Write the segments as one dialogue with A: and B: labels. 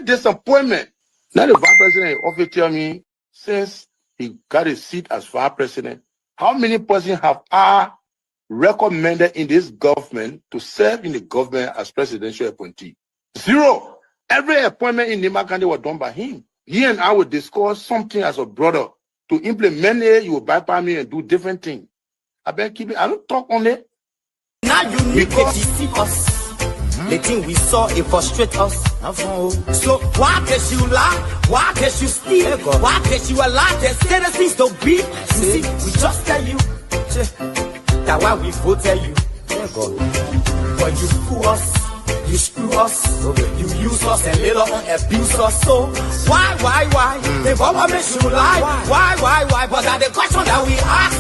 A: disappointment. Now the vice president often tell me, since he got a seat as vice president, how many persons have I recommended in this government to serve in the government as presidential appointee? 0. Every appointment in Nimba County was done by him. He and I would discuss something as a brother. To implement it, you will bypass me and do different things. I don't talk on it.
B: Now you need to deceive us. The thing we saw, it frustrate us. So why can't you lie? Why can't you steal? Why can't you allow the citizens to be? You see, we just tell you that why we voted you. But you fool us, you screw us, you use us and later on abuse us. So why? The government should lie. Why? But that's the question that we ask.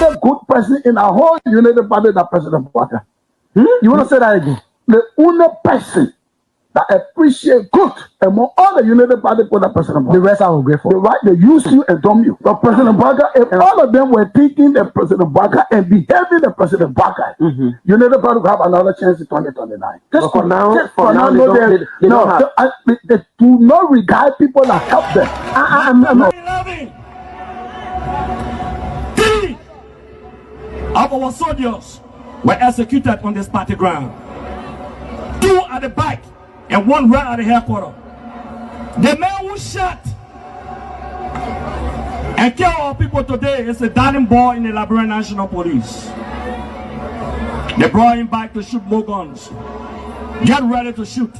C: The good person in our whole United Party, that President Parker. You want to say that again? The only person that appreciate good among all the United Party for that President Parker. The rest are ungrateful. The right, they use you and dumb you. But President Parker, if all of them were taking the President Parker and behaving the President Parker, United Party will have another chance in 2029. Just for now, they do not regard people that help them.
D: Of our soldiers were executed on this party ground. 2 at the back and 1 right at the headquarters. The man who shot and killed our people today is a darling boy in the Liberia National Police. They brought him back to shoot more guns. Get ready to shoot.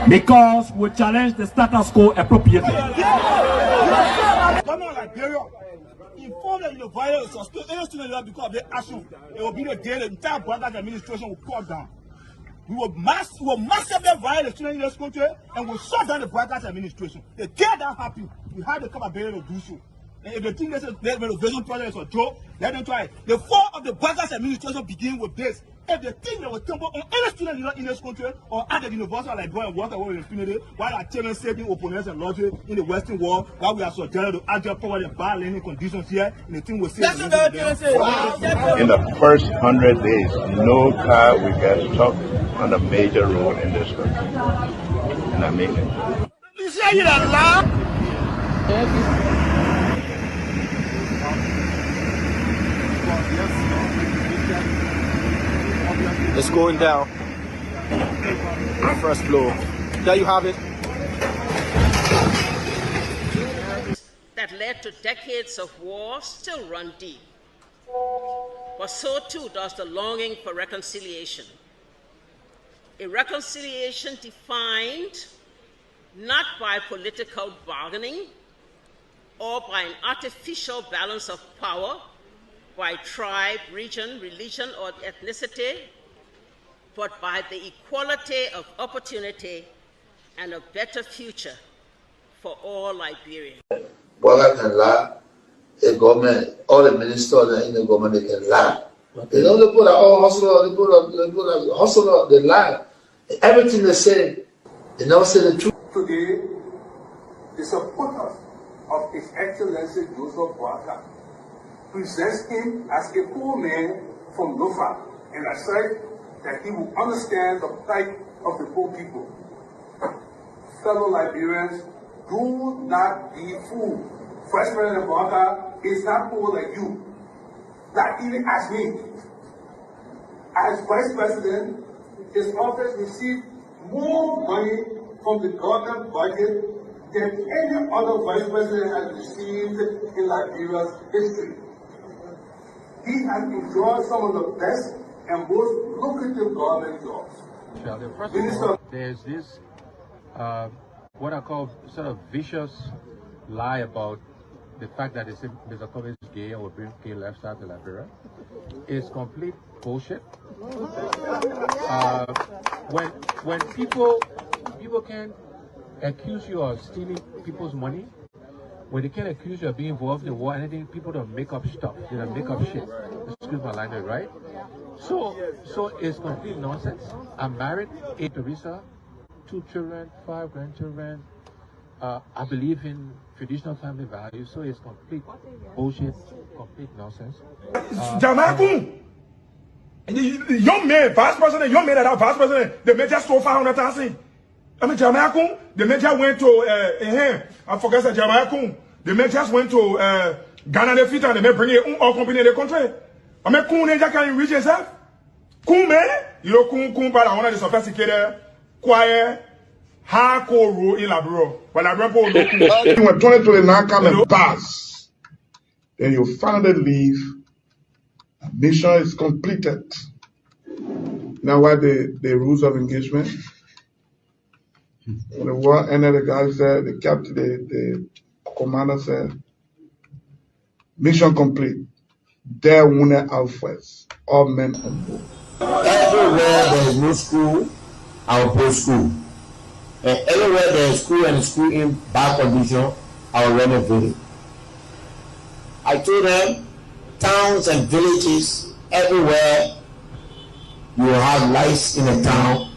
D: Because we challenge the status quo appropriately.
E: Come on, Liberia. Inform them the violence or any student because of their action. It will be the day the entire Brothers administration will cut down. We will massively violate the students in this country and we'll shut down the Brothers administration. They get that happy. We have the capability to do so. And if they think this renovation project is a joke, let them try it. The fall of the Brothers administration begin with this. If they think they will tumble on any student in this country or at the university like Garguah and water with impunity, while our children saving opponents and lodging in the Western world, while we are subjected to agile power and bad learning conditions here, and the thing will say. In
F: the first 100 days, no car will get stuck on a major road in this country. And I mean it.
E: You say it out loud?
G: It's going down. First blow. There you have it.
H: That led to decades of war still run deep. But so too does the longing for reconciliation. A reconciliation defined not by political bargaining or by an artificial balance of power by tribe, region, religion, or ethnicity, but by the equality of opportunity and a better future for all Liberians.
I: Boga can lie, the government, all the ministers in the government, they can lie. They don't put all hustle, they put hustle, they lie. Everything they say, they never say the truth.
J: Today, the supporters of His Excellency Joseph Boakai presents him as a poor man from Lofa, and I said that he will understand the plight of the poor people. Fellow Liberians, do not be fooled. Vice President Boakai is not poor like you, not even as me. As Vice President, his office received more money from the government budget than any other Vice President has received in Liberia's history. He has enjoyed some of the best and most lucrative government jobs.
K: There's this, what I call sort of vicious lie about the fact that Mr. Kobe is gay or bring gay lifestyle to Liberia. It's complete bullshit. When people can accuse you of stealing people's money, when they can accuse you of being involved in war, anything, people don't make up stuff. They don't make up shit. Excuse my language, right? So it's complete nonsense. I'm married, 8 Teresa, 2 children, 5 grandchildren. I believe in traditional family values, so it's complete bullshit, complete nonsense.
E: Jamaku! And you young man, vice president, young man that are vice president, the major stole 500,000. I mean, Jamaica, the major went to, I forgot that Jamaica, the majors went to Ghana, the fit, and they may bring it all company in the country. I mean, Kun can reach yourself. Kun, man, you know, Kun, but I want to sophisticated, quiet, hardcore rule in Labro. When I remember, when
F: 2029 come and pass, then you finally leave. Mission is completed. Now, what the rules of engagement? When the war ended, the guy said, the captain, the commander said, mission complete. There wounded out first. All men on board.
L: Everywhere there is no school, I will put school. And everywhere there is school and school in bad condition, I will renovate it. I told them, towns and villages, everywhere you will have lights in a town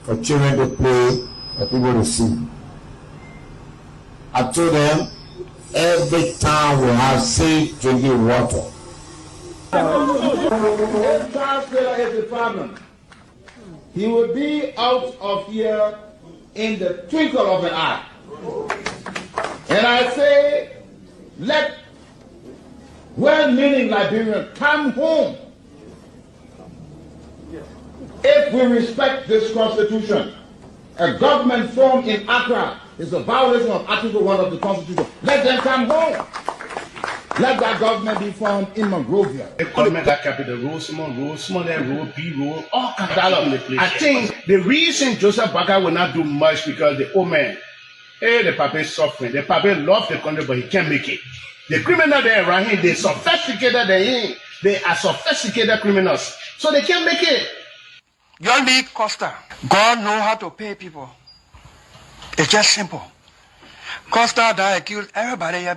L: for children to play and people to see. I told them, every town will have safe drinking water.
C: If Charles Taylor is the problem, he will be out of here in the twinkle of an eye. And I say, let well-meaning Liberians come home. If we respect this constitution, a government formed in Accra is a violation of Article 1 of the Constitution. Let them come home. Let that government be formed in Monrovia.
M: The government that capital Rosemont, Road, B Road, all kinds of places. I think the reason Joseph Boakai will not do much because the old man, the papa is suffering. The papa loves the country, but he can't make it. The criminal there around him, they sophisticated than him. They are sophisticated criminals, so they can't make it.
N: Your league Costa, God know how to pay people. It's just simple. Costa that accused everybody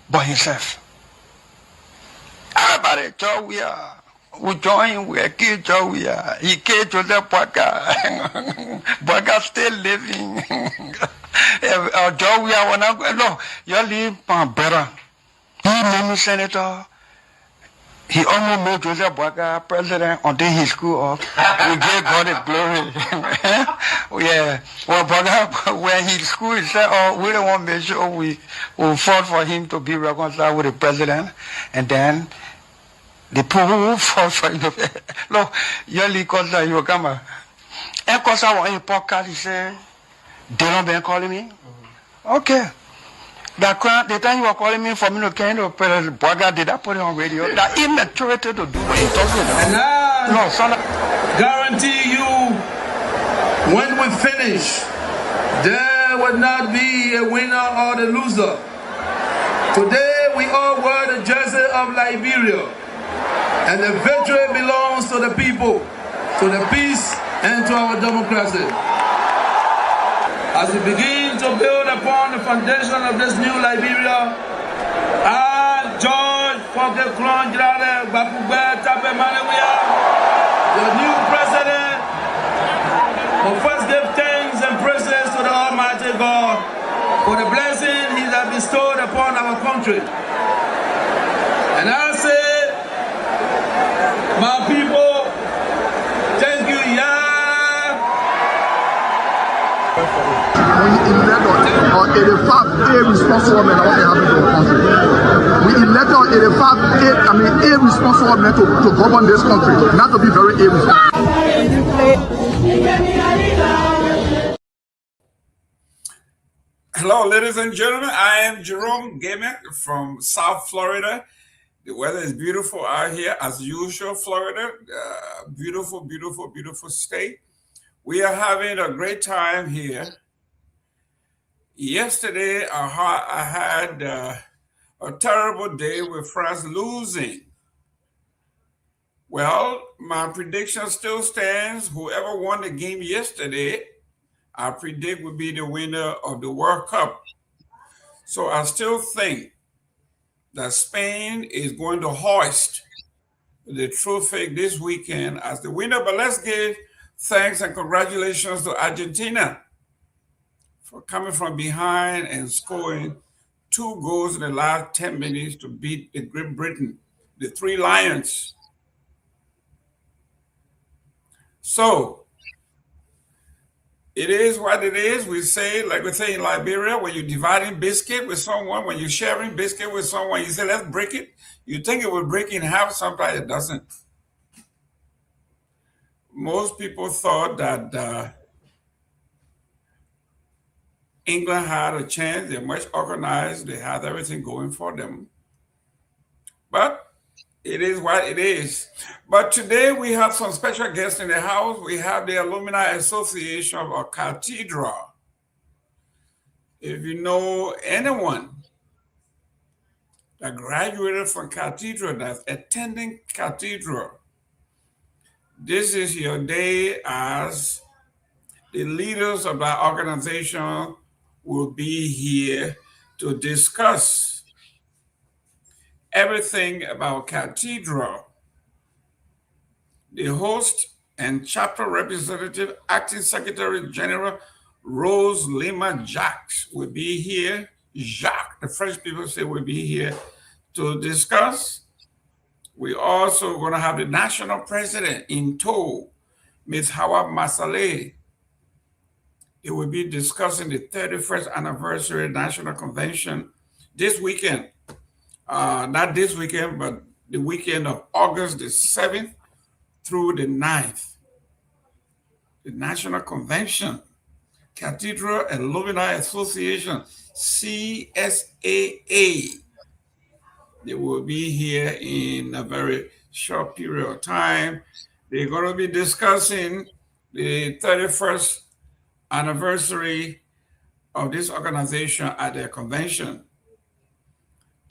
N: but himself. Everybody, Joe, we join, we kill Joe, he killed Joseph Boakai. Boakai still living. Joe, when I go, no, you leave better. He made me senator. He almost made Joseph Boakai president until he screwed up. We gave God the glory. Yeah. Well, Boakai, when he screwed, he said, oh, we don't want to make sure we fought for him to be reconciled with the president. And then the people who fought for him. Look, Yoli Costa, you come. And Costa was in a podcast, he said, they don't been calling me. Okay. The time you were calling me for me to kind of Boakai, did I put it on radio? That immaturity to do what you're talking about.
O: And I guarantee you, when we finish, there will not be a winner or the loser. Today we all wear the jersey of Liberia, and the victory belongs to the people, to the peace, and to our democracy. As we begin to build upon the foundation of this new Liberia, I, George Seleke Kromah, the new president, will first give thanks and praises to the Almighty God for the blessing He has bestowed upon our country. And I say, my people, thank you,
P: We elected 85 irresponsible men what happened to our country. We elected 85 irresponsible men to govern this country, not to be very irresponsible.
Q: Hello, ladies and gentlemen. I am Jerome Gayman from South Florida. The weather is beautiful out here, as usual. Florida, beautiful, beautiful, beautiful state. We are having a great time here. Yesterday, I had a terrible day with France losing. Well, my prediction still stands. Whoever won the game yesterday, I predict will be the winner of the World Cup. So I still think that Spain is going to hoist the trophy this weekend as the winner. But let's give thanks and congratulations to Argentina for coming from behind and scoring 2 goals in the last 10 minutes to beat the Great Britain, the Three Lions. So it is what it is. We say, like we say in Liberia, when you're dividing biscuit with someone, when you're sharing biscuit with someone, you say, let's break it. You think it will break in half, sometimes it doesn't. Most people thought that England had a chance. They're much organized. They had everything going for them. But it is what it is. But today we have some special guests in the house. We have the Alumni Association of our Cathedral. If you know anyone that graduated from Cathedral, that's attending Cathedral, this is your day, as the leaders of that organization will be here to discuss everything about Cathedral. The host and chapter representative, Acting Secretary General Rose Lima Jacques will be here. Jacques, the French people say, will be here to discuss. We're also going to have the national president in tow, Ms. Hawa Masale. They will be discussing the 31st anniversary National Convention this weekend. Not this weekend, but the weekend of August the 7th through the 9th. The National Convention, Cathedral Alumni Association, CSAA. They will be here in a very short period of time. They're going to be discussing the 31st anniversary of this organization at their convention.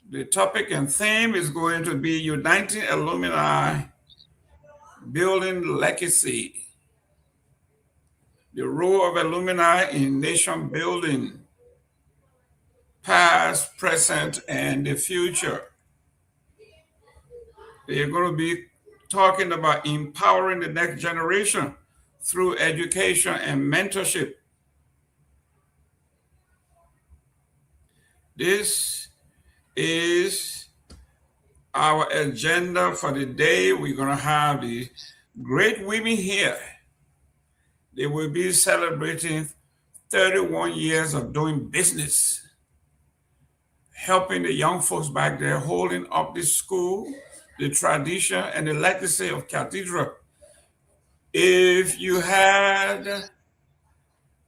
Q: The topic and theme is going to be Uniting Alumni, Building Legacy, the role of alumni in nation building, past, present, and the future. They're going to be talking about empowering the next generation through education and mentorship. This is our agenda for the day. We're going to have the great women here. They will be celebrating 31 years of doing business, helping the young folks back there, holding up the school, the tradition, and the legacy of Cathedral. If you had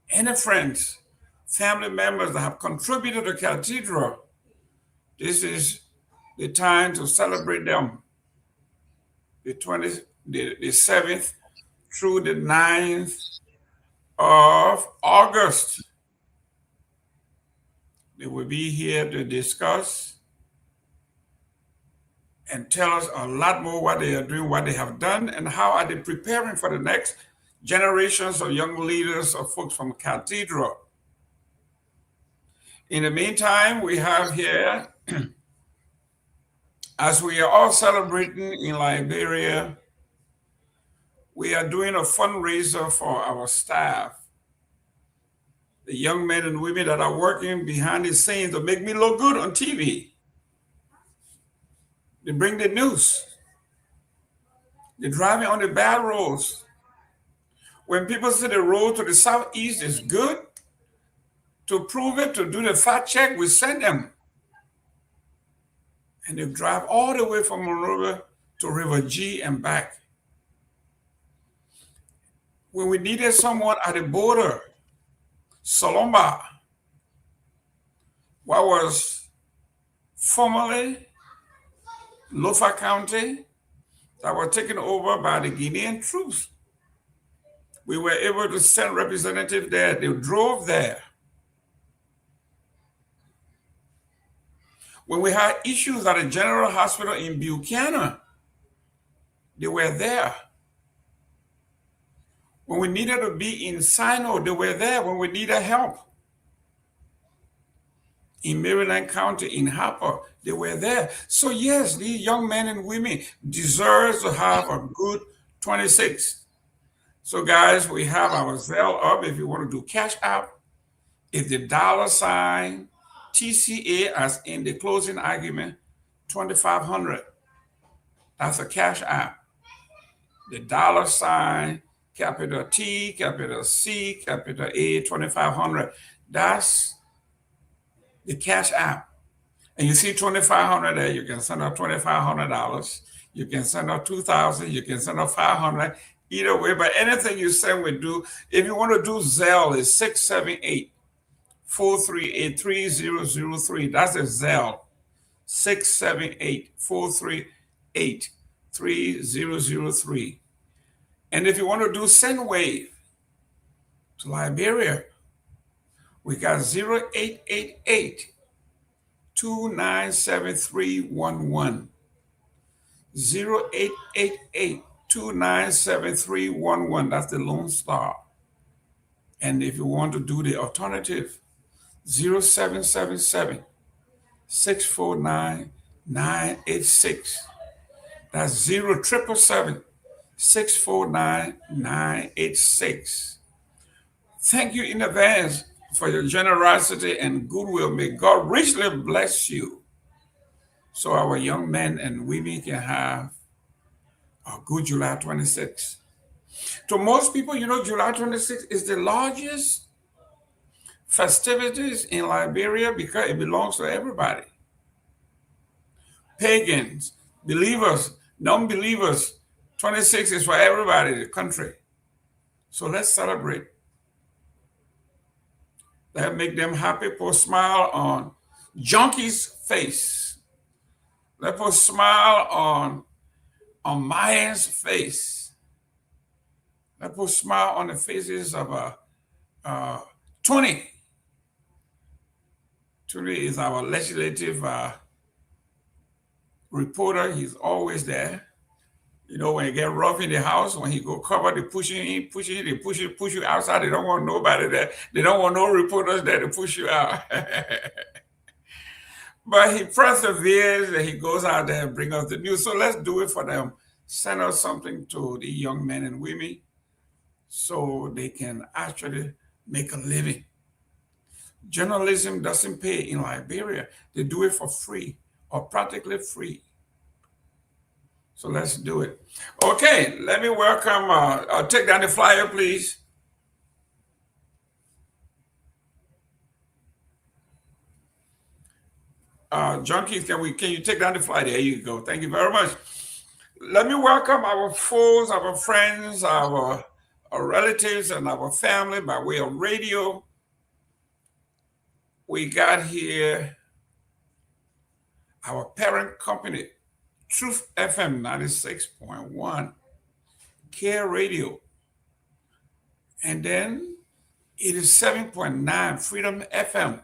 Q: any friends, family members that have contributed to Cathedral, this is the time to celebrate them. The 7th through the 9th of August. They will be here to discuss and tell us a lot more what they are doing, what they have done, and how are they preparing for the next generations of young leaders of folks from Cathedral. In the meantime, we have here, as we are all celebrating in Liberia, we are doing a fundraiser for our staff, the young men and women that are working behind the scenes to make me look good on TV. They bring the news. They're driving on the bad roads. When people say the road to the southeast is good, to prove it, to do the fact check, we send them. And they drive all the way from Monrovia to River G and back. When we needed someone at the border, Solomba, what was formerly Lofa County, that was taken over by the Guinean troops. We were able to send representatives there. They drove there. When we had issues at the General Hospital in Buchanan, they were there. When we needed to be in Sino, they were there. When we needed help in Maryland County, in Harper, they were there. So yes, these young men and women deserve to have a good 26. So guys, we have our Zelle up. If you want to do Cash App, it's the $ TCA, as in the closing argument, 2,500. That's a Cash App. The $ capital T, capital C, capital A, 2,500. That's the Cash App. And you see 2,500 there, you can send out $2,500. You can send out 2,000, you can send out 500. Either way, but anything you send we do. If you want to do Zelle, it's 678-438-3003. That's a Zelle. 678-438-3003. And if you want to do SendWave to Liberia, we got 0888-297311. 0888-297311. That's the Lone Star. And if you want to do the alternative, 0777-649-986. That's 0777-649-986. Thank you in advance for your generosity and goodwill. May God richly bless you so our young men and women can have a good July 26th. To most people, you know, July 26th is the largest festivities in Liberia because it belongs to everybody. Pagans, believers, non-believers, 26 is for everybody in the country. So let's celebrate. Let's make them happy. Put a smile on Junkie's face. Let's put a smile on Myean's face. Let's put a smile on the faces of 20. 20 is our legislative reporter. He's always there. You know, when you get rough in the house, when he go cover, they push you push you outside. They don't want nobody there. They don't want no reporters there to push you out. But he perseveres and he goes out there and brings us the news. So let's do it for them. Send us something to the young men and women so they can actually make a living. Journalism doesn't pay in Liberia. They do it for free or practically free. So let's do it. Okay, let me welcome, I'll take down the flyer, please. Junkies, can you take down the flyer? There you go. Thank you very much. Let me welcome our foes, our friends, our relatives, and our family by way of radio. We got here our parent company, Truth FM 96.1, Care Radio, and then it is 7.9 Freedom FM.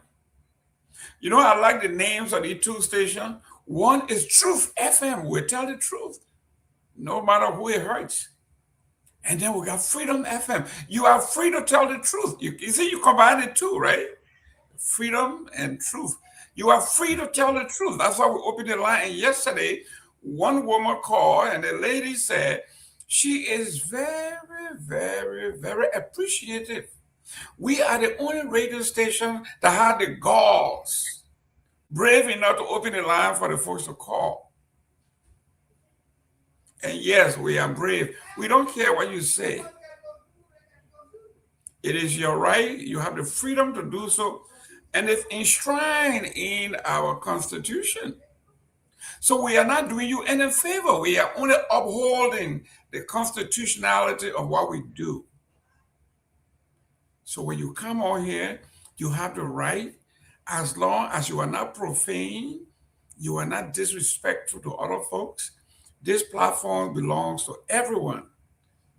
Q: You know, I like the names of the two stations. One is Truth FM. We tell the truth, no matter who it hurts. And then we got Freedom FM. You are free to tell the truth. You see, you combine the two, right? Freedom and truth. You are free to tell the truth. That's why we opened the line. And yesterday, one woman called and the lady said she is very, very, very appreciative. We are the only radio station that had the galls, brave enough to open the line for the folks to call. And yes, we are brave. We don't care what you say. It is your right. You have the freedom to do so. And it's enshrined in our Constitution. So we are not doing you any favor. We are only upholding the constitutionality of what we do. So when you come on here, you have the right, as long as you are not profane, you are not disrespectful to other folks. This platform belongs to everyone.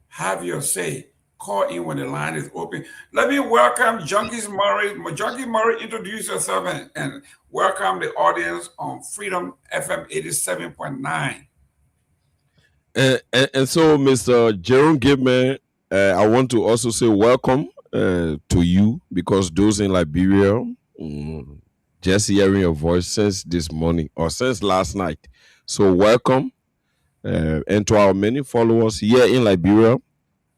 Q: Have your say. Call in when the line is open. Let me welcome Junkie Murray. Junkie Murray, introduce yourself and welcome the audience on Freedom FM 87.9.
R: And so, Mr. Jerome Gayman, I want to also say welcome to you, because those in Liberia, just hearing your voice since this morning or since last night. So welcome. And to our many followers here in Liberia,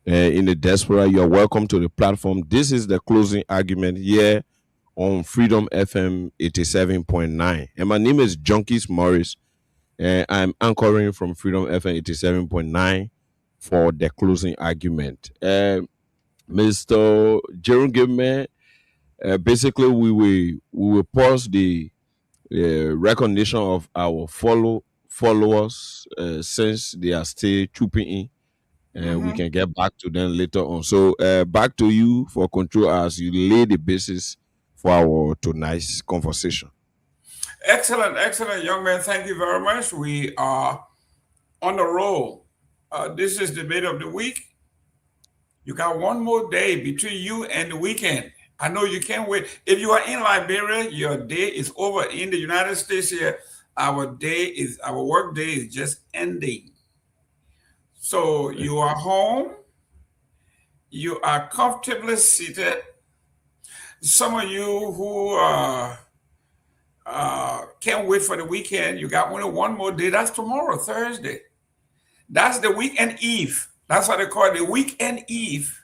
R: in the diaspora, you are welcome to the platform. This is the closing argument here on Freedom FM 87.9. And my name is Junkies Morris. I'm anchoring from Freedom FM 87.9 for the closing argument. Mr. Jerome Gayman, basically we will pause the recognition of our followers since they are still trooping in, and we can get back to them later on. So back to you for control as you lay the basis for our tonight's conversation.
Q: Excellent, excellent, young man. Thank you very much. We are on the roll. This is debate of the week. You got one more day between you and the weekend. I know you can't wait. If you are in Liberia, your day is over. In the United States here, our work day is just ending. So you are home. You are comfortably seated. Some of you who can't wait for the weekend, you got only one more day. That's tomorrow, Thursday. That's the weekend eve. That's what they call it, the weekend eve.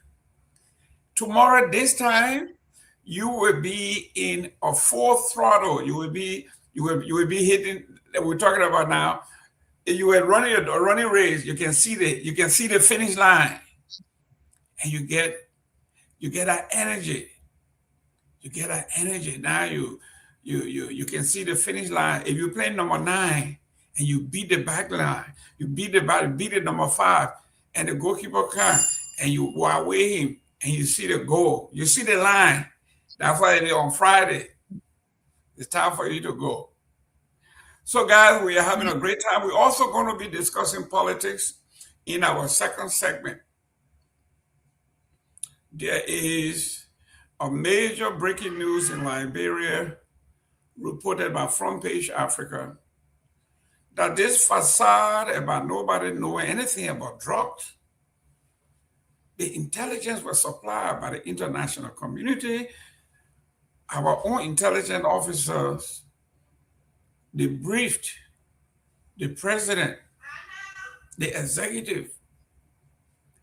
Q: Tomorrow, this time, you will be in a full throttle. You will be hitting. We're talking about now. You were running a running race. You can see the finish line, and you get that energy. You get that energy. Now you can see the finish line. If you play number 9 and you beat the back line, you beat the number 5, and the goalkeeper comes and you away him and you see the goal. You see the line. That's why on Friday, it's time for you to go. So guys, we are having a great time. We're also going to be discussing politics in our second segment. There is a major breaking news in Liberia reported by Front Page Africa that this facade about nobody knowing anything about drugs, the intelligence was supplied by the international community. Our own intelligence officers, they briefed the president, the executive,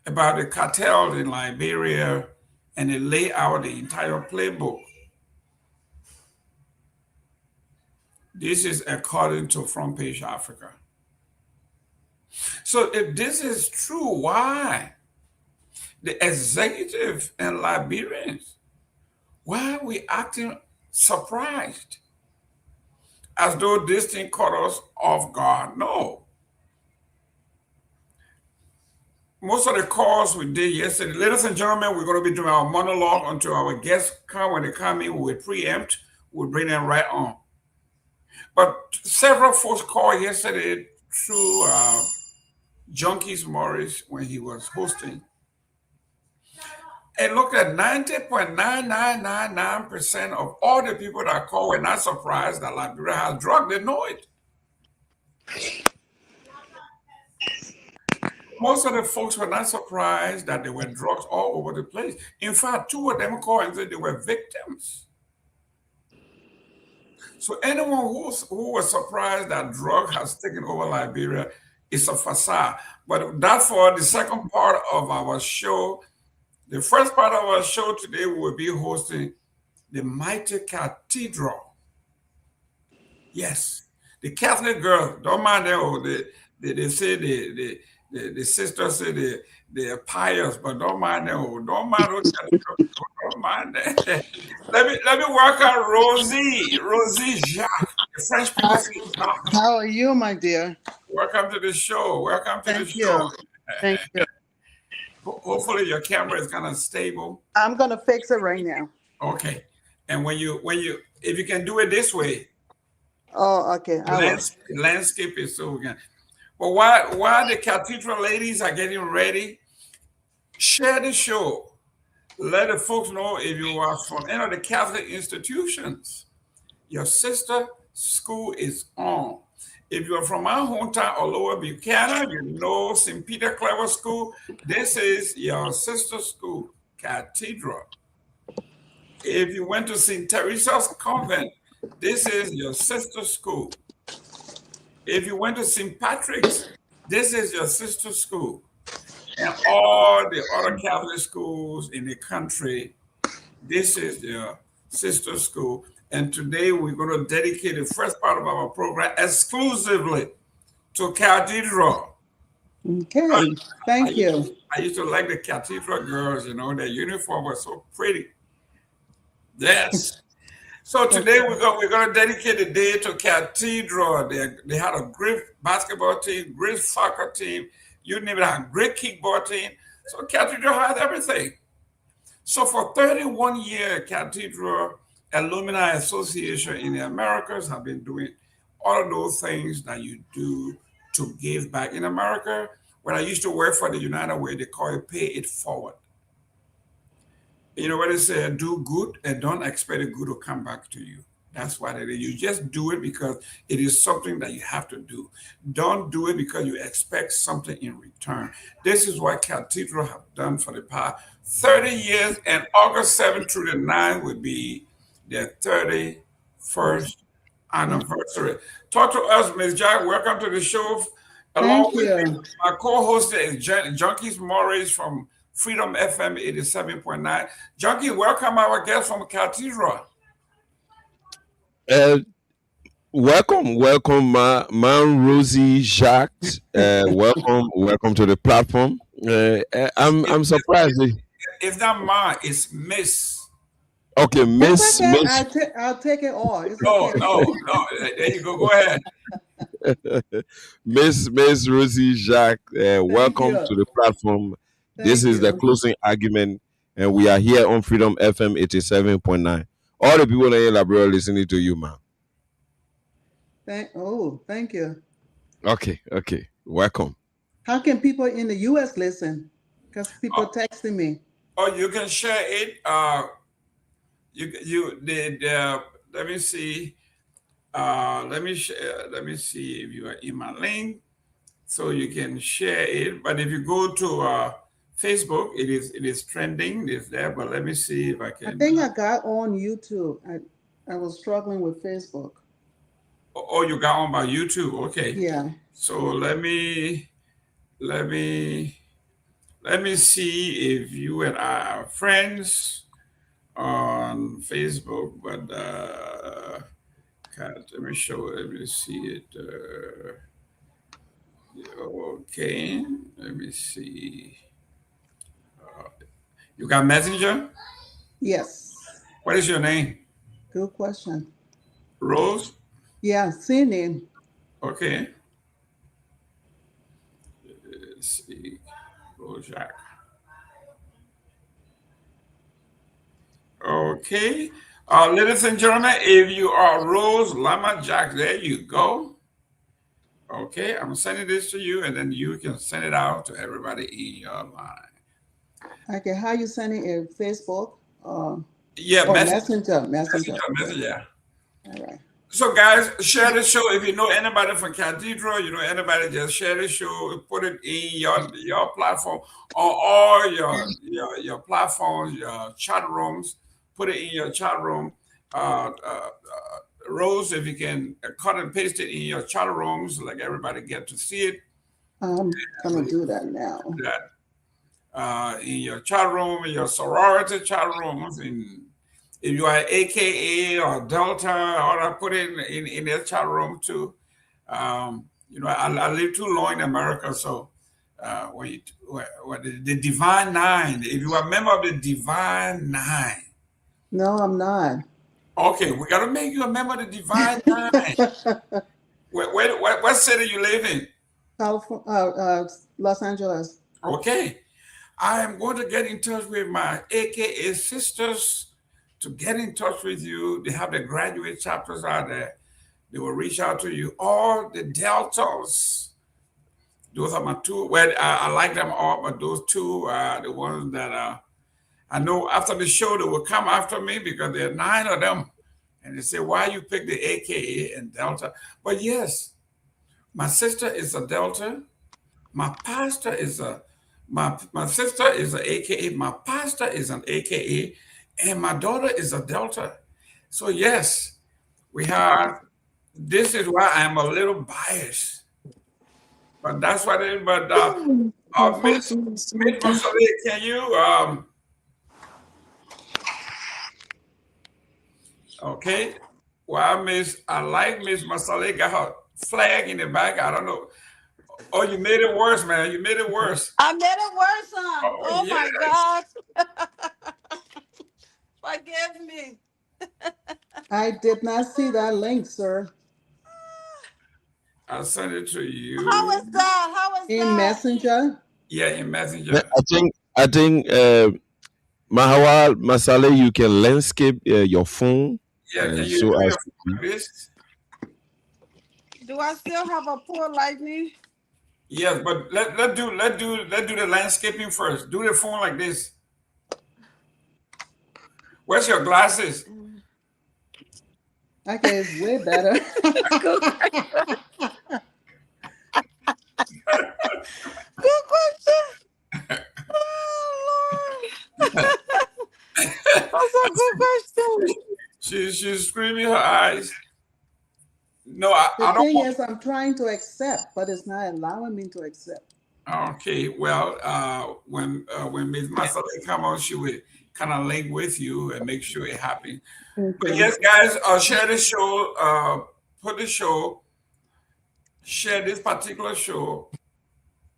Q: about the cartels in Liberia, and they lay out the entire playbook. This is according to Front Page Africa. So if this is true, why the executive and Liberians, why are we acting surprised? As though this thing caught us off guard? No. Most of the calls we did yesterday, ladies and gentlemen, we're going to be doing our monologue until our guests come. When they come in, we'll preempt, we'll bring them right on. But several folks called yesterday through Junkies Morris when he was hosting. And look at 90.9999% of all the people that call were not surprised that Liberia has drugs. They know it. Most of the folks were not surprised that there were drugs all over the place. In fact, 2 of them called and said they were victims. So anyone who was surprised that drug has taken over Liberia is a facade. But that's for the second part of our show. The first part of our show today, we will be hosting the mighty cathedral. Yes, the Catholic girl, don't mind them. They say the sisters say they are pious, but don't mind them. Don't mind those Catholic, don't mind that. Let me welcome Rosie Jacques. The French people say Jacques.
S: How are you, my dear?
Q: Welcome to the show. Welcome to the
S: Thank
Q: show.
S: you. Thank you.
Q: Hopefully your camera is kind of stable.
S: I'm gonna fix it right now.
Q: Okay. And when you if you can do it this way.
S: Oh, okay.
Q: Landscape is so good. But while the cathedral ladies are getting ready, share the show. Let the folks know if you are from any of the Catholic institutions, your sister school is on. If you're from my hometown or Lower Buchanan, you know St. Peter Clever School. This is your sister school, Cathedral. If you went to St. Teresa's Convent, this is your sister school. If you went to St. Patrick's, this is your sister school. And all the other Catholic schools in the country, this is your sister school. And today we're going to dedicate the first part of our program exclusively to Cathedral.
S: Okay, thank you.
Q: I used to like the cathedral girls, you know, their uniform was so pretty. Yes. So today we're going to dedicate the day to Cathedral. They had a great basketball team, great soccer team, you name it, a great kickball team. So Cathedral had everything. So for 31 years, Cathedral Alumni Association in the Americas have been doing all of those things that you do to give back. In America, when I used to work for the United Way, they call it pay it forward. You know what they say, do good and don't expect the good to come back to you. That's what it is. You just do it because it is something that you have to do. Don't do it because you expect something in return. This is what Cathedral have done for the past 30 years, and August 7th through the 9th will be their 31st anniversary. Talk to us, Ms. Jack. Welcome to the show. Along with me, my co-host is Junkies Morris from Freedom FM 87.9. Junkie, welcome our guest from Cathedral.
R: Welcome, man, Rosie, Jacques. Welcome to the platform. I'm surprised.
Q: It's not Ma, it's Miss.
R: Okay, Miss.
S: Okay. I'll take it all. It's okay.
Q: No. There you go. Go ahead.
R: Miss Rosie, Jacques. Welcome to the platform. This is the closing argument, and we are here on Freedom FM 87.9. All the people in Liberia listening to you, man.
S: Thank you.
R: Okay. Welcome.
S: How can people in the U.S. listen? Because people texting me.
Q: Oh, you can share it. You did. Let me see. Let me see if you are in my link, so you can share it. But if you go to Facebook, it is trending. It's there. But let me see if I can.
S: I think I got on YouTube. I was struggling with Facebook.
Q: Oh, you got on by YouTube. Okay.
S: Yeah.
Q: So let me see if you and I are friends on Facebook. But let me see it. Okay. Let me see. You got Messenger?
S: Yes.
Q: What is your name?
S: Good question.
Q: Rose?
S: Yeah, same name.
Q: Okay. Let's see. Rose Jack. Okay. Ladies and gentlemen, if you are Rose Lama Jack, there you go. Okay, I'm sending this to you, and then you can send it out to everybody in your line.
S: Okay, how you sending it? Facebook?
Q: Yeah,
S: Messenger.
Q: Yeah.
S: All right.
Q: So, guys, share the show. If you know anybody from Cathedral, you know anybody, just share the show. Put it in your platform, on all your platforms, your chat rooms. Put it in your chat room. Rose, if you can cut and paste it in your chat rooms, like everybody get to see it.
S: I'm gonna do that now.
Q: In your chat room, in your sorority chat rooms, if you are AKA or Delta, or I put it in their chat room too. You know, I live too long in America, so when the Divine Nine, if you are a member of the Divine Nine.
S: No, I'm not.
Q: Okay, we got to make you a member of the Divine Nine. What city you live in?
S: California, Los Angeles.
Q: Okay. I am going to get in touch with my AKA sisters to get in touch with you. They have the graduate chapters out there. They will reach out to you. All the Deltas. Those are my two. Well, I like them all, but those two are the ones that I know after the show, they will come after me because there are 9 of them. And they say, why you pick the AKA and Delta? But yes, my sister is a Delta. My pastor is my sister is an AKA. My pastor is an AKA. And my daughter is a Delta. So yes, this is why I'm a little biased. But that's what it is. But Miss Masalia, can you okay. Well, I like Miss Masalia got her flag in the back. I don't know. Oh, you made it worse, man. You made it worse.
T: I made it worse, huh? Oh
Q: yes.
T: my God. Forgive me.
S: I did not see that link, sir.
Q: I'll send it to you.
T: How is that? How is
S: in
T: that?
S: Messenger?
Q: Yeah, in Messenger.
R: I think Mahawal Masale, you can landscape your phone.
Q: Yeah, can you
R: so
Q: do
R: as
Q: your phone like this?
T: Do I still have a poor lightning?
Q: Yes, but let's do the landscaping first. Do the phone like this. Where's your glasses?
S: Okay, it's way better.
T: Good question. Oh Lord. That's a good question.
Q: She's screaming her eyes. No, I
S: The
Q: don't
S: thing
Q: want.
S: is, I'm trying to accept, but it's not allowing me to accept.
Q: Okay, well, when Ms. Masale come on, she will kind of link with you and make sure it happens.
S: Okay.
Q: But yes, guys, share the show. Put the show. Share this particular show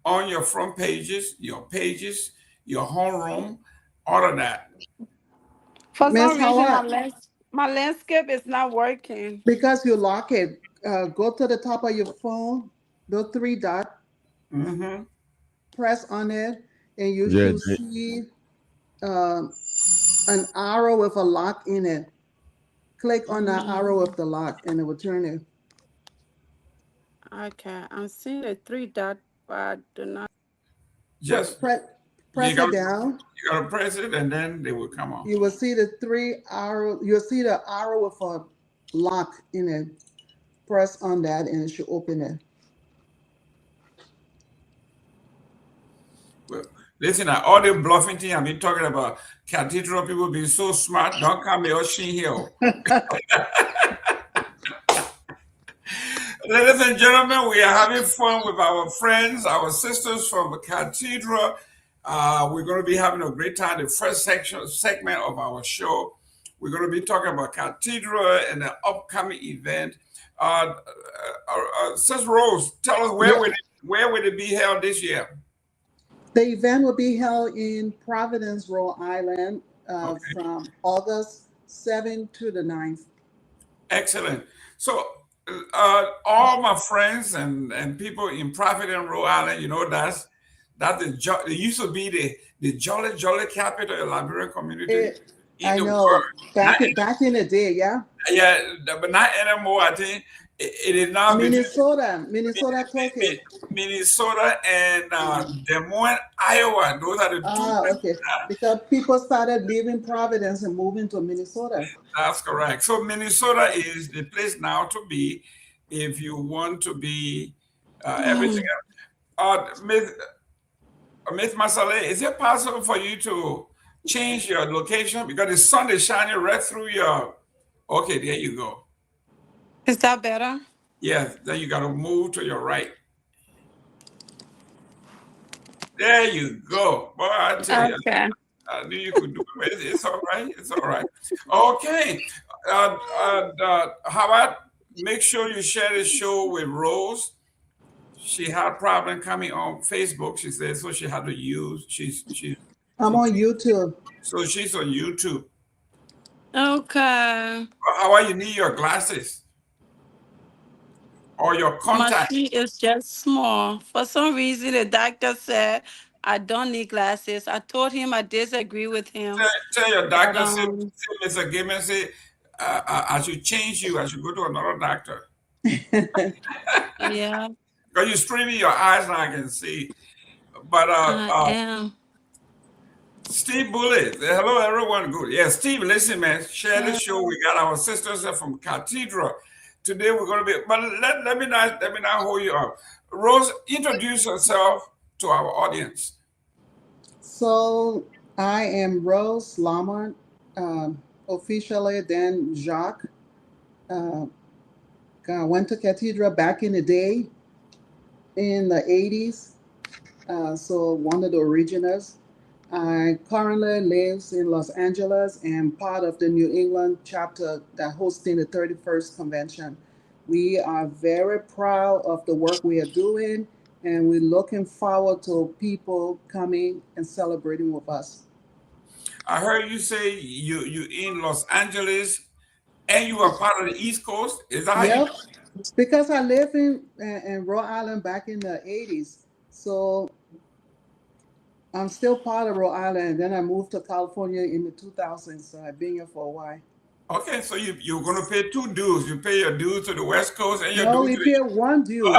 Q: on your front pages, your homeroom, all of that.
T: For
S: Miss
T: some reason,
S: Howard,
T: my landscape is not working.
S: because you lock it, go to the top of your phone, the three dot, press on it, and you should see an arrow with a lock in it. Click on that arrow with the lock, and it will turn it.
T: Okay, I'm seeing the three dot, but I do not.
Q: Just
S: press it down.
Q: You gotta press it, and then they will come on.
S: You will see the three arrow. You'll see the arrow with a lock in it. Press on that, and it should open it.
Q: Well, listen, all the bluffing thing I've been talking about, cathedral people being so smart, don't come here, Shin Hill. Ladies and gentlemen, we are having fun with our friends, our sisters from the cathedral. We're going to be having a great time. The first segment of our show, we're going to be talking about cathedral and the upcoming event. Sister Rose, tell us where will it be held this year?
S: The event will be held in Providence, Rhode Island, from August 7th to the 9th.
Q: Excellent. So all my friends and people in Providence, Rhode Island, you know, that's it used to be the jolly capital of the Liberian community.
S: I know. Back in the day, yeah.
Q: Yeah, but not anymore. I think it is now
S: Minnesota took it.
Q: Minnesota and Des Moines, Iowa. Those are the two.
S: Okay. Because people started leaving Providence and moving to Minnesota.
Q: That's correct. So Minnesota is the place now to be if you want to be everything else. Miss Masale, is it possible for you to change your location because the sun is shining right through your? Okay, there you go.
T: Is that better?
Q: Yes, then you got to move to your right. There you go. Boy, I tell you, I knew you could do it. It's all right. It's all right. Okay. How about make sure you share this show with Rose? She had a problem coming on Facebook. She said so she had to use.
S: I'm on YouTube.
Q: So she's on YouTube.
T: Okay.
Q: How are you need your glasses? Or your contact?
T: My feet is just small. For some reason, the doctor said I don't need glasses. I told him I disagree with him.
Q: Tell your doctor, say Mr. Gayman, say, I should change you. I should go to another doctor.
T: Yeah.
Q: Because you're streaming your eyes now, I can see. But
T: I am.
Q: Steve Bullitt, hello everyone. Good. Yeah, Steve, listen, man. Share the show. We got our sisters from Cathedral. Today we're going to be, but let me not hold you up. Rose, introduce yourself to our audience.
S: So I am Rose Lamont, officially then Jacques. I went to Cathedral back in the day, in the 80s. So one of the originals. I currently live in Los Angeles and part of the New England chapter that hosting the 31st convention. We are very proud of the work we are doing, and we're looking forward to people coming and celebrating with us.
Q: I heard you say you in Los Angeles and you are part of the East Coast. Is that how you?
S: Yep, because I lived in Rhode Island back in the 80s. So I'm still part of Rhode Island. And then I moved to California in the 2000s. So I've been here for a while.
Q: Okay, so you're going to pay 2 dues. You pay your dues to the West Coast and your
S: No,
Q: dues
S: we
Q: to
S: pay
Q: the...
S: one due.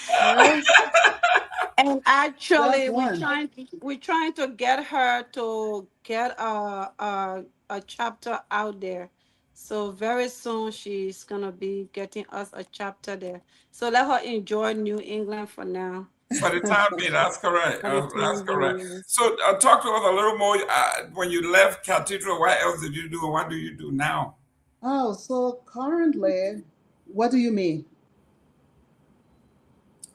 S: Yeah.
T: And actually,
S: Just one.
T: we're trying to get her to get a chapter out there. So very soon she's gonna be getting us a chapter there. So let her enjoy New England for now.
Q: For the time being, that's correct.
T: For the
Q: That's
T: time
Q: correct.
T: being, yes.
Q: So talk to us a little more. When you left Cathedral, what else did you do, and what do you do now?
S: Oh, so currently, what do you mean?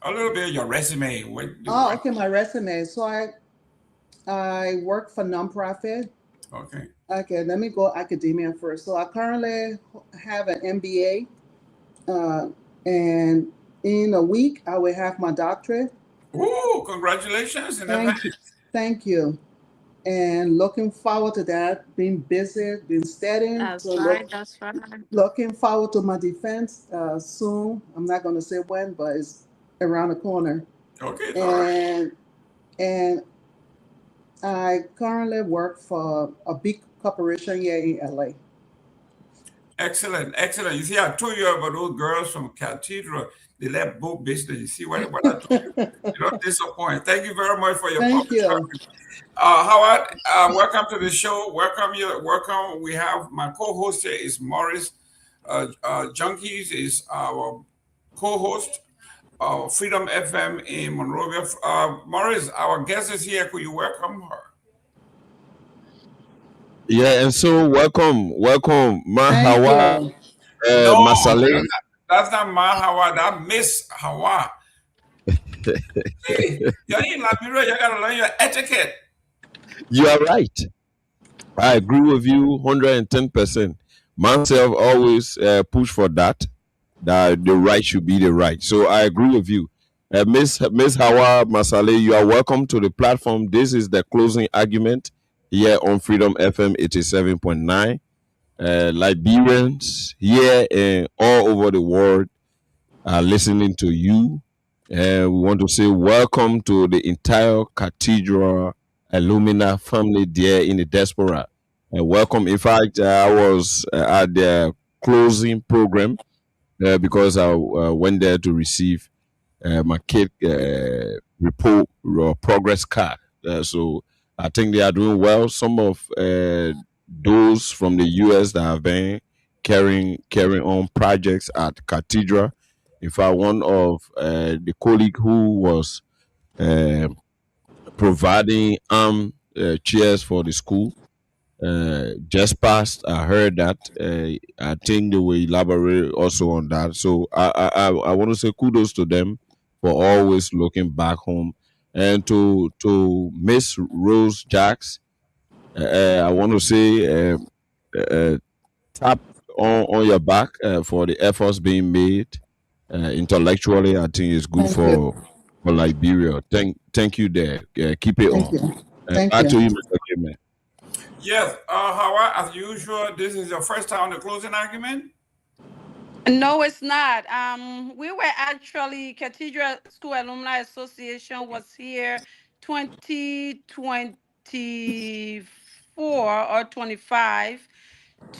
Q: A little bit of your resume.
S: Okay, my resume. So I work for nonprofit.
Q: Okay.
S: Okay, let me go academia first. So I currently have an MBA, and in a week I will have my doctorate.
Q: Ooh, congratulations in advance.
S: Thank you. And looking forward to that. Being busy, been studying.
T: That's
S: So
T: right. That's right.
S: looking forward to my defense soon. I'm not going to say when, but it's around the corner.
Q: Okay, all right.
S: And I currently work for a big corporation here in LA.
Q: Excellent, excellent. You see, I told you about those girls from Cathedral. They left both business. You see what I told you? You don't disappoint. Thank you very much for your
S: Thank you.
Q: Howard, welcome to the show. Welcome. We have my co-host here is Morris. Junkies is our co-host. Freedom FM in Monrovia. Morris, our guest is here. Could you welcome her?
R: Yeah, and so welcome, Mahawa
Q: No,
R: Masale.
Q: that's not Mahawa. That's Miss Hawa. Hey, you're in Liberia. You gotta learn your etiquette.
R: You are right. I agree with you 110%. Myself always push for that the right should be the right. So I agree with you. Miss Hawa Masale, you are welcome to the platform. This is the closing argument here on Freedom FM 87.9. Liberians here and all over the world are listening to you. And we want to say welcome to the entire Cathedral Alumina family there in the diaspora. Welcome. In fact, I was at the closing program because I went there to receive my kid report progress card. So I think they are doing well. Some of those from the US that have been carrying on projects at Cathedral. In fact, one of the colleague who was providing chairs for the school just passed. I heard that. I think they will elaborate also on that. So I want to say kudos to them for always looking back home, and to Miss Rose Jacks. I want to say tap on your back for the efforts being made intellectually. I think it's good for Liberia. Thank you there. Keep it on. Back to you, Mr. Gayman.
Q: Yes, Hawa, as usual, this is your first time on the closing argument?
T: No, it's not. We were actually Cathedral School Alumni Association was here 2024 or 25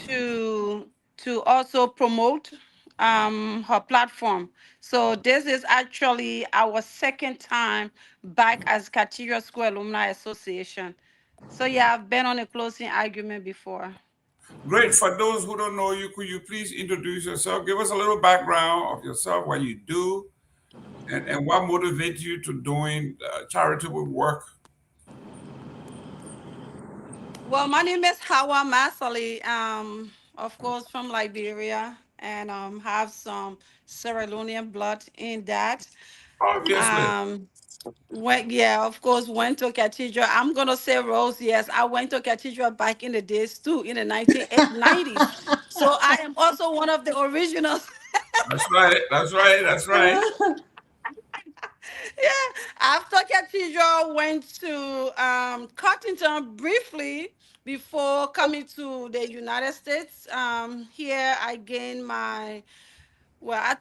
T: to also promote her platform. So this is actually our second time back as Cathedral School Alumni Association. So yeah, I've been on a closing argument before.
Q: Great. For those who don't know you, could you please introduce yourself? Give us a little background of yourself, what you do, and what motivates you to doing charitable work.
T: Well, my name is Hawa Masali, of course, from Liberia, and have some Sierra Leonean blood in that.
Q: Obviously.
T: Of course, went to Cathedral. I'm gonna say Rose. Yes, I went to Cathedral back in the days too, in the 1990s. So I am also one of the originals.
Q: That's right. That's right. That's right.
T: Yeah, after Cathedral, went to Cottington briefly before coming to the United States. Here I gained I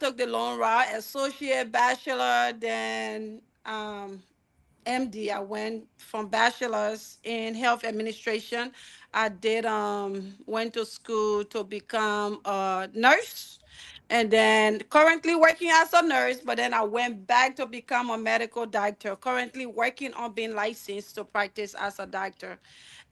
T: took the long route, associate, bachelor, then MD. I went from bachelor's in health administration. I did went to school to become a nurse, and then currently working as a nurse, but then I went back to become a medical doctor, currently working on being licensed to practice as a doctor.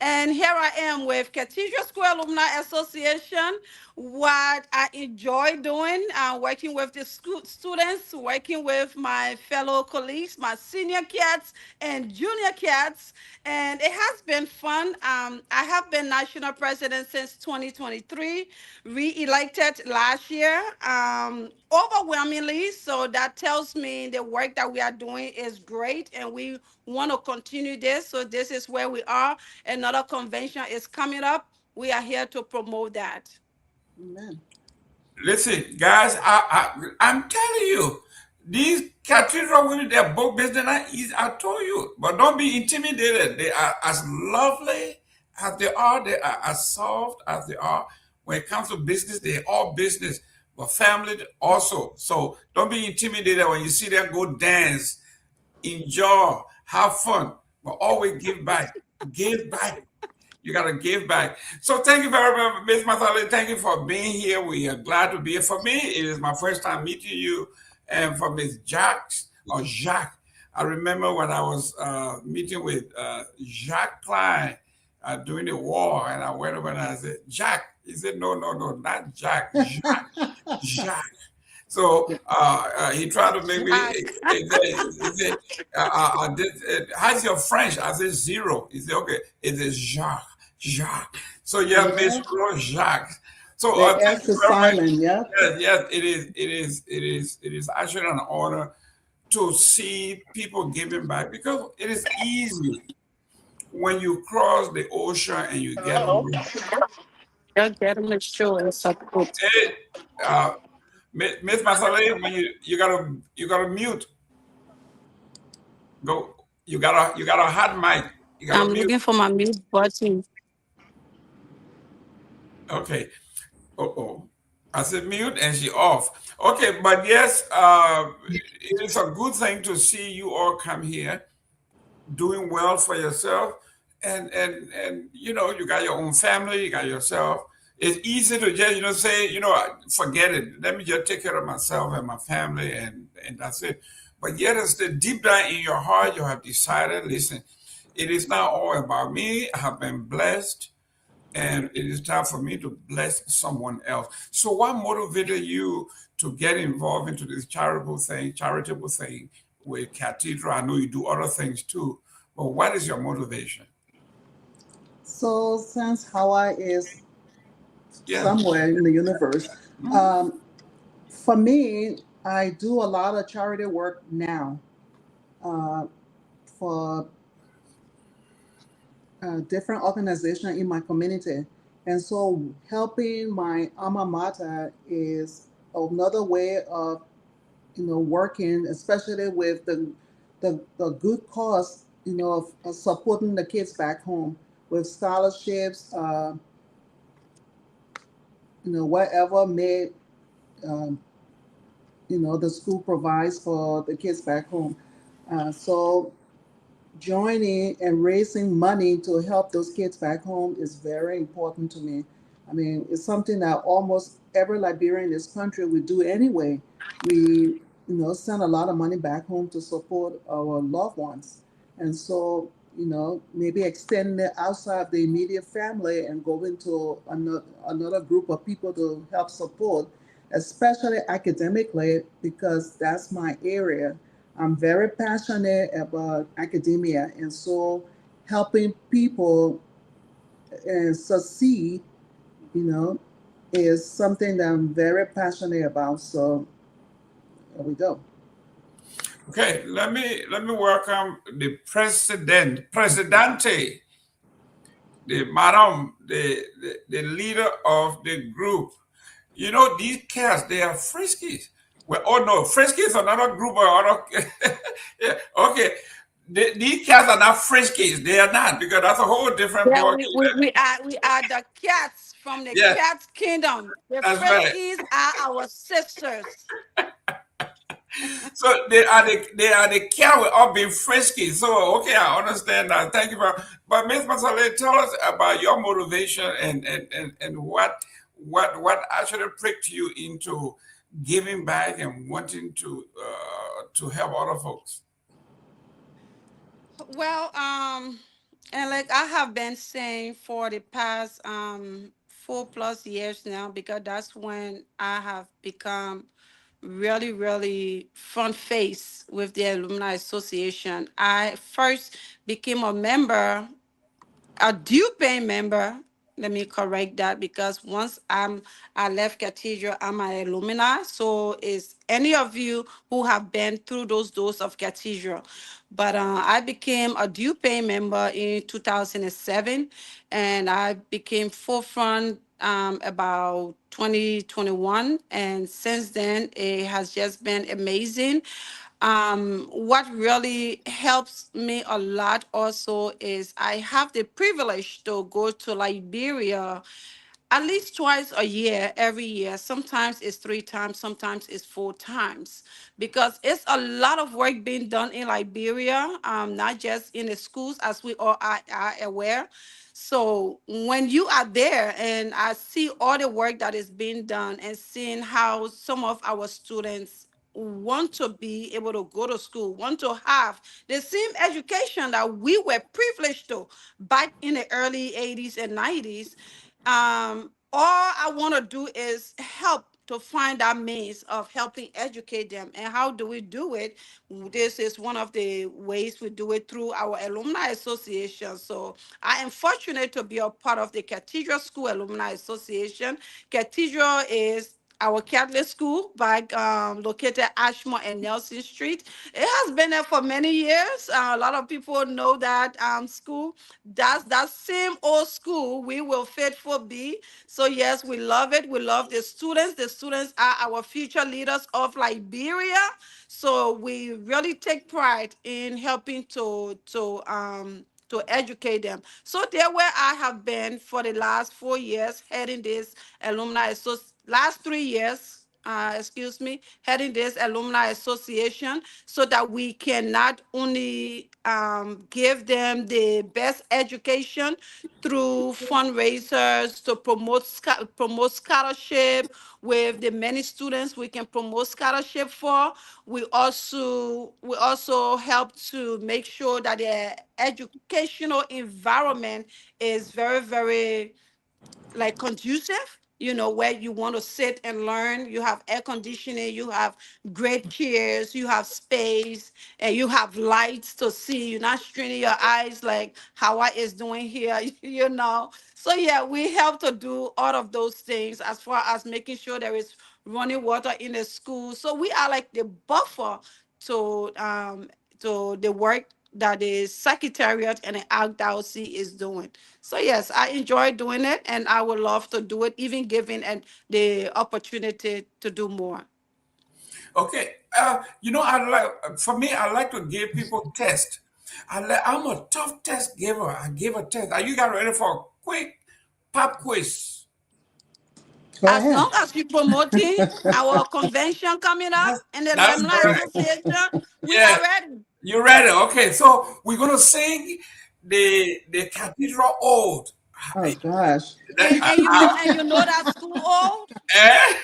T: And here I am with Cathedral School Alumni Association. What I enjoy doing, working with the school students, working with my fellow colleagues, my senior cats and junior cats, and it has been fun. I have been national president since 2023, re-elected last year, overwhelmingly. So that tells me the work that we are doing is great, and we want to continue this. So this is where we are. Another convention is coming up. We are here to promote that.
S: Amen.
Q: Listen, guys, I'm telling you, these cathedral women, they're both business not easy. I told you, but don't be intimidated. They are as lovely as they are. They are as soft as they are. When it comes to business, they're all business, but family also. So don't be intimidated when you see them go dance, enjoy, have fun, but always give back. Give back. You got to give back. So thank you very much, Ms. Mathale. Thank you for being here. We are glad to be here. For me, it is my first time meeting you. And for Ms. Jacques, I remember when I was meeting with Jacques Klein during the war, and I went over and I said, Jacques. He said, no, not Jacques, Jacques. So he tried to make me, he said, how's your French? I said, 0. He said, okay, it is Jacques. So yeah, Miss Jacques. So
S: the S is silent, yeah?
Q: Yes, it is actually an honor to see people giving back, because it is easy when you cross the ocean and you get home.
T: You'll get them to show and support.
Q: Miss Mathale, when you gotta mute. Go. You got a hot mic.
T: I'm looking for my mute button.
Q: Okay. I said mute and she off. Okay, but yes, it is a good thing to see you all come here, doing well for yourself, and you know, you got your own family, you got yourself. It's easy to just say, forget it. Let me just take care of myself and my family, and that's it. But yet, it's the deep down in your heart, you have decided, listen, it is not all about me. I have been blessed, and it is time for me to bless someone else. So what motivated you to get involved into this charitable thing with Cathedral? I know you do other things too, but what is your motivation?
S: So since Hawaii is somewhere in the universe, for me, I do a lot of charity work now for different organizations in my community. And so helping my alma mater is another way of, working, especially with the good cause, of supporting the kids back home with scholarships, whatever may, the school provides for the kids back home. So joining and raising money to help those kids back home is very important to me. I mean, it's something that almost every Liberian in this country would do anyway. We, send a lot of money back home to support our loved ones. And so, maybe extending it outside of the immediate family and go into another group of people to help support, especially academically, because that's my area. I'm very passionate about academia, and so helping people succeed, is something that I'm very passionate about. So there we go.
Q: Okay, let me welcome the Presidente, the Madam, the leader of the group. You know, these cats, they are friskies. Well, oh no, friskies is another group of other. Yeah, okay. These cats are not friskies. They are not, because that's a whole different
T: Yeah,
Q: ball.
T: we are the cats from the
Q: Yes,
T: cat kingdom. The
Q: that's right.
T: Friskies are our sisters.
Q: So they are the cat with all being frisky. So okay, I understand that. Thank you but Ms. Masale, tell us about your motivation and what actually pricked you into giving back and wanting to help other folks.
T: Well, and like I have been saying for the past 4+ years now, because that's when I have become really, really front face with the Alumni Association. I first became a member, a due pay member. Let me correct that, because once I left Cathedral, I'm an alumni. So is any of you who have been through those doors of Cathedral. But I became a due pay member in 2007, and I became forefront about 2021. And since then, it has just been amazing. What really helps me a lot also is I have the privilege to go to Liberia at least twice a year, every year. Sometimes it's 3 times, sometimes it's 4 times, because it's a lot of work being done in Liberia, not just in the schools, as we all are aware. So when you are there and I see all the work that is being done and seeing how some of our students want to be able to go to school, want to have the same education that we were privileged to back in the early 80s and 90s, all I want to do is help to find that means of helping educate them. And how do we do it? This is one of the ways we do it through our alumni association. So I am fortunate to be a part of the Cathedral School Alumni Association. Cathedral is our Catholic school back located Ashmore and Nelson Street. It has been there for many years. A lot of people know that school. That's that same old school we will faithful be. So yes, we love it. We love the students. The students are our future leaders of Liberia. So we really take pride in helping to educate them. So there where I have been for the last 4 years, heading this alumni. So last 3 years, excuse me, heading this alumni association, so that we can not only give them the best education through fundraisers to promote scholarship with the many students we can promote scholarship for. We also help to make sure that the educational environment is very, very like conducive, where you want to sit and learn. You have air conditioning, you have great chairs, you have space, and you have lights to see. You're not straining your eyes like how I is doing here, So yeah, we help to do all of those things as far as making sure there is running water in the school. So we are like the buffer to the work that the secretariat and the archdiocese is doing. So yes, I enjoy doing it, and I would love to do it, even given and the opportunity to do more.
Q: Okay, I like to give people tests. I'm a tough test giver. I give a test. Are you guys ready for a quick pop quiz?
S: Go
T: As
S: ahead.
T: long as you're promoting our convention coming up in the
Q: That's
T: Alumni
Q: correct.
T: Association, we
Q: Yeah,
T: are ready.
Q: you ready? Okay, so we're gonna sing the Cathedral Ode.
S: Oh gosh.
T: And you know that school old?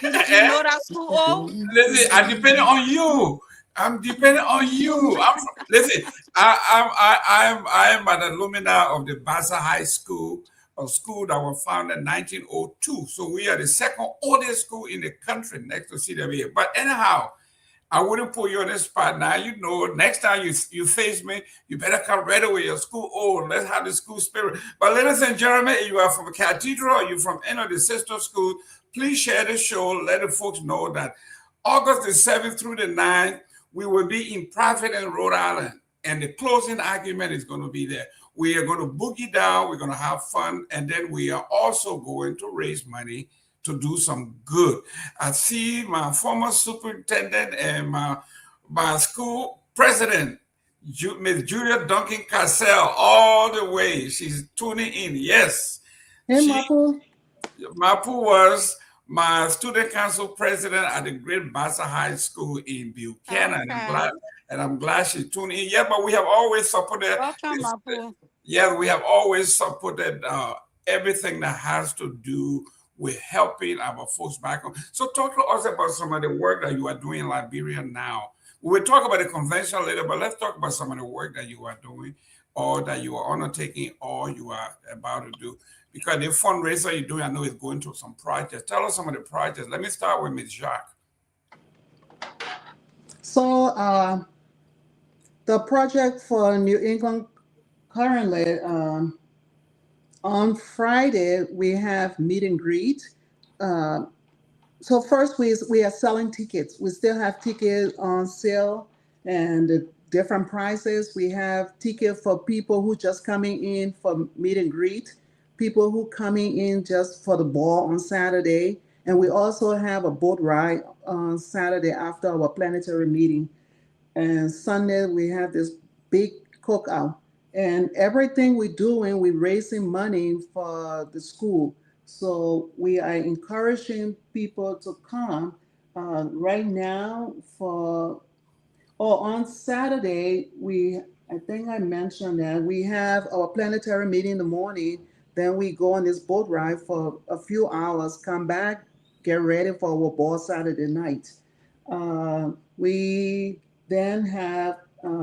T: You know that school old?
Q: Listen, I'm depending on you. I'm depending on you. Listen, I am an alumni of the Bassa High School, a school that was founded in 1902. So we are the second oldest school in the country next to CWA. But anyhow, I wouldn't put you on the spot now. Next time you face me, you better come ready with your school old. Let's have the school spirit. But ladies and gentlemen, if you are from a Cathedral or you're from any of the sister schools, please share the show. Let the folks know that August the 7th through the 9th, we will be in Providence, Rhode Island. And the closing argument is going to be there. We are going to boogie down. We're going to have fun. And then we are also going to raise money to do some good. I see my former superintendent and my school president, Ms. Julia Duncan Cassell, all the way. She's tuning in. Yes.
S: Hey, Mapu.
Q: Mapu was my student council president at the Great Bassa High School in Buchanan.
T: Okay.
Q: And I'm glad she tuned in. Yeah, but we have always supported.
T: Welcome, Mapu.
Q: Yeah, we have always supported everything that has to do with helping our folks back home. So talk to us about some of the work that you are doing in Liberia now. We'll talk about the convention later, but let's talk about some of the work that you are doing or that you are undertaking or you are about to do. Because the fundraiser you're doing, I know is going to some projects. Tell us some of the projects. Let me start with Ms. Jacques.
S: So the project for New England currently, on Friday, we have meet and greet. So first, we are selling tickets. We still have tickets on sale and different prices. We have tickets for people who just coming in for meet and greet, people who coming in just for the ball on Saturday. And we also have a boat ride on Saturday after our planetary meeting. And Sunday, we have this big cookout. And everything we're doing, we're raising money for the school. So we are encouraging people to come. Right now, on Saturday, I think I mentioned that we have our planetary meeting in the morning. Then we go on this boat ride for a few hours, come back, get ready for our ball Saturday night. We then have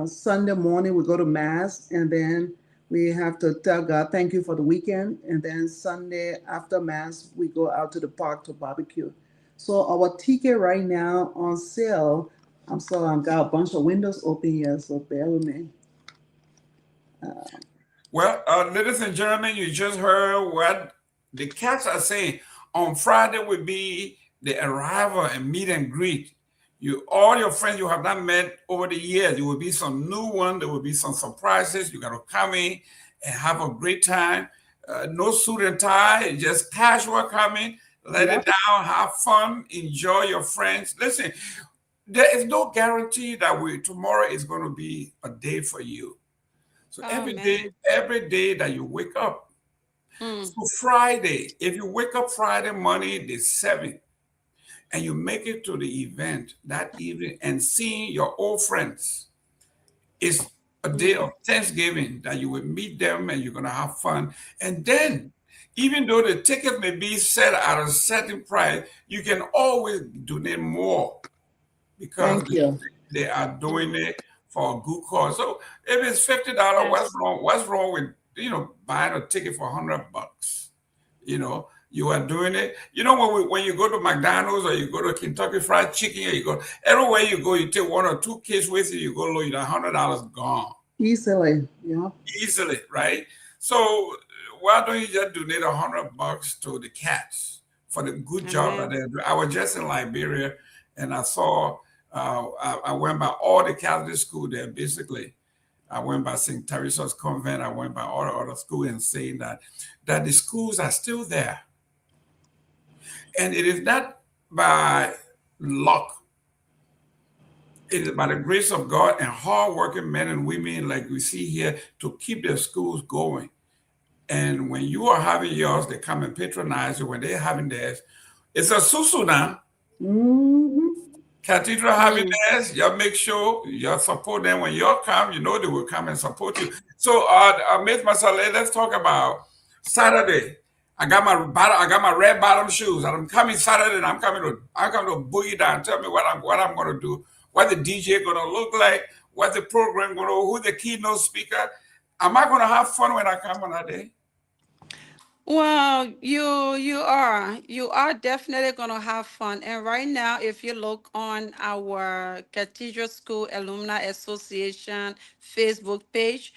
S: Sunday morning, we go to Mass, and then we have to tell God, thank you for the weekend. And then Sunday after Mass, we go out to the park to barbecue. So our ticket right now on sale, I've got a bunch of windows open here, so bear with me.
Q: Well, ladies and gentlemen, you just heard what the cats are saying. On Friday will be the arrival and meet and greet. All your friends you have not met over the years, there will be some new ones, there will be some surprises. You got to come in and have a great time. No suit and tie, just casual coming, let it down, have fun, enjoy your friends. Listen, there is no guarantee that tomorrow is going to be a day for you. So every day that you wake up. So Friday, if you wake up Friday morning, the 7th, and you make it to the event that evening and seeing your old friends, it's a day of Thanksgiving that you will meet them and you're going to have fun. And then, even though the ticket may be set at a certain price, you can always donate more because they are doing it for a good cause. So if it's $50, what's wrong with buying a ticket for $100? You are doing it. When you go to McDonald's or you go to Kentucky Fried Chicken, or you go everywhere you go, you take 1 or 2 kids with you. You go low, $100 gone
S: easily. Yeah,
Q: easily, right? So why don't you just donate $100 to the cats for the good job that they're doing? I was just in Liberia, and I saw. I went by all the Catholic schools there. Basically, I went by St. Teresa's Convent. I went by all the other schools and saying that the schools are still there. And it is not by luck. It is by the grace of God and hardworking men and women like we see here to keep their schools going. And when you are having yours, they come and patronize you. When they're having theirs, it's a susu now. Cathedral having theirs, y'all make sure y'all support them. When y'all come, they will come and support you. So, Ms. Masale, let's talk about Saturday. I got my red bottom shoes. I'm coming Saturday, and I'm coming to boogie down. Tell me what I'm going to do. What the DJ going to look like? What the program going to? Who the keynote speaker? Am I going to have fun when I come on that day?
T: Well, you are definitely gonna have fun. And right now, if you look on our Cathedral School Alumni Association Facebook page,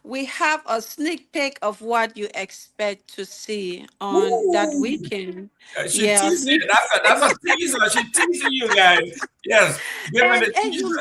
T: we have a sneak peek of what you expect to see on that weekend.
Q: She teasing. That's a teaser. She teasing you guys. Yes, give me the teaser.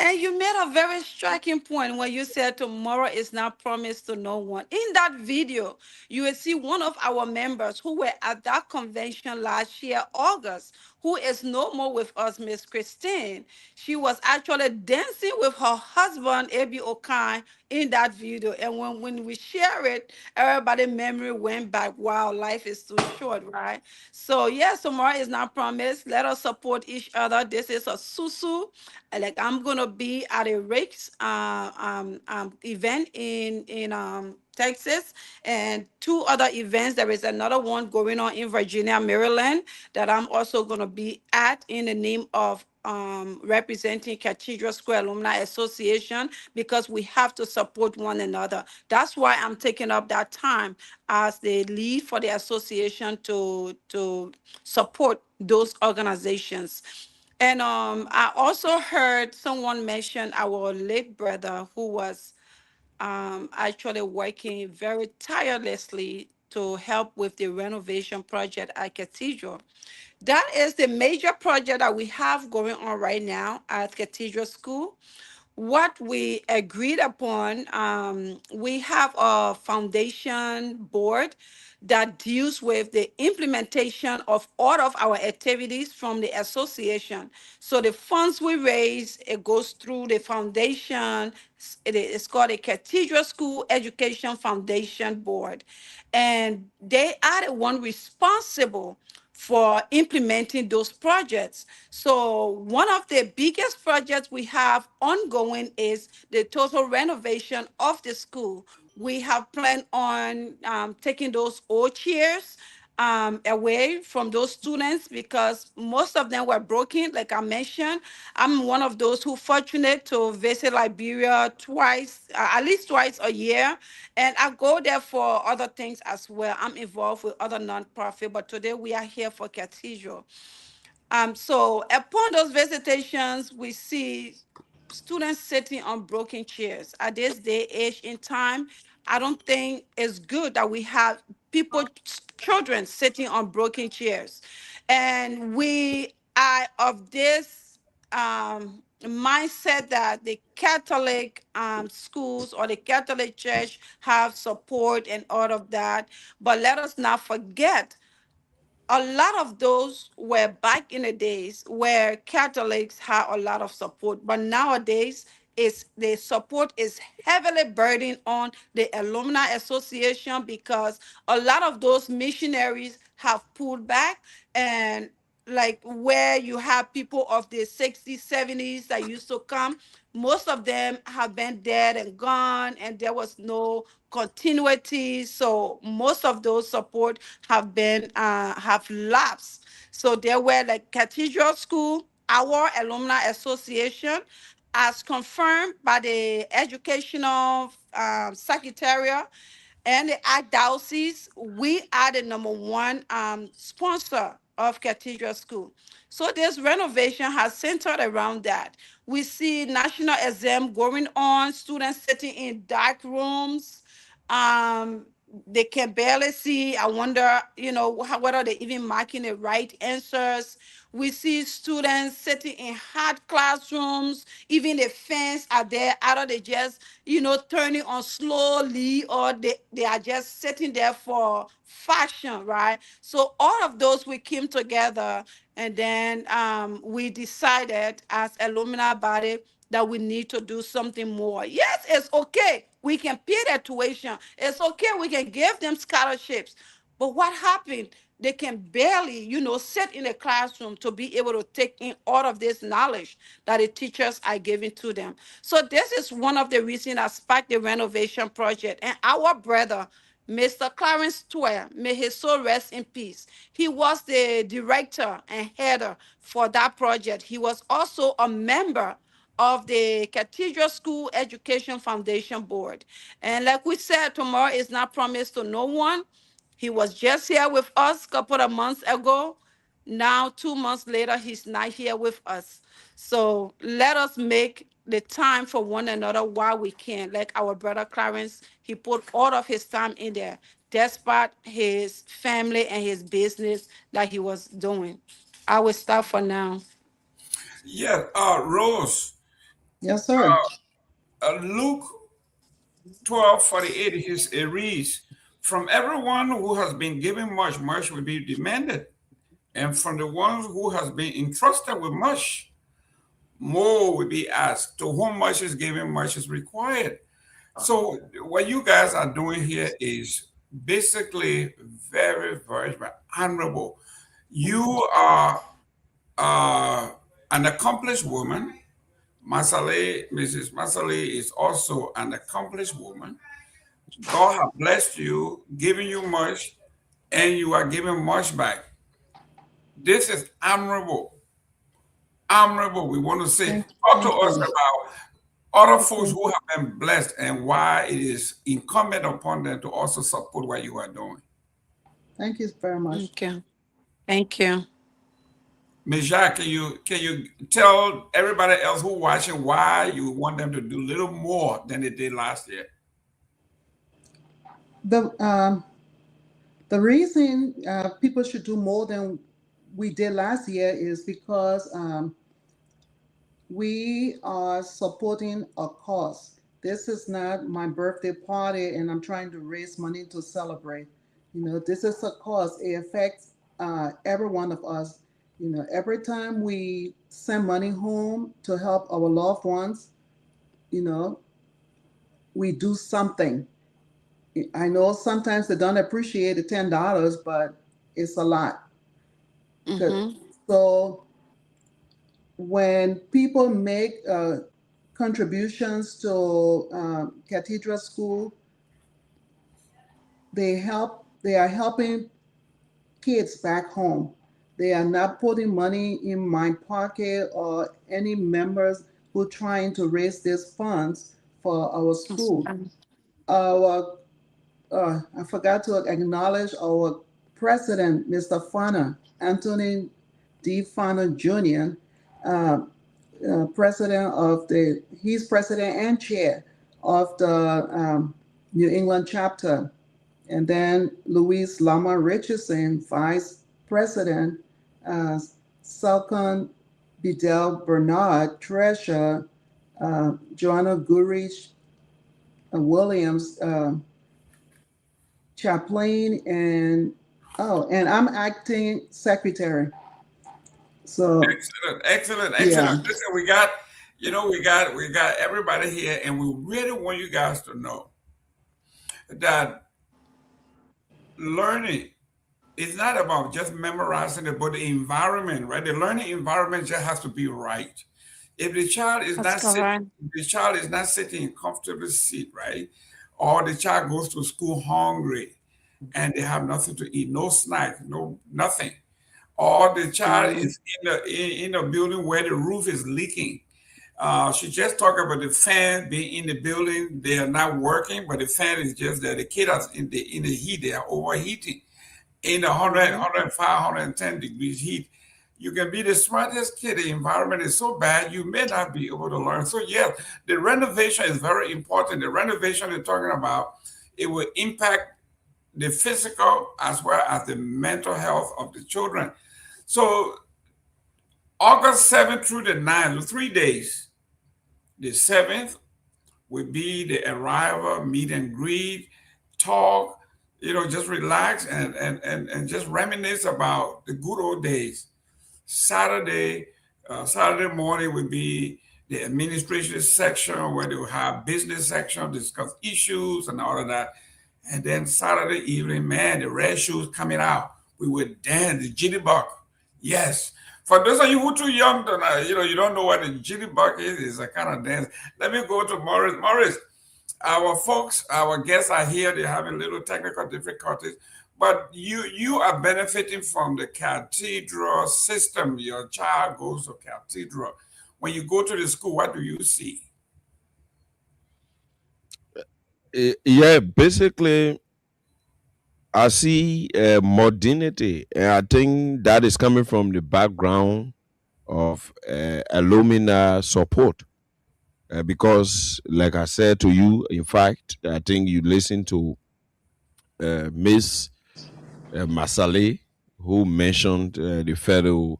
T: And you made a very striking point when you said tomorrow is not promised to no one. In that video, you will see one of our members who were at that convention last year, August, who is no more with us, Miss Christine. She was actually dancing with her husband, Abi Okai, in that video. And when we share it, everybody memory went back. Wow, life is too short, right? So yes, tomorrow is not promised. Let us support each other. This is a susu. Like I'm gonna be at a Rakes event in Texas, and two other events. There is another one going on in Virginia, Maryland, that I'm also gonna be at in the name of representing Cathedral Square Alumni Association, because we have to support one another. That's why I'm taking up that time as the lead for the association to support those organizations. And I also heard someone mention our late brother who was actually working very tirelessly to help with the renovation project at Cathedral. That is the major project that we have going on right now at Cathedral School. What we agreed upon, we have a foundation board that deals with the implementation of all of our activities from the association. So the funds we raise, it goes through the foundation. It's called a Cathedral School Education Foundation Board. And they are the one responsible for implementing those projects. So one of the biggest projects we have ongoing is the total renovation of the school. We have planned on taking those old chairs away from those students, because most of them were broken. Like I mentioned, I'm one of those who fortunate to visit Liberia twice, at least twice a year. And I go there for other things as well. I'm involved with other nonprofit, but today we are here for Cathedral. So upon those visitations, we see students sitting on broken chairs. At this day, age in time, I don't think it's good that we have people, children sitting on broken chairs. And we are of this mindset that the Catholic schools or the Catholic Church have support and all of that. But let us not forget, a lot of those were back in the days where Catholics had a lot of support, but nowadays is the support is heavily burdened on the alumni association, because a lot of those missionaries have pulled back. And like where you have people of the 60s, 70s that used to come, most of them have been dead and gone, and there was no continuity. So most of those support have been have lapsed. So there were like Cathedral School, our alumni association, as confirmed by the educational secretariat and the archdiocese, we are the number one sponsor of Cathedral School. So this renovation has centered around that. We see national exam going on, students sitting in dark rooms. Um, they can barely see. I wonder, whether they even marking the right answers. We see students sitting in hot classrooms. Even the fans are there. Either they just, turning on slowly, or they are just sitting there for fashion, right? So all of those, we came together, and then we decided as alumni body that we need to do something more. Yes, it's okay. We can pay their tuition. It's okay. We can give them scholarships. But what happened? They can barely, sit in a classroom to be able to take in all of this knowledge that the teachers are giving to them. So this is one of the reasons I sparked the renovation project. And our brother, Mr. Clarence Tware, may his soul rest in peace. He was the director and header for that project. He was also a member of the Cathedral School Education Foundation Board. And like we said, tomorrow is not promised to no one. He was just here with us a couple of months ago. Now, 2 months later, he's not here with us. So let us make the time for one another while we can. Like our brother Clarence, he put all of his time in there, despite his family and his business that he was doing. I will stop for now.
Q: Yeah, Rose,
S: Yes, sir.
Q: Luke 12:48, it reads, "From everyone who has been given much, much will be demanded. And from the ones who has been entrusted with much, more will be asked. To whom much is given, much is required." So what you guys are doing here is basically very, very honorable. You are an accomplished woman. Mrs. Masale is also an accomplished woman. God has blessed you, given you much, and you are giving much back. This is honorable. Honorable. We want to say, talk to us about other folks who have been blessed and why it is incumbent upon them to also support what you are doing.
S: Thank you very much.
T: Thank you. Thank you.
Q: Ms. Jacques, can you tell everybody else who watching why you want them to do a little more than they did last year?
S: The reason people should do more than we did last year is because we are supporting a cause. This is not my birthday party and I'm trying to raise money to celebrate. You know, this is a cause. It affects every one of us. You know, every time we send money home to help our loved ones, you know, we do something. I know sometimes they don't appreciate the $10, but it's a lot. So when people make contributions to Cathedral School, they are helping kids back home. They are not putting money in my pocket or any members who are trying to raise these funds for our school. I forgot to acknowledge our president, Mr. Fofana, Anthony D. Fofana Jr., he's president and chair of the New England chapter. And then Louise Lama Richardson, vice president, Salcon Bedell Bernard, treasurer, Joanna Gurich Williams, chaplain, and I'm acting secretary. So
Q: excellent.
S: Yeah.
Q: Listen, we got everybody here, and we really want you guys to know that learning is not about just memorizing it, but the environment, right? The learning environment just has to be right. If the child is not sitting in a comfortable seat, right? Or the child goes to school hungry and they have nothing to eat, no snack, nothing. Or the child is in a building where the roof is leaking. She just talked about the fan being in the building. They are not working, but the fan is just there. The kids in the heat, they are overheating. In 100, 105, 110 degrees heat, you can be the smartest kid. The environment is so bad, you may not be able to learn. So yes, the renovation is very important. The renovation they're talking about, it will impact the physical as well as the mental health of the children. So August 7th through the 9th, 3 days. The 7th will be the arrival, meet and greet, talk, just relax and just reminisce about the good old days. Saturday morning will be the administration section where they will have business section, discuss issues and all of that. And then Saturday evening, man, the red shoes coming out. We would dance the jitterbug. Yes. For those of you who are too young to know, you don't know what the jitterbug is. It's a kind of dance. Let me go to Morris. Morris, our guests are here. They're having little technical difficulties. But you are benefiting from the cathedral system. Your child goes to cathedral. When you go to the school, what do you see?
R: Yeah, basically, I see modernity, and I think that is coming from the background of alumni support. Because, like I said to you, in fact, I think you listened to Miss Masale, who mentioned the fellow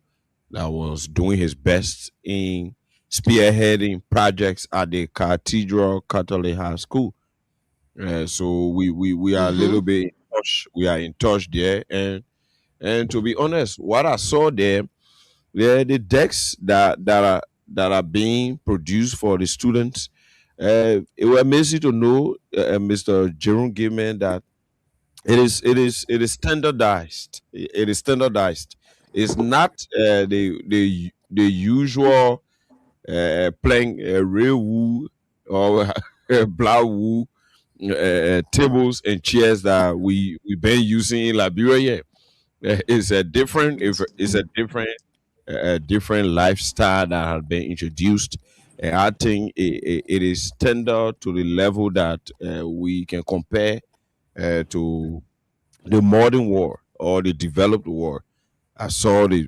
R: that was doing his best in spearheading projects at the Cathedral Catholic High School. So we are a little bit in touch. We are in touch there, and to be honest, what I saw there, the decks that are being produced for the students. It was amazing to know, Mr. Jerome Gayman, that it is standardized. It is standardized. It's not the usual playing real wool or black wool tables and chairs that we've been using in Liberia. It's a different different lifestyle that has been introduced. And I think it is standard to the level that we can compare to the modern war or the developed war. I saw the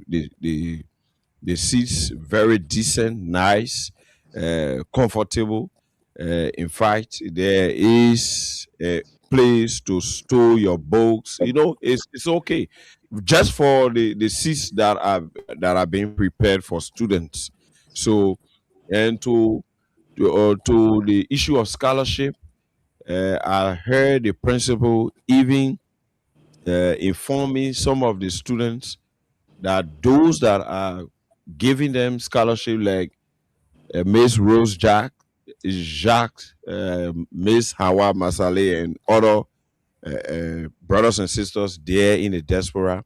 R: seats very decent, nice, comfortable. In fact, there is a place to store your books. You know, it's okay, just for the seats that are being prepared for students. So, and to the issue of scholarship, I heard the principal even informing some of the students that those that are giving them scholarship, like Miss Rose Jacques, Miss Hawa Masale, and other brothers and sisters there in the diaspora,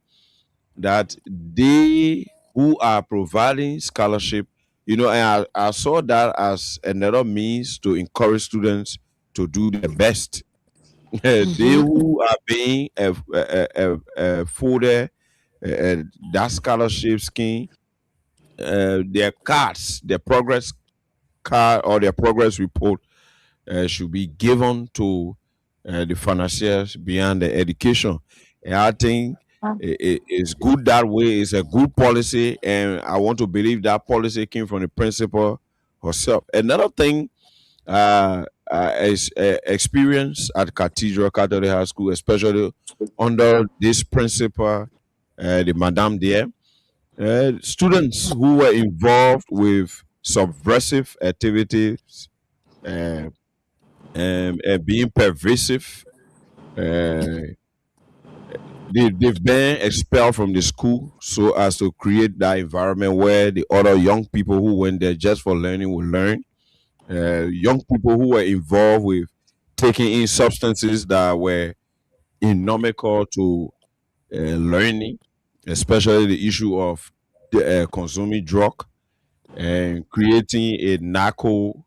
R: that they who are providing scholarship, you know, and I saw that as another means to encourage students to do their best. They who are being afforded that scholarship scheme, their cards, their progress card or their progress report should be given to the financiers beyond the education. And I think it's good that way. It's a good policy, and I want to believe that policy came from the principal herself. Another thing is experience at Cathedral Catholic High School, especially under this principal, the madam there. Students who were involved with subversive activities and being pervasive, they've been expelled from the school so as to create that environment where the other young people who went there just for learning will learn. Young people who were involved with taking in substances that were inimical to learning, especially the issue of consuming drug and creating a narco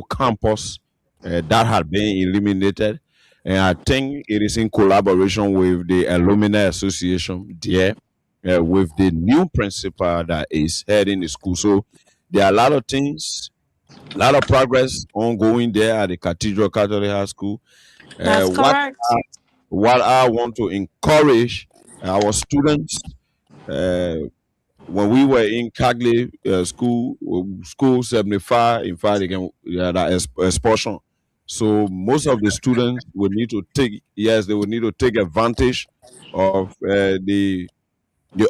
R: campus that had been eliminated. And I think it is in collaboration with the Alumni Association there, with the new principal that is heading the school. So there are a lot of things, a lot of progress ongoing there at the Cathedral Catholic High School.
T: That's correct.
R: What I want to encourage our students, when we were in Cagley school 75, in fact, again, that expulsion. So most of the students will need to take, yes, they will need to take advantage of the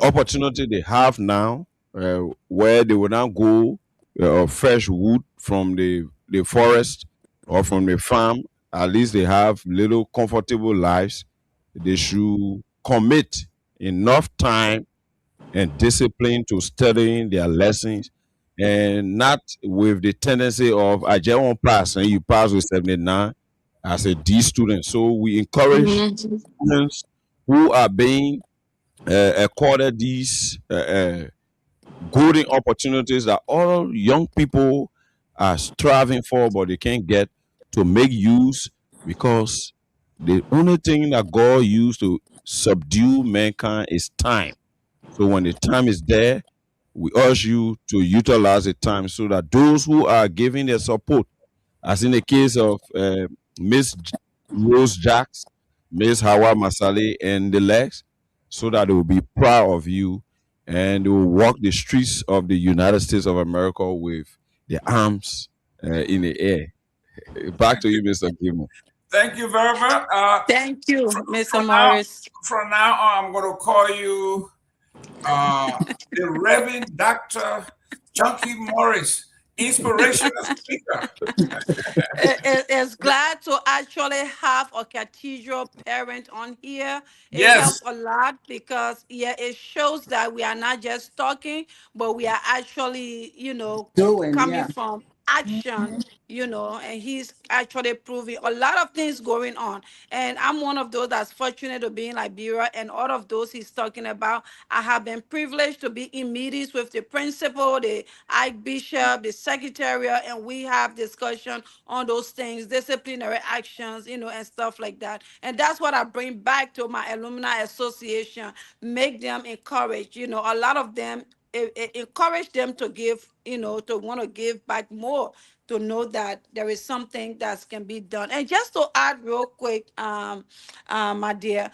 R: opportunity they have now, where they will now go fresh wood from the forest or from the farm. At least they have little comfortable lives. They should commit enough time and discipline to studying their lessons, and not with the tendency of I just won't pass and you pass with 79 as a D student. So we encourage students who are being accorded these golden opportunities that all young people are striving for, but they can't get, to make use, because the only thing that God used to subdue mankind is time. So when the time is there, we urge you to utilize the time so that those who are giving their support, as in the case of Miss Rose Jacques, Miss Hawa Masale, and the legs, so that they will be proud of you and they will walk the streets of the United States of America with their arms in the air. Back to you, Mr. Gilmore.
Q: Thank you very much.
T: Thank you, Mr. Morris.
Q: From now on, I'm going to call you the Reverend Dr. Junkie Morris. inspirational speaker.
T: It's glad to actually have a cathedral parent on here. It
Q: Yes.
T: helps a lot because it shows that we are not just talking, but we are actually,
S: Doing,
T: coming
S: yeah.
T: from action, and he's actually proving a lot of things going on. And I'm one of those that's fortunate to be in Liberia, and all of those he's talking about, I have been privileged to be in meetings with the principal, the archbishop, the secretariat, and we have discussion on those things, disciplinary actions, and stuff like that. And that's what I bring back to my alumni association, make them encourage, a lot of them, encourage them to give, to want to give back more, to know that there is something that can be done. And just to add real quick, my dear,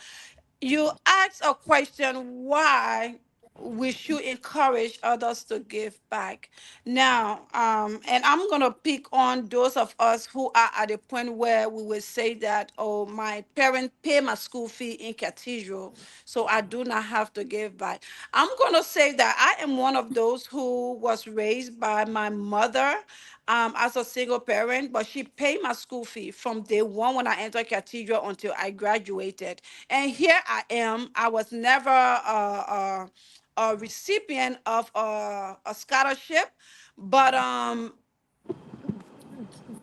T: you asked a question why we should encourage others to give back. Now, and I'm gonna pick on those of us who are at the point where we will say that, oh, my parents pay my school fee in cathedral, so I do not have to give back. I'm gonna say that I am one of those who was raised by my mother as a single parent, but she paid my school fee from day one when I entered cathedral until I graduated. And here I am. I was never a recipient of a scholarship, but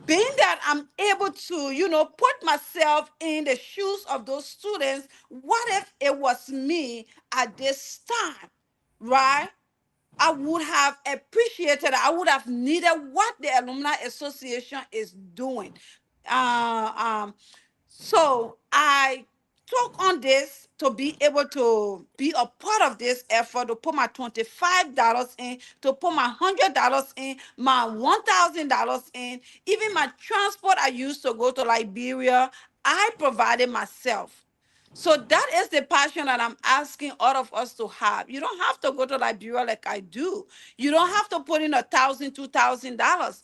T: being that I'm able to, put myself in the shoes of those students, what if it was me at this time, right? I would have appreciated, I would have needed what the Alumni Association is doing. Uh, um, so I took on this to be able to be a part of this effort, to put my $25 in, to put my $100 in, my $1,000 in, even my transport I used to go to Liberia, I provided myself. So that is the passion that I'm asking all of us to have. You don't have to go to Liberia like I do. You don't have to put in $1,000, $2,000.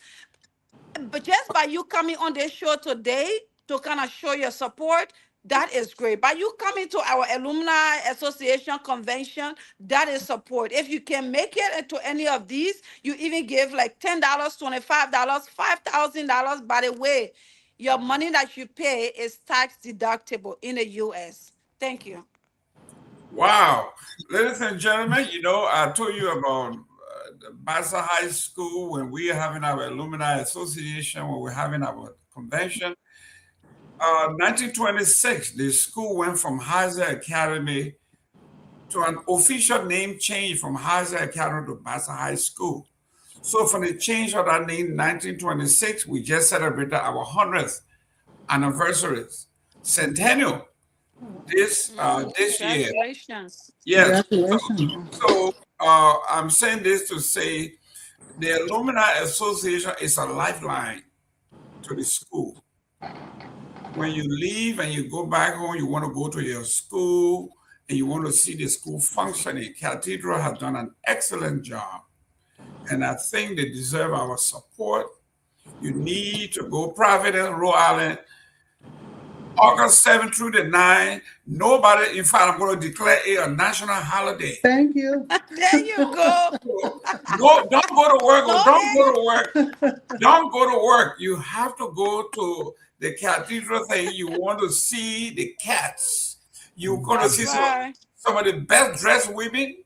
T: But just by you coming on this show today to kind of show your support, that is great. By you coming to our alumni association convention, that is support. If you can make it into any of these, you even give like $10, $25, $5,000. By the way, your money that you pay is tax deductible in the U.S. Thank you.
Q: Wow. Ladies and gentlemen, I told you about Bassa High School when we are having our alumni association, when we're having our convention. 1926, the school went from Heiser Academy to an official name change from Heiser Academy to Bassa High School. So for the change of that name in 1926, we just celebrated our 100th anniversary, centennial this year.
T: Congratulations.
Q: Yes.
S: Congratulations.
Q: So I'm saying this to say the Alumni Association is a lifeline to the school. When you leave and you go back home, you want to go to your school and you want to see the school functioning. Cathedral has done an excellent job. And I think they deserve our support. You need to go Providence, Rhode Island, August 7th through the 9th. Nobody, in fact, I'm going to declare it a national holiday.
S: Thank you.
T: There you go.
Q: No, don't go to work. Don't go to work. Don't go to work. You have to go to the cathedral thing. You want to see the cats. You're going to see some of the best dressed women,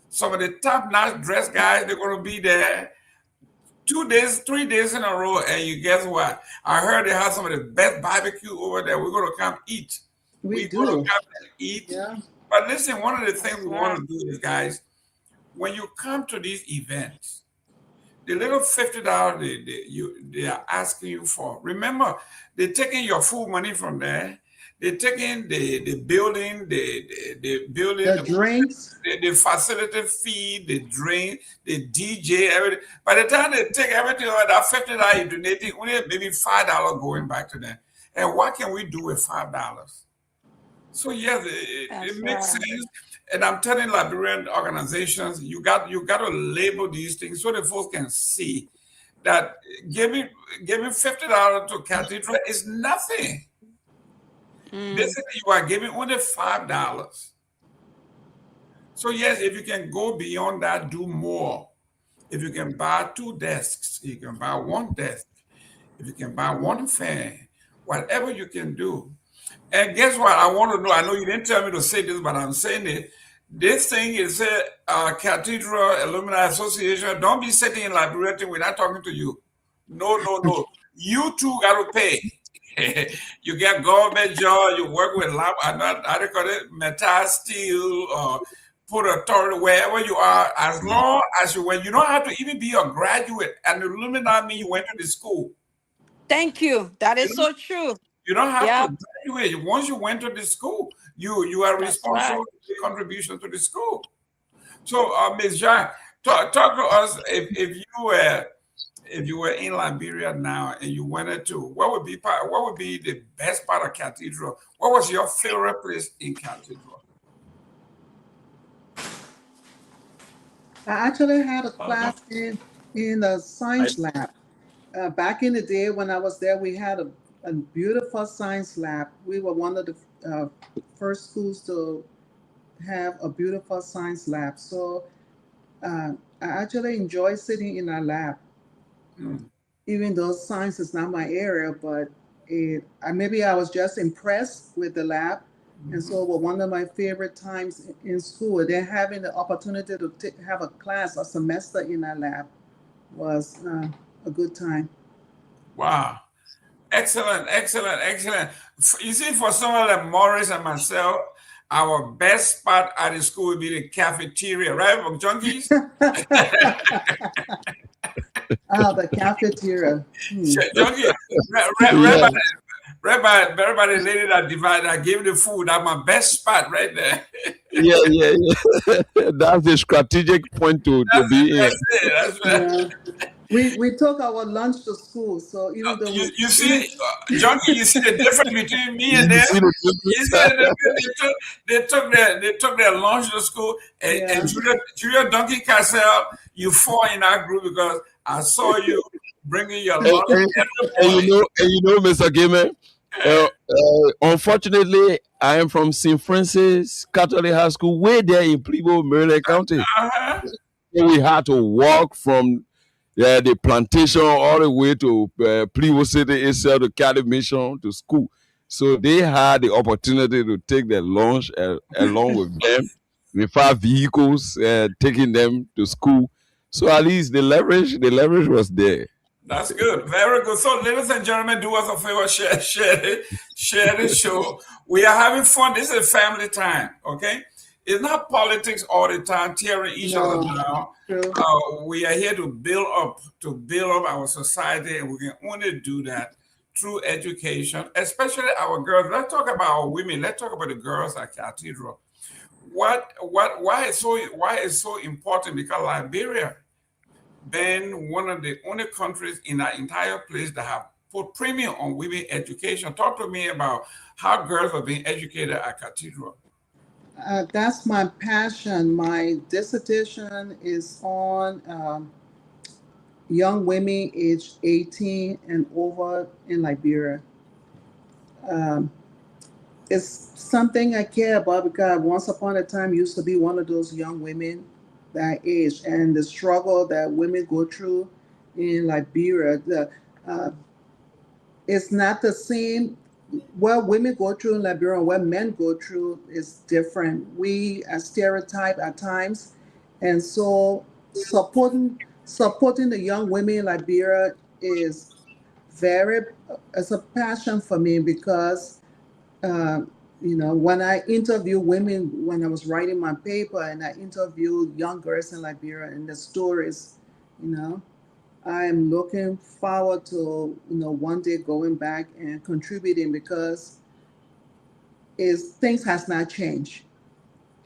Q: some of the top-notch dressed guys. They're going to be there 2 days, 3 days in a row. And you guess what? I heard they have some of the best barbecue over there. We're going to come eat. We're going to come and eat. Yeah. But listen, one of the things we want to do is, guys, when you come to these events, the little $50 they are asking you for, remember, they're taking your food money from there. They're taking the building, the building,
S: the drinks,
Q: the facility fee, the drink, the DJ, everything. By the time they take everything over that $50 you donating, only maybe $5 going back to them. And what can we do with $5? So yes, it makes sense. And I'm telling Liberian organizations, you got to label these things so the folks can see that giving $50 to Cathedral is nothing. Basically, you are giving only $5. So yes, if you can go beyond that, do more. If you can buy 2 desks, you can buy 1 desk. If you can buy 1 fan, whatever you can do. And guess what? I want to know. I know you didn't tell me to say this, but I'm saying it. This thing is a Cathedral Alumni Association. Don't be sitting in Liberia Team without talking to you. No, no, no. You too got to pay. You get government job. You work with I call it metal, steel, put authority wherever you are. As long as you don't have to even be a graduate. And alumni mean you went to the school.
T: Thank you. That is so true.
Q: You don't have to graduate. Once you went to the school, you are responsible for the contribution to the school. So, Ms. Jack, talk to us if you were in Liberia now and you wanted to, what would be the best part of Cathedral? What was your favorite place in Cathedral?
S: I actually had a class in the science lab. Back in the day when I was there, we had a beautiful science lab. We were one of the first schools to have a beautiful science lab. So I actually enjoy sitting in our lab. Even though science is not my area, but maybe I was just impressed with the lab. And so one of my favorite times in school, then having the opportunity to have a class, a semester in our lab was a good time.
Q: Wow. Excellent, excellent, excellent. You see, for someone like Morris and myself, our best spot at the school would be the cafeteria, right, junkies?
S: The cafeteria.
Q: Junkie, everybody lady that divided, I gave the food. That's my best spot right there.
R: Yeah. That's the strategic point to be in.
Q: That's right.
S: We took our lunch to school, so even though
Q: you see, Junkie, you see the difference between me and them. They took their lunch to school, and Julia Donkey Castle, you fall in our group because I saw you bringing your lunch.
R: And you know, Mr. Gayman, unfortunately, I am from St. Francis Catholic High School, way there in Peabody, Maryland County. So we had to walk from the plantation all the way to Peabody City itself, to Catholic Mission, to school. So they had the opportunity to take their lunch along with them, with 5 vehicles, taking them to school. So at least the leverage was there.
Q: That's good. Very good. So, ladies and gentlemen, do us a favor, share the show. We are having fun. This is family time, okay? It's not politics all the time, tearing each other down. We are here to build up our society, and we can only do that through education, especially our girls. Let's talk about our women. Let's talk about the girls at Cathedral. Why is so important? Because Liberia been one of the only countries in our entire place that have put premium on women education. Talk to me about how girls are being educated at Cathedral.
S: That's my passion. My dissertation is on young women aged 18 and over in Liberia. It's something I care about because once upon a time I used to be one of those young women that age, and the struggle that women go through in Liberia. It's not the same. What women go through in Liberia and what men go through is different. We are stereotyped at times, and so supporting the young women in Liberia is it's a passion for me because when I interview women, when I was writing my paper and I interviewed young girls in Liberia and the stories, I am looking forward to, one day going back and contributing because things has not changed.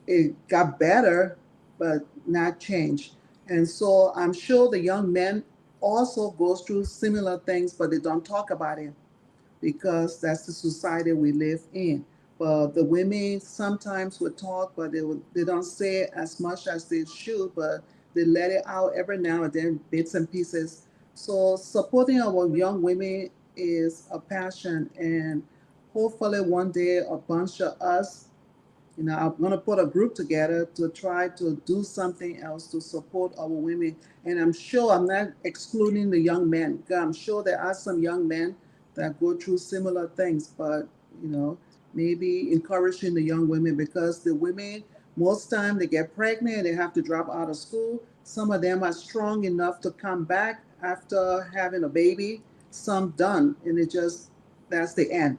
S: It got better, but not changed. And so I'm sure the young men also goes through similar things, but they don't talk about it because that's the society we live in. But the women sometimes would talk, but they don't say as much as they should, but they let it out every now and then, bits and pieces. So supporting our young women is a passion, and hopefully one day a bunch of us, You know, I'm going to put a group together to try to do something else to support our women. And I'm sure I'm not excluding the young men, because I'm sure there are some young men that go through similar things, but, you know, maybe encouraging the young women, because the women, most time they get pregnant, they have to drop out of school. Some of them are strong enough to come back after having a baby, some done, and that's the end.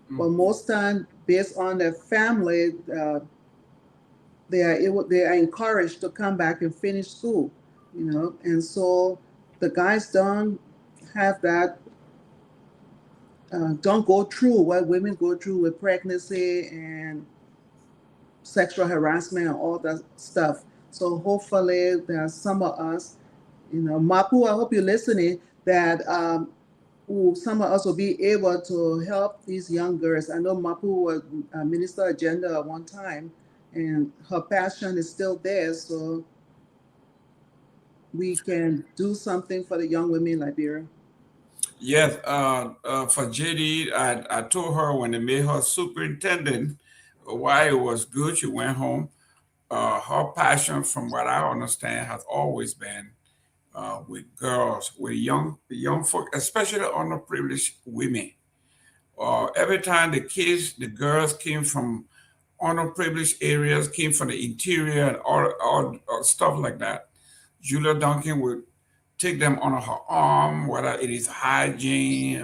S: But most time, based on their family, they are encouraged to come back and finish school, you know. And so the guys don't have that, don't go through what women go through with pregnancy and sexual harassment and all that stuff. So hopefully there are some of us, you know, Mapu, I hope you're listening, that some of us will be able to help these young girls. I know Mapu was Minister Agenda at one time, and her passion is still there, so we can do something for the young women in Liberia.
Q: Yes, for JD, I told her when they made her superintendent, why it was good, she went home. Her passion, from what I understand, has always been with girls, with young folk, especially underprivileged women. Every time the girls came from underprivileged areas, came from the interior and all stuff like that, Julia Duncan would take them under her arm, whether it is hygiene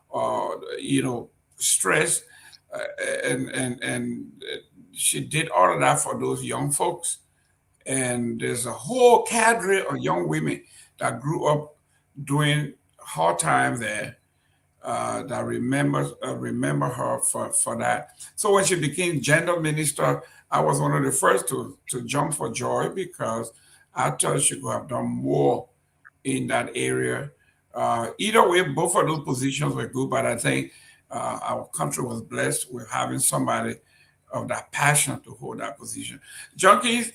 Q: or you know, stress, and she did all of that for those young folks. And there's a whole cadre of young women that grew up during her time there that remember her for that. So when she became gender minister, I was one of the first to jump for joy, because I thought she could have done more in that area. Either way, both of those positions were good, but I think our country was blessed with having somebody of that passion to hold that position. Junkies,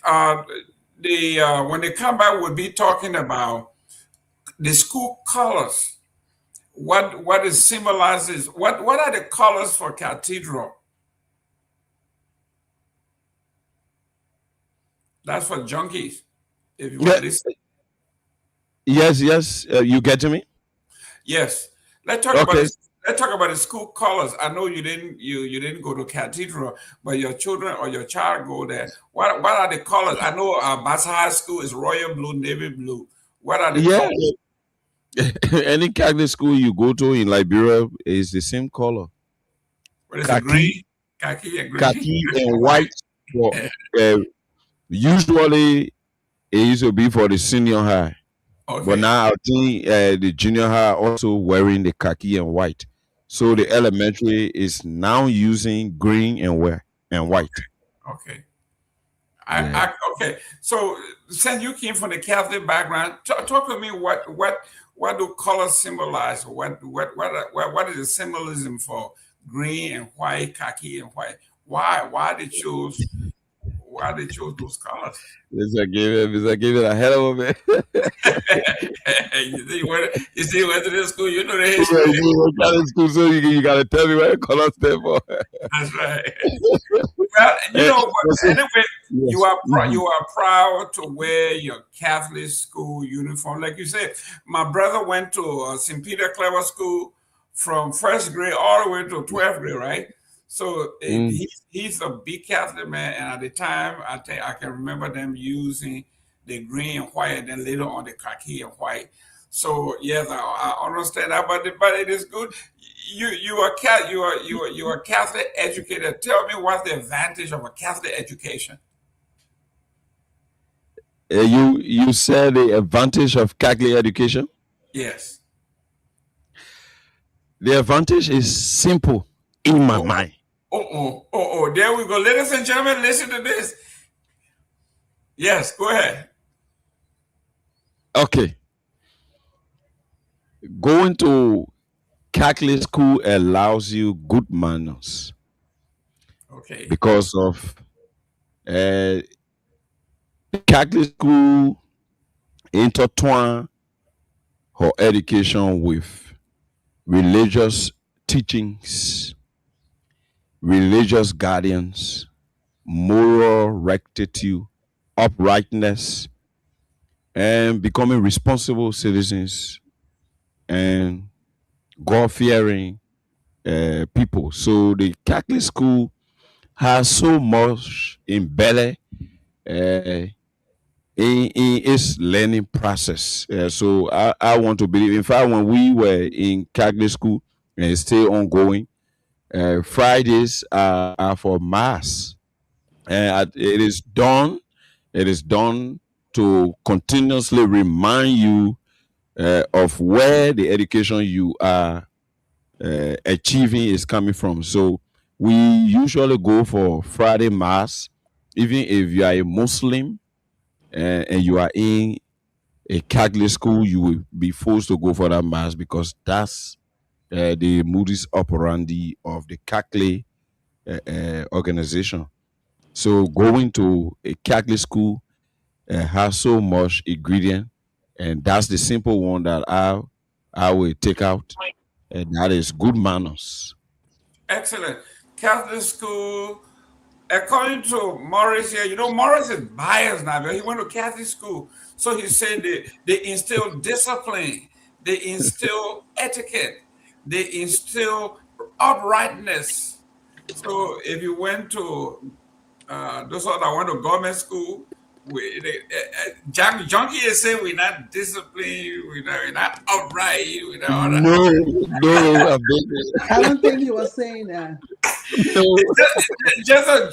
Q: when they come back, we'll be talking about the school colors. What it symbolizes. What are the colors for cathedral? That's for junkies. If you want to listen.
R: Yes, you get to me?
Q: Yes. Let's talk about the school colors. I know you didn't go to cathedral, but your children or your child go there. What are the colors? I know Bassa High School is royal blue, navy blue. What are the colors?
R: Any Catholic school you go to in Liberia is the same color.
Q: What is it, green? Khaki and green.
R: Khaki and white. Usually it used to be for the senior high. Okay. But now I think the junior high also wearing the khaki and white. So the elementary is now using green and white.
Q: Okay. Okay. So since you came from the Catholic background, talk to me. What do colors symbolize? What is the symbolism for green and white, khaki and white? Why they chose those colors?
R: I gave it a hell of a bit.
Q: you see, went to this school, you know the history.
R: School, so you gotta tell me what the colors stand for.
Q: That's right. Well, you know, but anyway, yes. You are proud to wear your Catholic school uniform. Like you said, my brother went to St. Peter Clever School from first grade all the way to 12th grade, right? So he's a big Catholic man, and at the time, I can remember them using the green and white, and then later on the khaki and white. So yes, I understand that, but it is good. You are Catholic educated. Tell me what's the advantage of a Catholic education?
R: You said the advantage of Catholic education?
Q: Yes.
R: The advantage is simple in my mind.
Q: There we go. Ladies and gentlemen, listen to this. Yes, go ahead.
R: Okay. Going to Catholic school allows you good manners.
Q: Okay.
R: Because of Catholic school intertwine her education with religious teachings, religious guardians, moral rectitude, uprightness, and becoming responsible citizens and God-fearing people. So the Catholic school has so much embedded in its learning process. So I want to believe. In fact, when we were in Catholic school and it's still ongoing, Fridays are for mass, and it is done. It is done to continuously remind you of where the education you are achieving is coming from. So we usually go for Friday mass, even if you are a Muslim and you are in a Catholic school, you will be forced to go for that mass because that's the modus operandi of the Catholic organization. So going to a Catholic school has so much ingredient, and that's the simple one that I will take out, and that is good manners.
Q: Excellent. Catholic school, according to Morris here, Morris is biased now, but he went to Catholic school. So he said they instill discipline, they instill etiquette, they instill uprightness. So if you went to those that went to government school, Junkie is saying we're not disciplined, we're not upright, we're not
R: No,
S: I don't think he was saying that.
Q: just a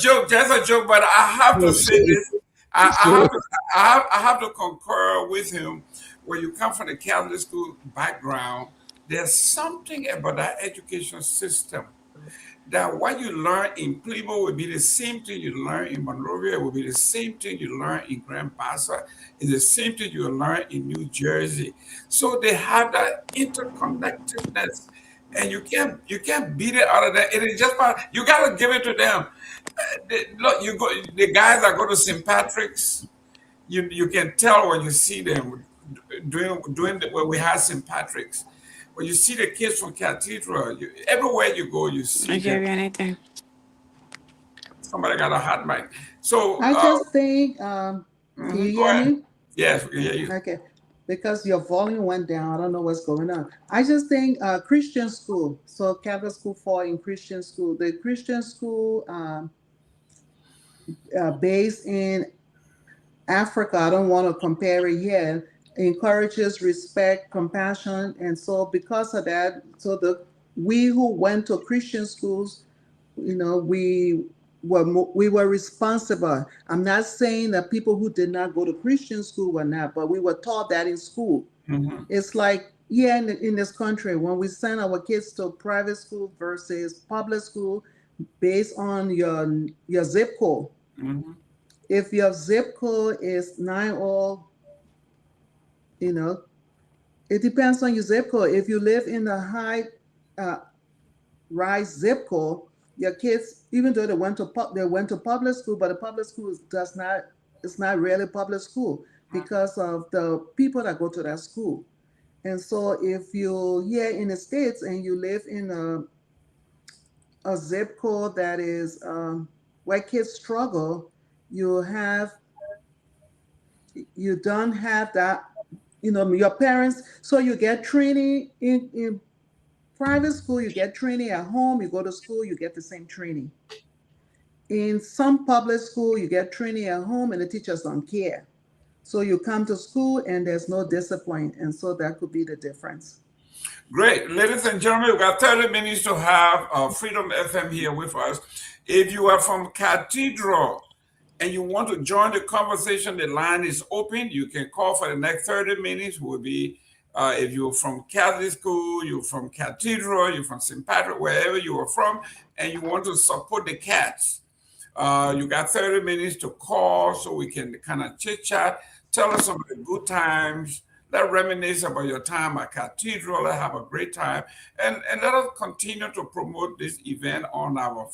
Q: joke. But I have to say this. I have to concur with him. When you come from the Catholic school background, there's something about that education system that what you learn in Peabody will be the same thing you learn in Monrovia, will be the same thing you learn in Grand Bassa, is the same thing you learn in New Jersey. So they have that interconnectedness, and you can't beat it out of that. It is just you got to give it to them. Look, the guys that go to St. Patrick's, you can tell when you see them doing when we had St. Patrick's. When you see the kids from Cathedral, everywhere you go, you see.
T: I give you anything.
Q: Somebody got a hot mic. So
S: I just think, can you hear me?
Q: Yes, we can hear you.
S: Okay, because your volume went down. I don't know what's going on. I just think Christian school. So Catholic school fall in Christian school. The Christian school based in Africa, I don't want to compare it yet, encourages respect, compassion, and so because of that, we who went to Christian schools, we were responsible. I'm not saying that people who did not go to Christian school were not, but we were taught that in school.
Q: Mm-hmm.
S: It's like in this country, when we send our kids to private school versus public school, based on your zip code.
Q: Mm-hmm.
S: If your zip code is 90, it depends on your zip code. If you live in the high rise zip code, your kids, even though they went to public school, but the public school it's not really public school because of the people that go to that school. And so if you're here in the States and you live in a zip code that is where kids struggle, you don't have that, your parents, so you get training in private school, you get training at home, you go to school, you get the same training. In some public school, you get training at home and the teachers don't care. So you come to school and there's no discipline, and so that could be the difference.
Q: Great. Ladies and gentlemen, we've got 30 minutes to have Freedom FM here with us. If you are from Cathedral and you want to join the conversation, the line is open. You can call for the next 30 minutes. Will be if you're from Catholic school, you're from Cathedral, you're from St. Patrick, wherever you are from, and you want to support the cats. You got 30 minutes to call so we can kind of chit-chat. Tell us some of the good times. Let reminisce about your time at Cathedral. Let have a great time. And let us continue to promote this event on our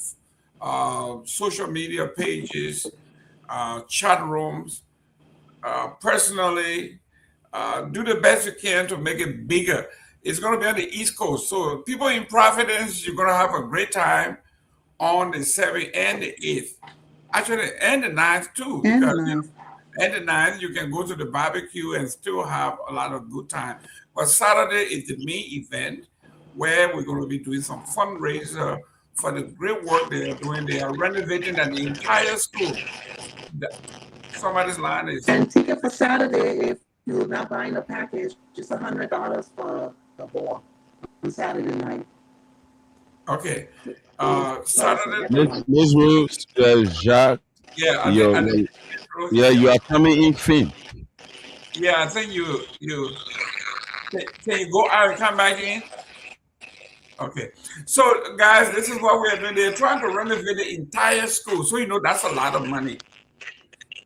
Q: social media pages, chat rooms. Personally, do the best you can to make it bigger. It's going to be on the East Coast. So people in Providence, you're going to have a great time on the 7th and the 8th. Actually, and the 9th too.
S: And the
Q: Because
S: 9th.
Q: and the 9th, you can go to the barbecue and still have a lot of good time. But Saturday is the main event where we're going to be doing some fundraiser for the great work they are doing. They are renovating the entire school. Somebody's line is.
S: And ticket for Saturday, if you're not buying a package, just $100 for the ball on Saturday night.
Q: Okay. Saturday.
R: Miss Rose, Jacques,
Q: Yeah,
R: you are coming in fin.
Q: Yeah, I think you can you go out and come back in? Okay. So guys, this is what we're doing. They're trying to renovate the entire school. So that's a lot of money.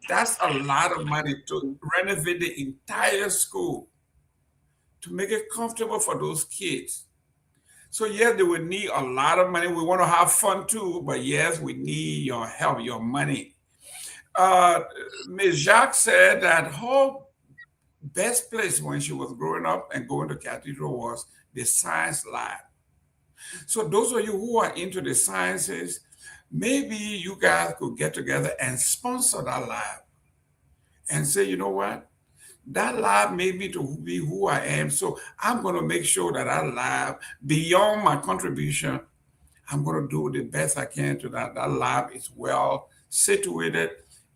Q: That's a lot of money to renovate the entire school to make it comfortable for those kids. So yes, they will need a lot of money. We want to have fun too, but yes, we need your help, your money. Ms. Jacques said that her best place when she was growing up and going to Cathedral was the science lab. So those of you who are into the sciences, maybe you guys could get together and sponsor that lab and say, you know what? That lab made me to be who I am. So I'm going to make sure that lab, beyond my contribution, I'm going to do the best I can to that. That lab is well situated.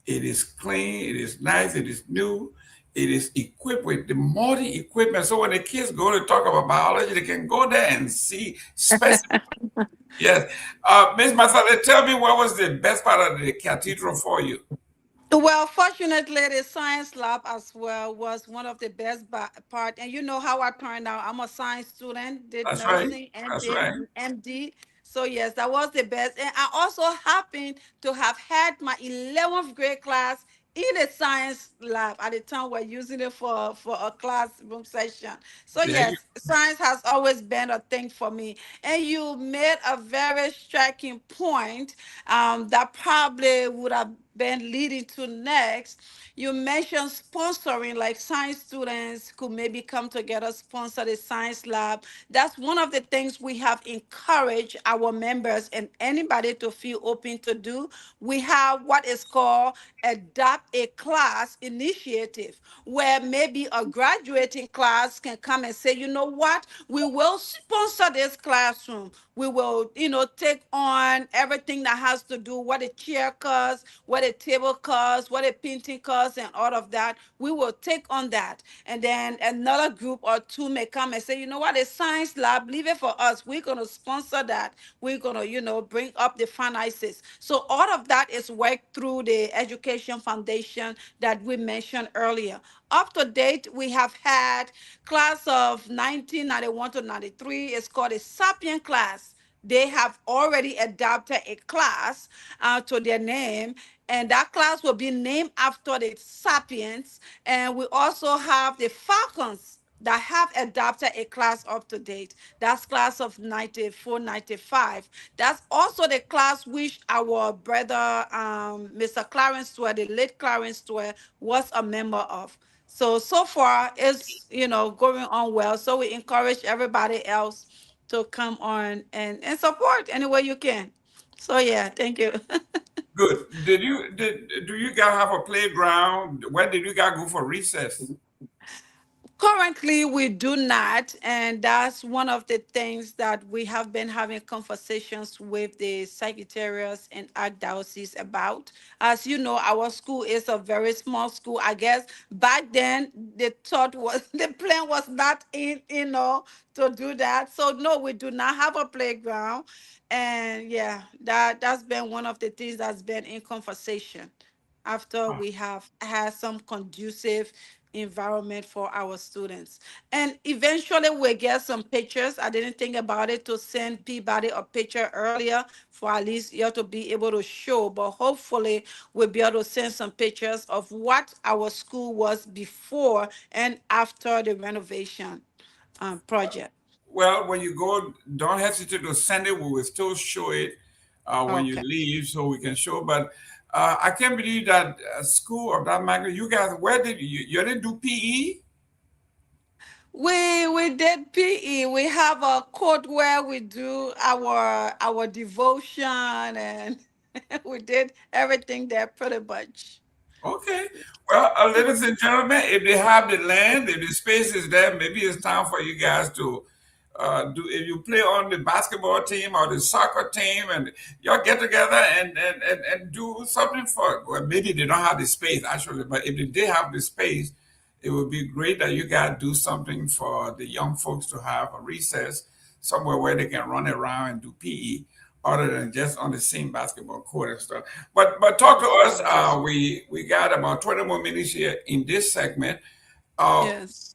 Q: It is clean. It is nice. It is new. It is equipped with the modern equipment. So when the kids go to talk about biology, they can go there and see specimens. Yes. Ms. Masale, tell me what was the best part of the cathedral for you?
T: Well, fortunately, the science lab as well was one of the best part. And you know how I turned out. I'm a science student, did
Q: That's right.
T: nursing, and
Q: That's
T: did
Q: right.
T: MD. So yes, that was the best. And I also happened to have had my 11th grade class in a science lab at the time. We're using it for a classroom session. So yes, science has always been a thing for me. And you made a very striking point that probably would have been leading to next. You mentioned sponsoring, like science students could maybe come together, sponsor the science lab. That's one of the things we have encouraged our members and anybody to feel open to do. We have what is called Adopt a Class initiative, where maybe a graduating class can come and say, you know what, we will sponsor this classroom. We will, take on everything that has to do what a chair costs, what a table costs, what a painting costs, and all of that. We will take on that. And then another group or two may come and say, you know what, a science lab, leave it for us. We're going to sponsor that. We're going to, bring up the finances. So all of that is worked through the Education Foundation that we mentioned earlier. Up to date, we have had class of 1991 to 93. It's called a Sapien class. They have already adopted a class to their name, and that class will be named after the Sapiens. And we also have the Falcons that have adopted a class up to date. That's class of 94, 95. That's also the class which our brother, Mr. Clarence Stewart, the late Clarence Stewart, was a member of. So far, it's, going on well. So we encourage everybody else to come on and support any way you can. So yeah, thank you.
Q: Good. Do you guys have a playground? Where did you guys go for recess?
T: Currently, we do not, and that's one of the things that we have been having conversations with the secretariats and archdiocese about. As you know, our school is a very small school. I guess back then the thought was the plan was not to do that. So no, we do not have a playground, and yeah, that's been one of the things that's been in conversation after we have had some conducive environment for our students. And eventually we'll get some pictures. I didn't think about it to send Peabody a picture earlier for at least you to be able to show, but hopefully we'll be able to send some pictures of what our school was before and after the renovation project.
Q: Well, when you go, don't hesitate to send it. We will still show it when you leave so we can show. But I can't believe that school of that magnitude, you guys, where did you didn't do PE?
T: We did PE. We have a court where we do our devotion and We did everything there pretty much.
Q: Okay. Well, ladies and gentlemen, if they have the land, if the space is there, maybe it's time for you guys to do. If you play on the basketball team or the soccer team, and y'all get together and do something for. Well, maybe they don't have the space actually, but if they did have the space, it would be great that you guys do something for the young folks to have a recess somewhere where they can run around and do PE other than just on the same basketball court and stuff. But talk to us. We got about 20 more minutes here in this segment.
T: Yes.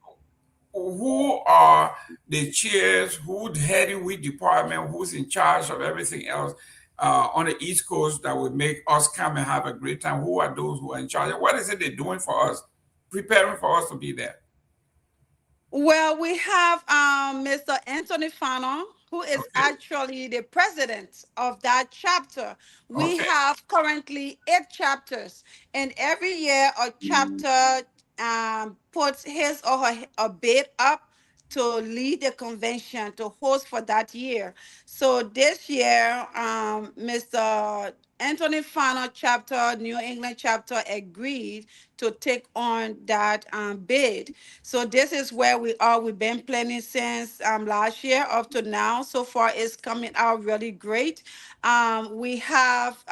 Q: Who are the chairs? Who's heading which department? Who's in charge of everything else on the East Coast that would make us come and have a great time? Who are those who are in charge? What is it they're doing for us, preparing for us to be there?
T: Well, we have Mr. Anthony Fano, who is actually the president of that chapter. We have currently 8 chapters, and every year a chapter puts his or her a bid up to lead the convention to host for that year. So this year, Mr. Anthony Fano chapter, New England chapter, agreed to take on that bid. So this is where we are. We've been planning since last year up to now. So far, it's coming out really great. We have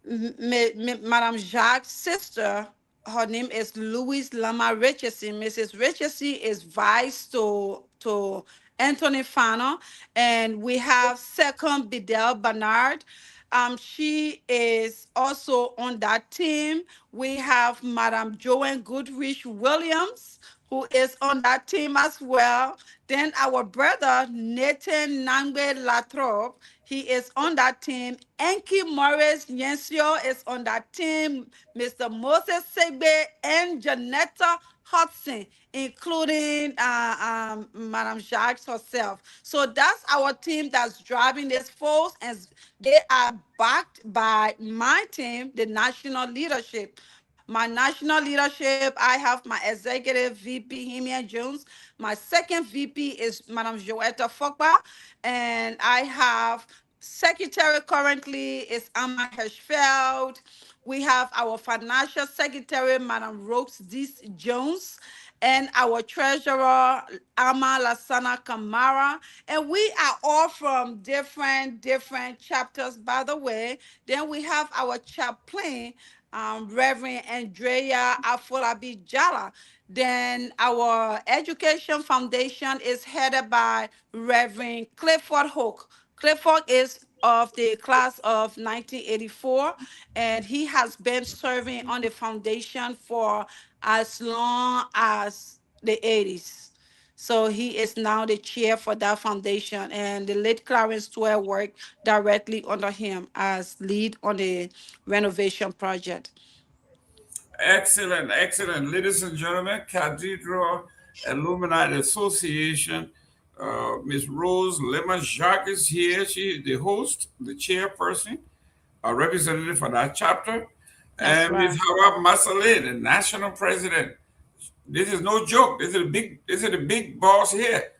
T: Madame Jacques' sister. Her name is Louise Lama Richardson. Mrs. Richardson is vice to Anthony Fano. And we have second Bidel Bernard. She is also on that team. We have Madame Joanne Goodrich Williams, who is on that team as well. Then our brother Nathan Nagbe Latrobe, he is on that team. Enki Morris Yensio is on that team. Mr. Moses Segbe and Janetta Hudson, including Madame Jacques herself. So that's our team that's driving this force, and they are backed by my team, the national leadership. My national leadership, I have my executive VP, Myean Jones. My second VP is Madame Joetta Fogba, and I have secretary currently is Amma Hirschfeld. We have our financial secretary, Madam Rose D. Jones, and our treasurer, Amma Lasana Kamara. And we are all from different chapters, by the way. Then we have our chaplain, Reverend Andrea Afolabi Jala. Then our education foundation is headed by Reverend Clifford Hook. Clifford is of the class of 1984, and he has been serving on the foundation for as long as the 80s. So he is now the chair for that foundation, and the late Clarence Twell worked directly under him as lead on the renovation project.
Q: Excellent, excellent. Ladies and gentlemen, Cathedral Alumni Association, Ms. Rose Lema Jacques is here. She is the host, the chairperson, a representative for that chapter.
T: That's
Q: and Ms. Hawa Masale, the national president. This is no joke. This is the big boss here.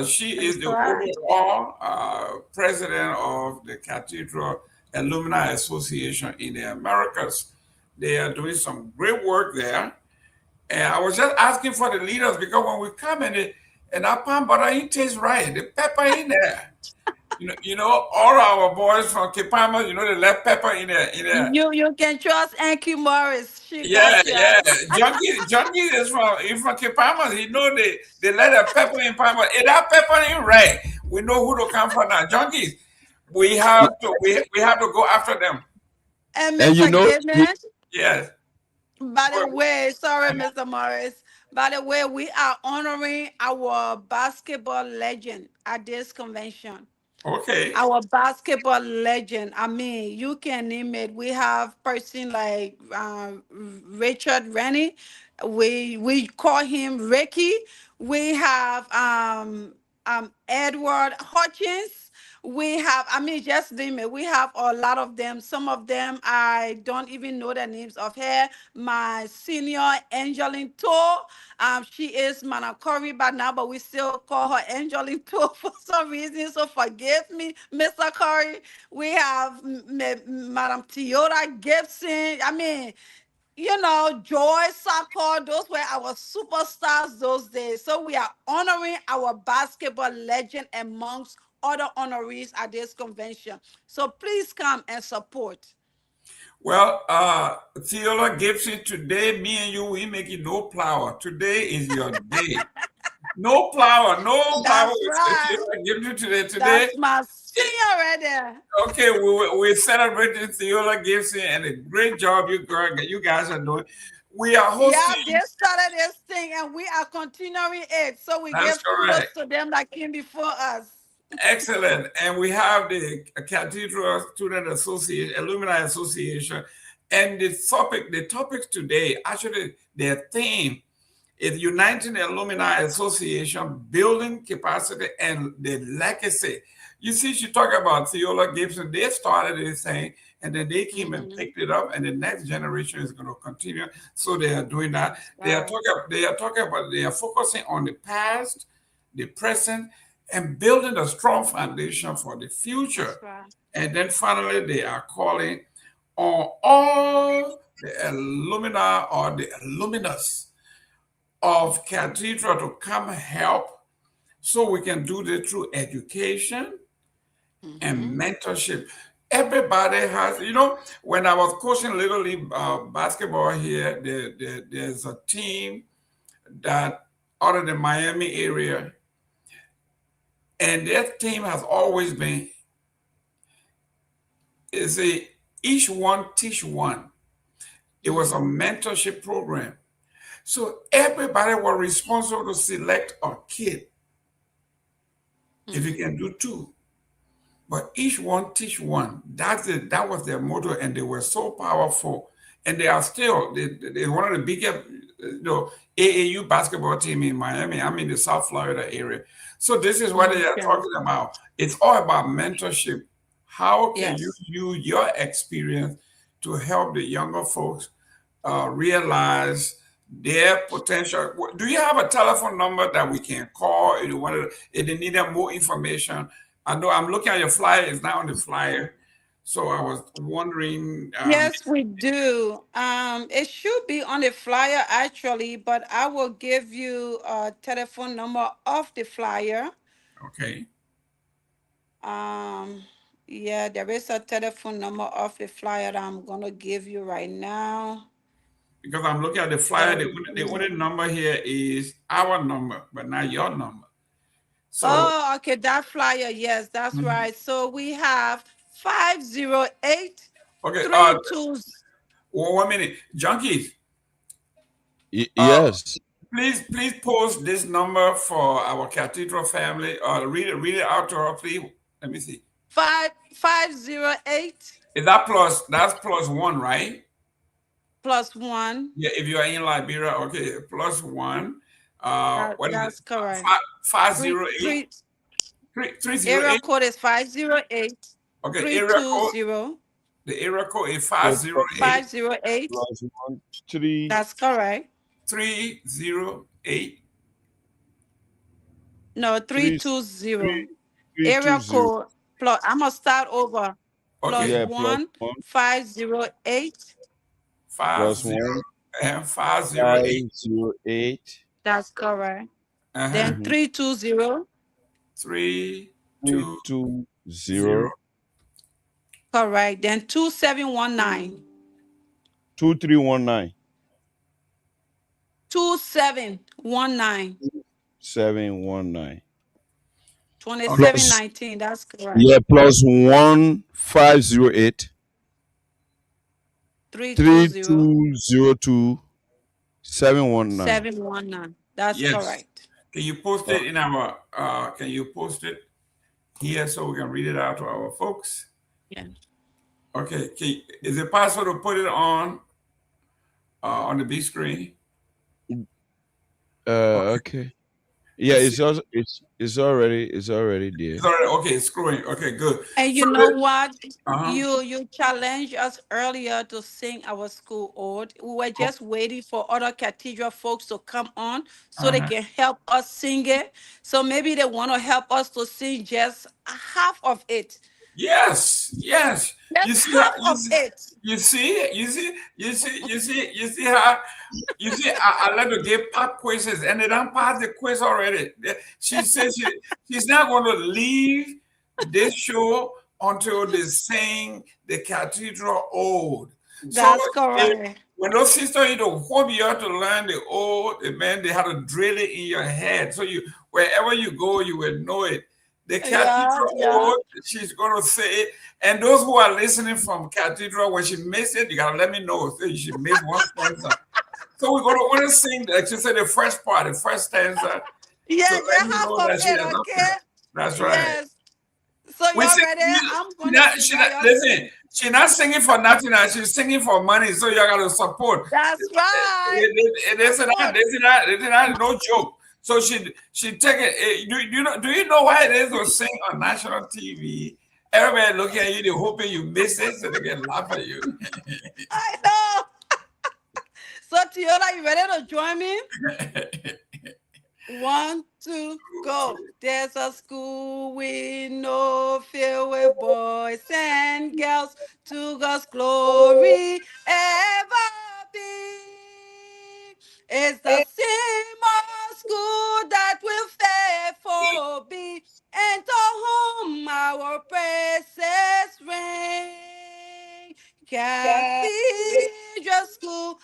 Q: She is the overall president of the Cathedral Alumni Association in the Americas. They are doing some great work there. And I was just asking for the leaders because when we come in, and our pan butter it tastes right. The pepper in there. You know, all our boys from Kipama, they left pepper in there.
T: You can trust Enki Morris. She
Q: Yeah,
T: got you.
Q: yeah. Junkie is from Kipama. He know they let a pepper in Pama. If that pepper in right, we know who to come from now. Junkies, we have to go after them.
T: And Mr. Gayman,
Q: Yes.
T: by the way, sorry, Mr. Morris. By the way, we are honoring our basketball legend at this convention.
Q: Okay.
T: Our basketball legend. I mean, you can name it. We have person like Richard Rennie. We call him Ricky. We have Edward Hutchins. We have, I mean, just name it. We have a lot of them. Some of them I don't even know the names of her. My senior, Angeline Toh. She is Manakori by now, but we still call her Angeline Toh for some reason. So forgive me, Mr. Curry. We have Madam Toyota Gibson. I mean, Joy Soccer, those were our superstars those days. So we are honoring our basketball legend amongst other honorees at this convention. So please come and support.
Q: Well, Theola Gibson, today, me and you, we make it no flower. Today is your day. No flower, no flower.
T: That's right.
Q: Theola Gibson today.
T: That's my senior right there.
Q: Okay, we're celebrating Theola Gibson and a great job you guys are doing. We are hosting.
T: Yeah, they started this thing and we are continuing it. So we give kudos to them that came before us.
Q: Excellent. And we have the Cathedral Student Association, Alumni Association. And the topic today, actually, their theme is Uniting the Alumni Association, Building Capacity and the Legacy. You see, she talked about Theola Gibson. They started this thing, and then they came and picked it up, and the next generation is going to continue. So they are doing that. Right. They are focusing on the past, the present, and building a strong foundation for the future. Right. And then finally, they are calling on all the alumni or the alumnus of Cathedral to come help so we can do this through education and mentorship. Everybody has, when I was coaching Little League basketball here, there's a team that out of the Miami area, and that team has always been, each one teach one. It was a mentorship program. So everybody was responsible to select a kid. If you can do two. But each one teach one. That was their motto, and they were so powerful. And they are still, they're one of the biggest AAU basketball team in Miami. I'm in the South Florida area. So this is what they are talking about. It's all about mentorship. How can you use your experience to help the younger folks realize their potential? Do you have a telephone number that we can call if they need more information? I know I'm looking at your flyer. It's not on the flyer. So I was wondering.
T: Yes, we do. It should be on the flyer, actually, but I will give you a telephone number of the flyer.
Q: Okay.
T: Yeah, there is a telephone number of the flyer that I'm going to give you right now.
Q: Because I'm looking at the flyer, the only number here is our number, but not your number. So,
T: okay, that flyer, yes, that's right. So we have 508.
Q: Okay, 1 minute, Junkies.
R: Yes.
Q: Please post this number for our Cathedral family. Read it out to her, please. Let me see.
T: 508.
Q: Is that plus? That's +1, right?
T: +1.
Q: Yeah, if you are in Liberia, okay, +1.
T: That's correct.
Q: 508. 308.
T: Area code is 508.
Q: Okay,
T: 320.
Q: The area code is 508.
T: 508.
R: +1
T: That's correct.
Q: 308.
T: No, 320. Area code plus. I'm gonna start over.
Q: Okay.
T: +1 508.
R: 508.
Q: 508.
T: That's correct. Then 320.
Q: 320.
T: Correct. Then 2719.
R: 2319.
T: 2719.
R: 719.
T: 2719. That's correct.
R: Yeah, +1 508. 3202 719.
T: 719. That's correct.
Q: Can you post it in our? Can you post it here so we can read it out to our folks?
T: Yeah.
Q: Okay. Is it possible to put it on the big screen?
R: Okay. Yeah, it's already there.
Q: It's already okay. Screwing. Okay, good.
T: And
Q: So
T: you know what?
Q: uh-huh.
T: You challenged us earlier to sing our school ode. We were just waiting for other cathedral folks to come on so they
Q: Uh-huh.
T: can help us sing it. So maybe they want to help us to sing just half of it.
Q: Yes, yes. You
T: Just
Q: see how
T: half of it.
Q: you see how I let her give pop quizzes and they done passed the quiz already. She says she's not going to leave this show until they sing the cathedral ode.
T: That's correct.
Q: When those sisters need to whoop you out to learn the ode, man, they have to drill it in your head. So wherever you go, you will know it. The cathedral ode, she's going to say it. And those who are listening from cathedral, when she missed it, you got to let me know. So she missed one stanza. So we're going to sing, like she said, the first part, the first stanza.
T: Yeah,
Q: so
T: just half of it, okay?
Q: That's right.
T: Yes. So y'all ready? I'm going to sing.
Q: Listen, she's not singing for nothing. She's singing for money, so y'all got to support.
T: That's right.
Q: This is not no joke. So she take it. Do you know why it is to sing on national TV? Everybody looking at you, they're hoping you miss it so they can laugh at you.
T: I know. So Tiola, you ready to join me? 1, 2, go. There's a school we know filled with boys and girls, to God's glory ever be. It's the same old school that will faithful be, and to whom our praises ring. Cathedral school,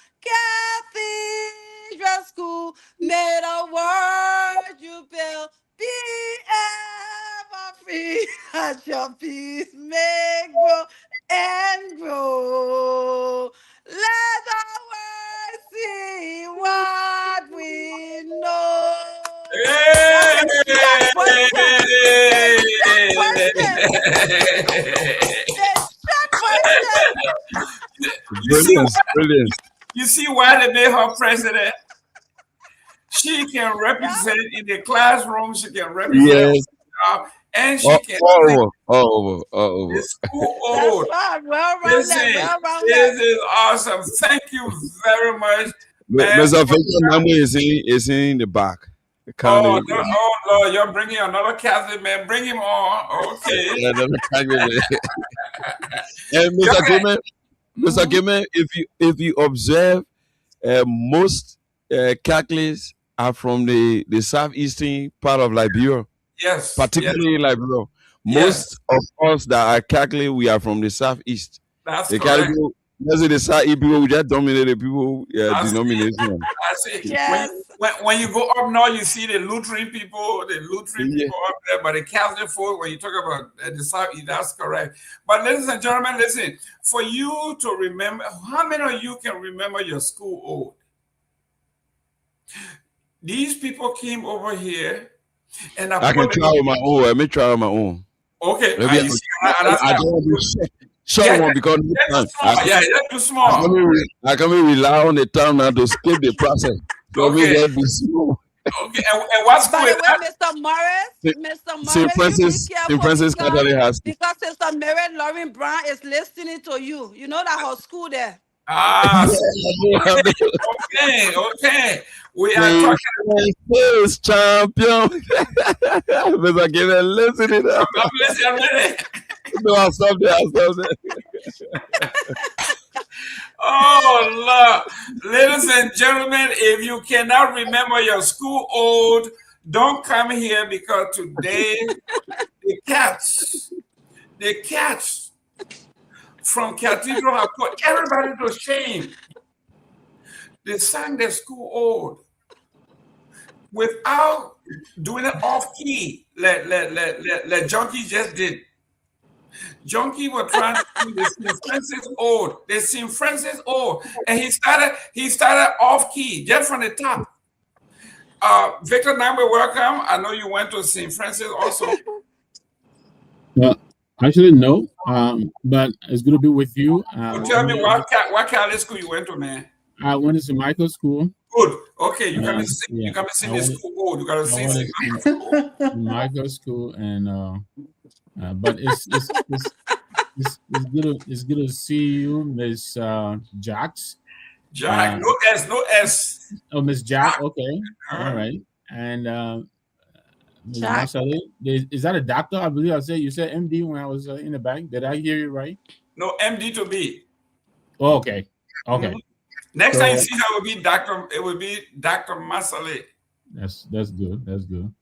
T: cathedral school, may the word you build be ever free, as your peace may grow and grow. Let the world see what we know.
R: Brilliant.
Q: You see why they made her president? She can represent in the classroom. She can represent
R: Yes.
Q: and she can
R: over.
Q: the school ode.
T: Listen,
Q: this is awesome. Thank you very much.
R: Mr. Fofana is in the back.
Q: Oh Lord, you're bringing another Catholic man. Bring him on. Okay.
R: And Mr. Gayman, if you observe, most Catholics are from the southeastern part of Liberia.
Q: Yes.
R: Particularly in Liberia. Most of us that are Catholic, we are from the southeast.
Q: That's
R: the
Q: correct.
R: The southeast people, we just dominate the people denomination.
Q: I see. Yes. When you go up north, you see the Lutheran people people up there, but the Catholic folk, when you talk about the southeast, that's correct. But ladies and gentlemen, listen, for you to remember, how many of you can remember your school ode? These people came over here, and
R: I can try with my own. Let me try with my own.
Q: Okay.
R: I don't want to short one because
Q: that's too small.
R: I can rely on the time now to skip the process. So
Q: okay.
R: Be small.
Q: Okay. And what's
T: by the way, Mr. Morris,
R: St. Francis Catholic High School.
T: Because Sister Mary Lauren Brown is listening to you. You know that her school there.
Q: Okay. We are talking
R: about champion. Mr. Gayman, listening.
Q: I'm listening.
R: No, I'll stop there.
Q: Oh, Lord. Ladies and gentlemen, if you cannot remember your school ode, don't come here because today the cats from Cathedral have put everybody to shame. They sang their school ode without doing it off key, like Junkie just did. Junkie was trying to do the St. Francis ode, and he started off key, just from the top. Victor Nagbe, welcome. I know you went to St. Francis also.
U: Actually, no, but it's good to be with you.
Q: Tell me what Catholic school you went to, man.
U: I went to St. Michael's School.
Q: Good. Okay, you gotta see the school old. You gotta
U: I
Q: see
U: went
Q: St.
U: to
Q: Michael's School.
U: St. Michael's School, and but it's good to see you, Miss Jax.
Q: Jack, no S, no S.
U: Oh, Miss Jack. Okay, all right. And Ms.
T: Jack.
U: Masale, is that a doctor? I believe you said MD when I was in the back. Did I hear you right?
Q: No, MD to B.
U: Oh, okay. Okay.
Q: Mm-hmm. Next time you see her, it would be Dr. Masale.
U: That's good. That's good.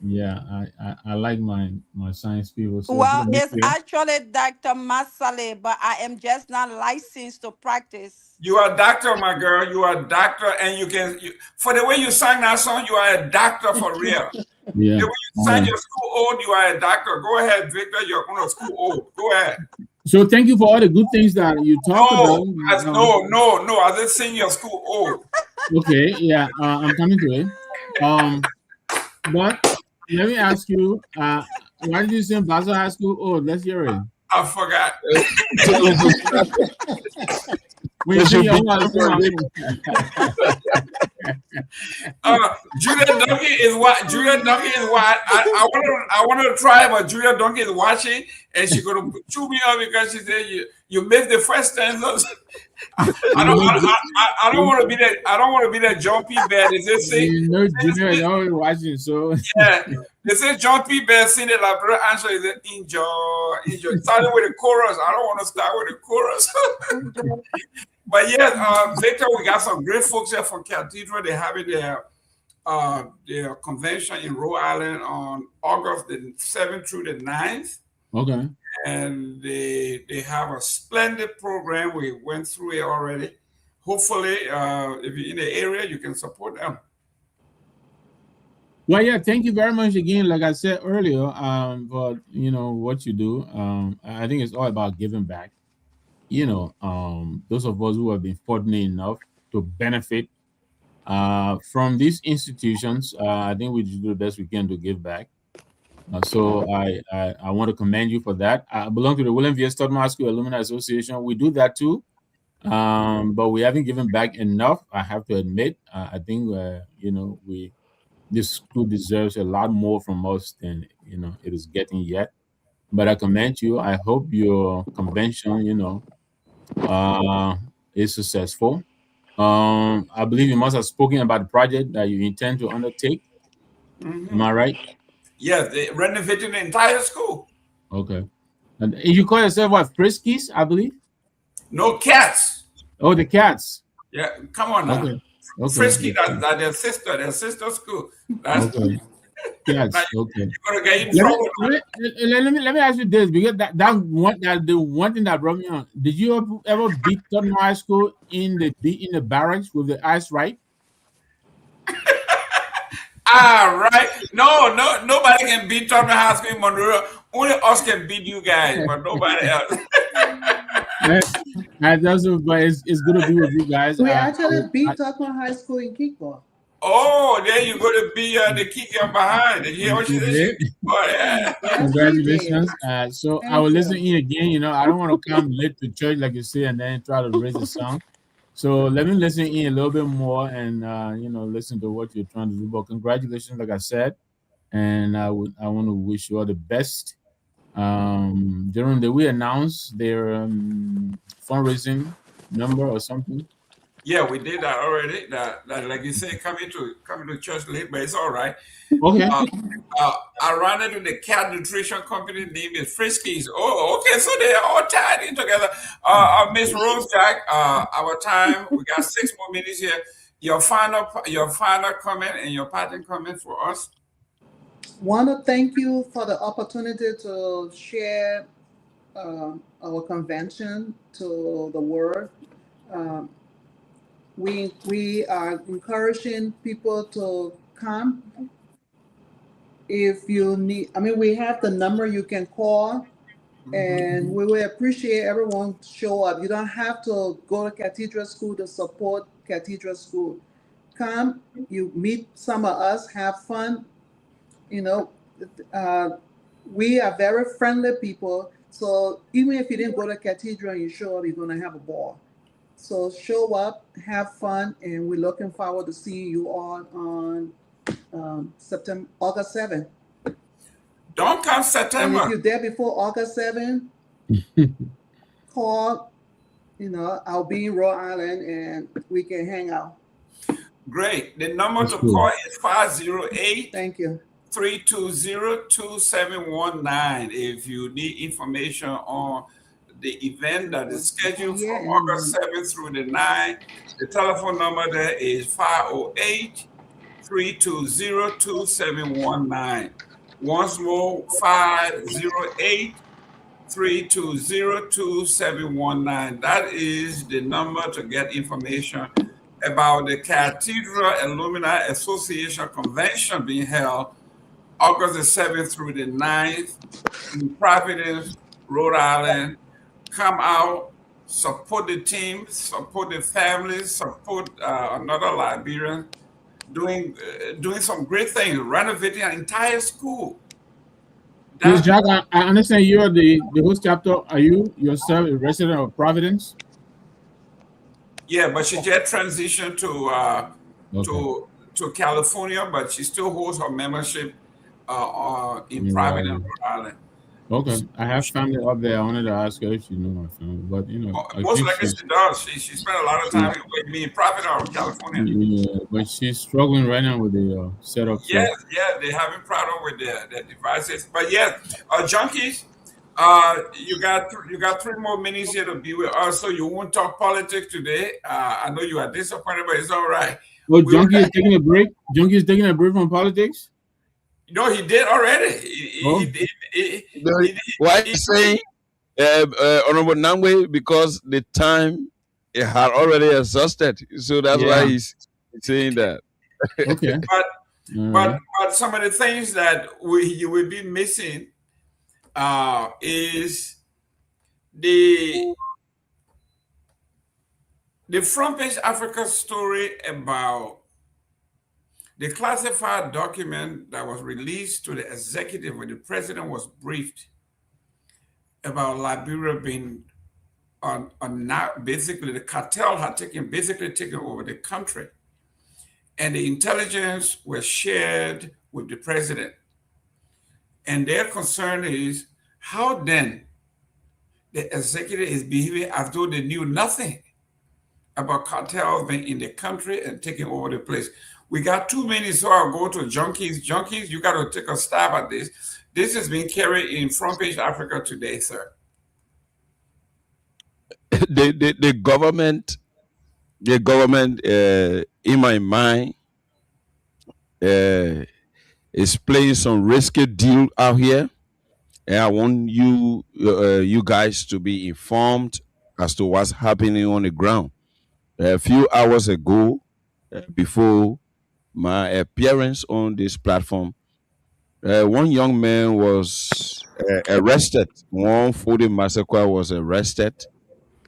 U: Yeah, I like my science people. So
T: Well, it's actually Dr. Masale, but I am just not licensed to practice.
Q: You are a doctor, my girl. You are a doctor, and for the way you sang that song, you are a doctor for real.
U: Yeah.
Q: The way you sang your school old, you are a doctor. Go ahead, Victor. You're going to school old. Go ahead.
U: So thank you for all the good things that you talked about.
Q: No. I didn't sing your school old.
U: Okay, yeah, I'm coming to it. But let me ask you, why did you sing Basel High School old? Let's hear it.
Q: I forgot.
U: Juliet
Q: Donkey is what? Juliet Donkey is what? I want to try, but Juliet Donkey is watching, and she's gonna chew me up because she said you missed the first stanza. I don't want to be that. I don't want to be that John P. Bear. They say,
U: Juliet is always watching, so
Q: yeah. They say John P. Bear sing it like brother answer is enjoy. Starting with the chorus. I don't want to start with the chorus. But yes, Victor, we got some great folks here from Cathedral. They're having their convention in Rhode Island on August the 7th through the 9th.
U: Okay.
Q: And they have a splendid program. We went through it already. Hopefully, if you're in the area, you can support them.
U: Well, yeah, thank you very much again. Like I said earlier, but what you do, I think it's all about giving back. Those of us who have been fortunate enough to benefit from these institutions, I think we should do the best we can to give back. So I want to commend you for that. I belong to the William V. Studman School Alumni Association. We do that too, but we haven't given back enough. I have to admit. I think this school deserves a lot more from us than it is getting yet. But I commend you. I hope your convention, is successful. I believe you must have spoken about the project that you intend to undertake.
Q: Mm-hmm.
U: Am I right?
Q: Yes, they renovating the entire school.
U: Okay. And you call yourself what? Friskies, I believe?
Q: No, Cats.
U: Oh, the Cats.
Q: Yeah, come on now. Okay. Frisky, that's their sister school. That's
U: okay. Yes, okay.
Q: You're gonna get in trouble.
U: Let me ask you this, because the one thing that brought me on. Did you ever beat Tottenham High School in the barracks with the ice right?
Q: Right. No, nobody can beat Tottenham High School in Monroe. Only us can beat you guys, but nobody else.
U: But it's good to be with you guys.
S: We actually beat Tottenham High School in kickball.
Q: Oh, there you go to be the kicker behind. Did you hear what she said? Oh, yeah.
U: Congratulations. So I will listen in again. I don't want to come late to church, like you say, and then try to raise the sound. So let me listen in a little bit more and, listen to what you're trying to do. But congratulations, like I said. And I want to wish you all the best. Jerome, did we announce their fundraising number or something?
Q: Yeah, we did that already. That like you say, coming to church late, but it's all right.
U: Okay.
Q: I ran into the cat nutrition company. Name is Friskies. Oh, okay. So they're all tied in together. Miss Rose Jack, our time. We got 6 more minutes here. Your final comment and your parting comment for us.
S: Want to thank you for the opportunity to share our convention to the world. We are encouraging people to come. If you need, we have the number you can call, and we will appreciate everyone show up. You don't have to go to Cathedral School to support Cathedral School. Come, you meet some of us, have fun. We are very friendly people. So even if you didn't go to Cathedral and you show up, you're going to have a ball. So show up, have fun, and we're looking forward to seeing you all on August 7th.
Q: Don't come
S: And
Q: September.
S: if you're there before August 7th, call. I'll be in Rhode Island and we can hang out.
Q: Great. The number to call is 508.
S: Thank you.
Q: 320-2719 if you need information on the event that is scheduled from August 7th through the 9th. The telephone number there is 508-320-2719. Once more, 508-320-2719. That is the number to get information about the Cathedral Alumni Association Convention being held August the 7th through the 9th in Providence, Rhode Island. Come out, support the team, support the families, support another Liberian doing some great things, renovating an entire school.
U: Yes, Jack, I understand you are the host chapter. Are you yourself a resident of Providence?
Q: Yeah, but she just transitioned to California, but she still holds her membership in Providence, Rhode Island.
U: Okay, I have family up there. I wanted to ask her if you know my family, but
Q: most likely she does. She spent a lot of time with me in Providence, California.
U: Yeah, but she's struggling right now with the setup.
Q: Yeah, they're having problem with their devices. But yeah, junkies, you got 3 more minutes here to be with us, so you won't talk politics today. I know you are disappointed, but it's all right.
U: Well, Junkie is taking a break. Junkie is taking a break from politics.
Q: No, he did already.
R: Why are you saying, Honorable Nagbe? Because the time it had already exhausted, so that's why he's saying that.
U: Okay.
Q: But some of the things that you will be missing is the front page Africa story about the classified document that was released to the executive when the president was briefed about Liberia being on now basically the cartel had taken over the country, and the intelligence was shared with the president. And their concern is how then the executive is behaving as though they knew nothing about cartels being in the country and taking over the place. We got 2 minutes, so I'll go to junkies. Junkies, you got to take a stab at this. This is being carried in Front Page Africa today, sir.
R: The government, in my mind, is playing some risky deal out here, and I want you guys to be informed as to what's happening on the ground. A few hours ago, before my appearance on this platform, one young man was arrested. One Fode Massacre was arrested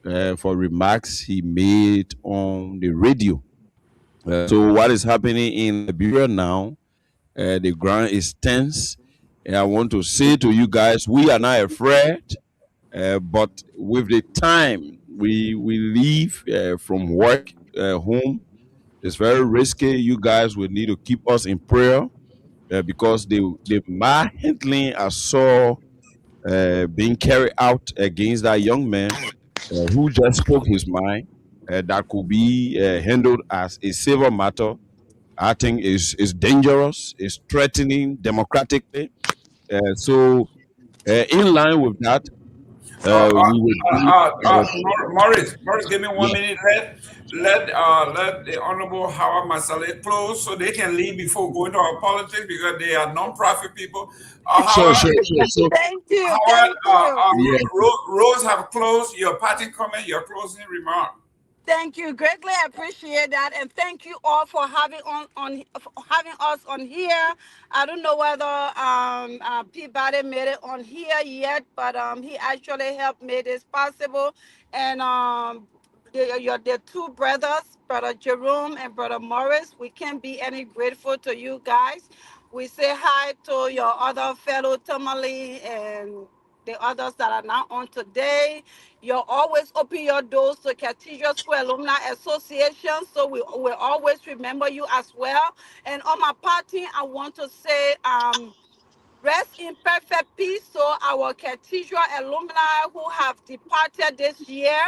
R: for remarks he made on the radio. So what is happening in Liberia now, the ground is tense. And I want to say to you guys, we are not afraid, but with the time we leave from work home, it's very risky. You guys will need to keep us in prayer because the manhandling I saw being carried out against that young man who just spoke his mind, that could be handled as a civil matter, I think is dangerous, is threatening democratically. So in line with that,
Q: Morris, give me 1 minute. Let the Honorable Howard Masale close so they can leave before going to our politics because they are non-profit people.
R: Sure.
T: Thank you.
Q: Howard, Rose have closed your parting comment, your closing remark.
T: Thank you. Greatly appreciate that. And thank you all for having having us on here. I don't know whether Peabody made it on here yet, but he actually helped make this possible. And the 2 brothers, Brother Jerome and Brother Morris, we can't be any grateful to you guys. We say hi to your other fellow Tomalin and the others that are not on today. You'll always open your doors to Cathedral Square Alumni Association, so we will always remember you as well. And on my party, I want to say, rest in perfect peace. So our Cathedral alumni who have departed this year,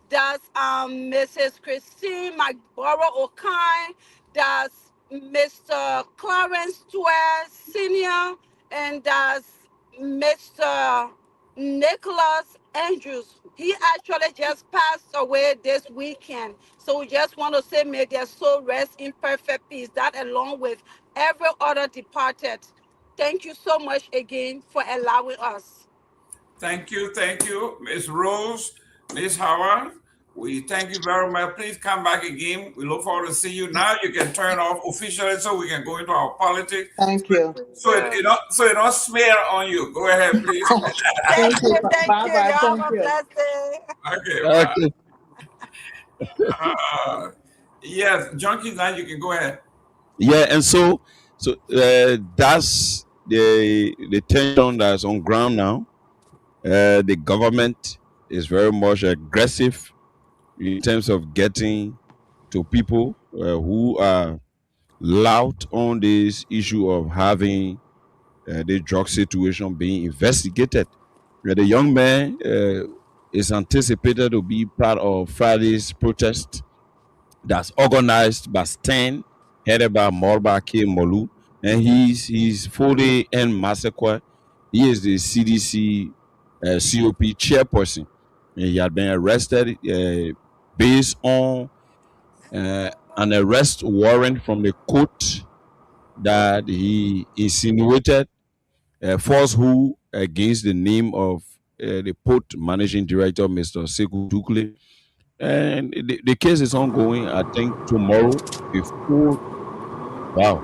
T: that's Mrs. Christine McBorough O'Kine, that's Mr. Clarence Stewart Sr., and that's Mr. Nicholas Andrews. He actually just passed away this weekend. So we just want to say, may their soul rest in perfect peace. That along with every other departed. Thank you so much again for allowing us.
Q: Thank you, Ms. Rose, Ms. Howard. We thank you very much. Please come back again. We look forward to see you. Now you can turn off officially so we can go into our politics.
S: Thank you.
Q: So it don't smear on you. Go ahead, please.
S: Thank you.
T: Bye-bye.
S: Thank you.
Q: Okay, bye. Yes, Junkies, now you can go ahead.
R: Yeah, and so that's the tension that's on ground now. The government is very much aggressive in terms of getting to people who are loud on this issue of having the drug situation being investigated. The young man is anticipated to be part of Friday's protest that's organized by STAN, headed by Morba Kehleboe, and he's fully in massacre. He is the CDC COP chairperson. And he had been arrested based on an arrest warrant from the court that he insinuated falsehood against the name of the port managing director, Mr. Sekou Dukle. And the case is ongoing. I think tomorrow, before. Wow.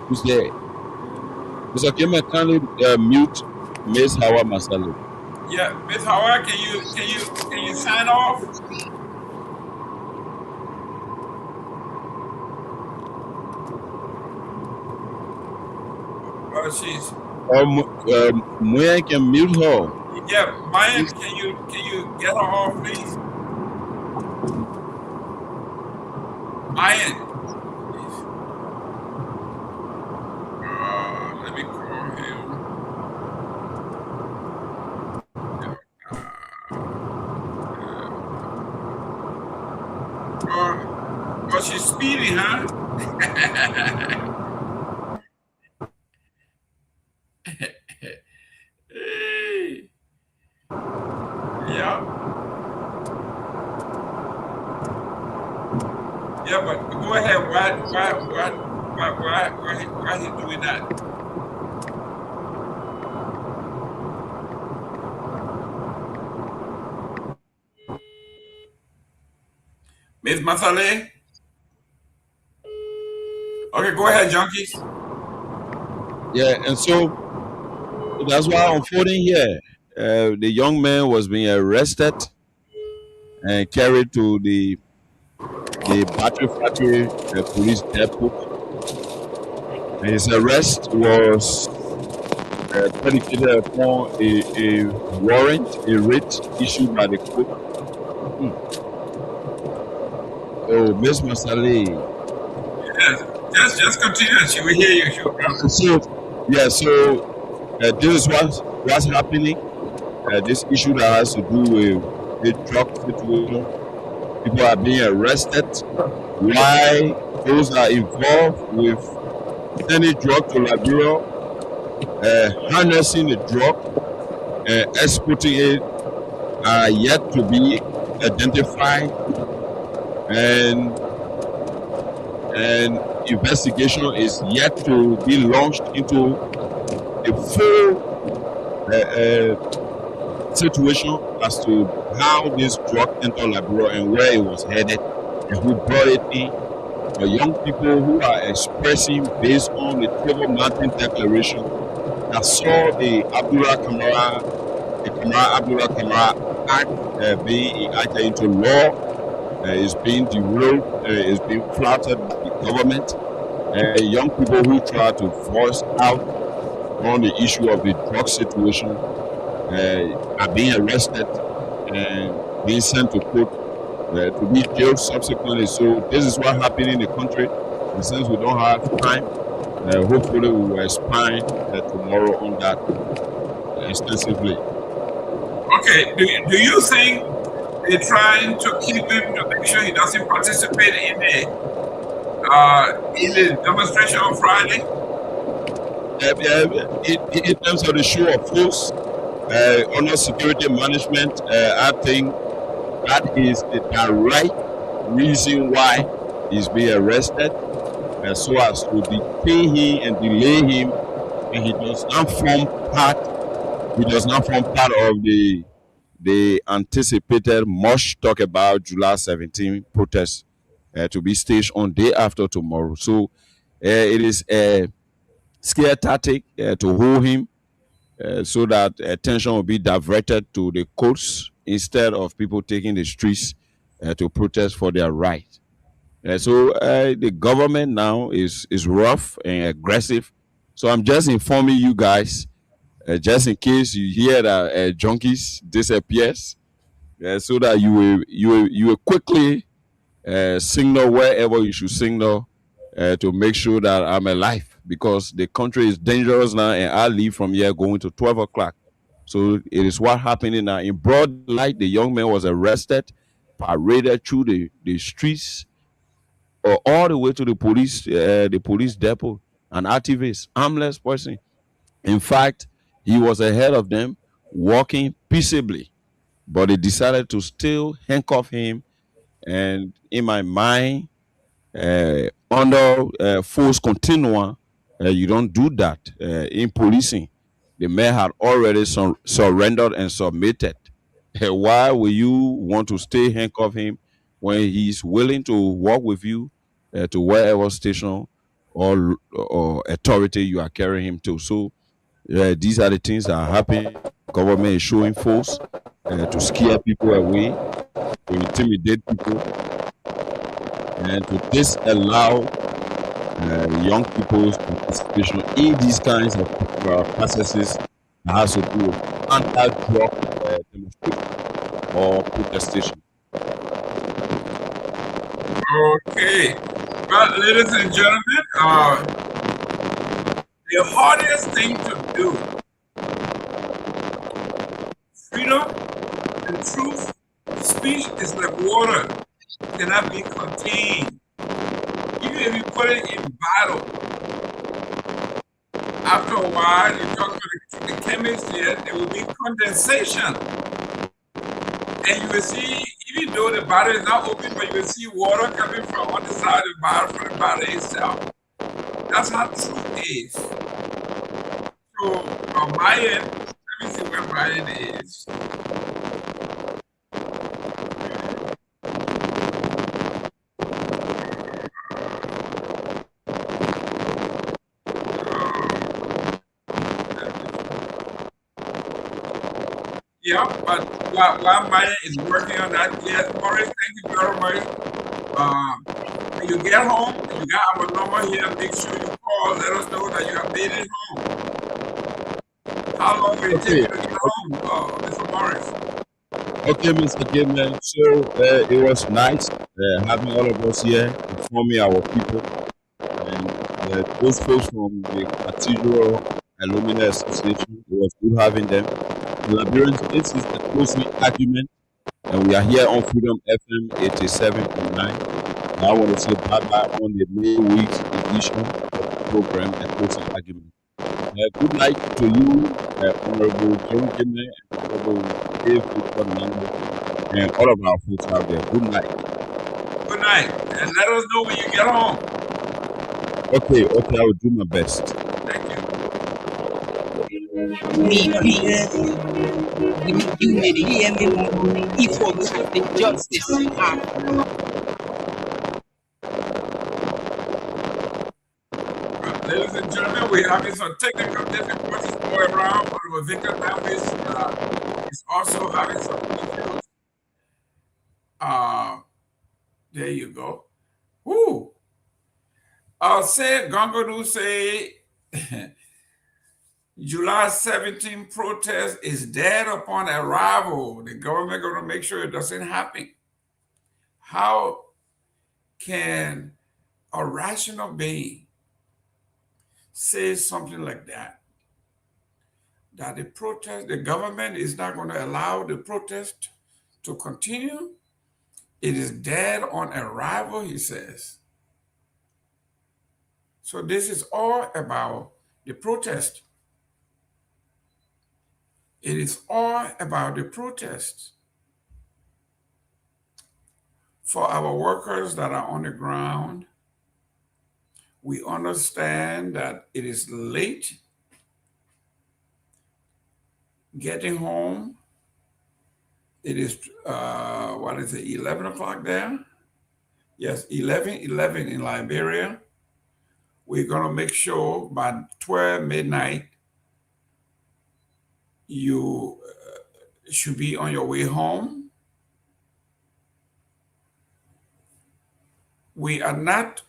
R: Who's there? Mr. Gayman, kindly mute Ms. Hawa Masalo.
Q: Yeah, Ms. Howard, can you sign off? Oh, she's.
R: Myean can mute her.
Q: Yeah, Myean, can you get her off, please? Myean. Let me call him. Oh, she's speeding, huh? Yeah. Yeah, but go ahead. Why is he doing that? Ms. Masale? Okay, go ahead, Junkies.
R: Yeah, and so that's why I'm quoting here. The young man was being arrested and carried to the battery factory police depot. And his arrest was predicated upon a warrant, a writ issued by the court. Oh, Miss Masale.
Q: Yes, just continue. She will hear you.
R: So this is what's happening. This issue that has to do with the drug situation. People are being arrested. Why those are involved with sending drug to Liberia, harnessing the drug, exporting it, are yet to be identified, and investigation is yet to be launched into the full situation as to how this drug entered Liberia and where it was headed and who brought it in. The young people who are expressing based on the Table Mountain Declaration that saw the Kamara Act being enacted into law is being derailed, is being flouted by the government. Young people who try to voice out on the issue of the drug situation are being arrested and being sent to court to be jailed subsequently. So this is what happened in the country. And since we don't have time, hopefully we will expand tomorrow on that extensively.
Q: Okay, do you think they're trying to keep him to make sure he doesn't participate in the demonstration on Friday?
R: In terms of the show of force, under security management, I think that is the direct reason why he's being arrested, so as to detain him and delay him, and he does not form part of the anticipated much talk about July 17 protest to be staged on day after tomorrow. So it is a scare tactic to hold him so that attention will be diverted to the courts instead of people taking the streets to protest for their right. So the government now is rough and aggressive. So I'm just informing you guys, just in case you hear that junkies disappears, so that you will quickly signal wherever you should signal to make sure that I'm alive, because the country is dangerous now and I leave from here going to 12 o'clock. So it is what happening now. In broad light, the young man was arrested, paraded through the streets, or all the way to the police depot, an activist, armless person. In fact, he was ahead of them, walking peaceably, but they decided to still handcuff him. And in my mind, under force continua, you don't do that. In policing, the man had already surrendered and submitted. Why will you want to stay handcuff him when he's willing to walk with you to wherever station or authority you are carrying him to? So these are the things that are happening. Government is showing force to scare people away, to intimidate people, and to disallow young people's participation in these kinds of processes that has to do with anti-drug demonstration or protestation.
Q: Okay. Well, ladies and gentlemen, the hardest thing to do, freedom and truth, speech is like water, it cannot be contained. Even if you put it in bottle, after a while, you talk to the chemist here, there will be condensation. And you will see, even though the bottle is not open, but you will see water coming from on the side of the bottle, from the bottle itself. That's how truth is. So, on my end, let me see where mine is. Yeah, but while Maya is working on that, yes, Maurice, thank you very much. When you get home, you got our number here, make sure you call, let us know that you have made it home. How long will it take you to get home, Mr. Morris?
R: Okay, Mr. Gayman. So it was nice having all of us here, informing our people, and those folks from the Cathedral Alumni Association. It was good having them. Liberians, this is the closing argument, and we are here on Freedom FM 87.9. And I want to say bye-bye on the May week's edition of the program, The Closing Argument. Good night to you, Honorable Jerome Gayman, and Honorable Dave and all of our folks out there. Good night.
Q: Good night, and let us know when you get home.
R: Okay, I will do my best.
Q: Thank you.
A: You may hear me equal the justice.
Q: Ladies and gentlemen, we're having some technical difficulties going around, but Victor Lambis is also having some issues. There you go. Woo! I'll say, Gongloe say, July 17 protest is dead upon arrival. The government going to make sure it doesn't happen. How can a rational being say something like that? That the government is not going to allow the protest to continue? It is dead on arrival, he says. So this is all about the protest. It is all about the protest. For our workers that are on the ground, we understand that it is late getting home. It is, 11 o'clock there? Yes, 11 in Liberia. We're going to make sure by 12 midnight, you should be on your way home. We are not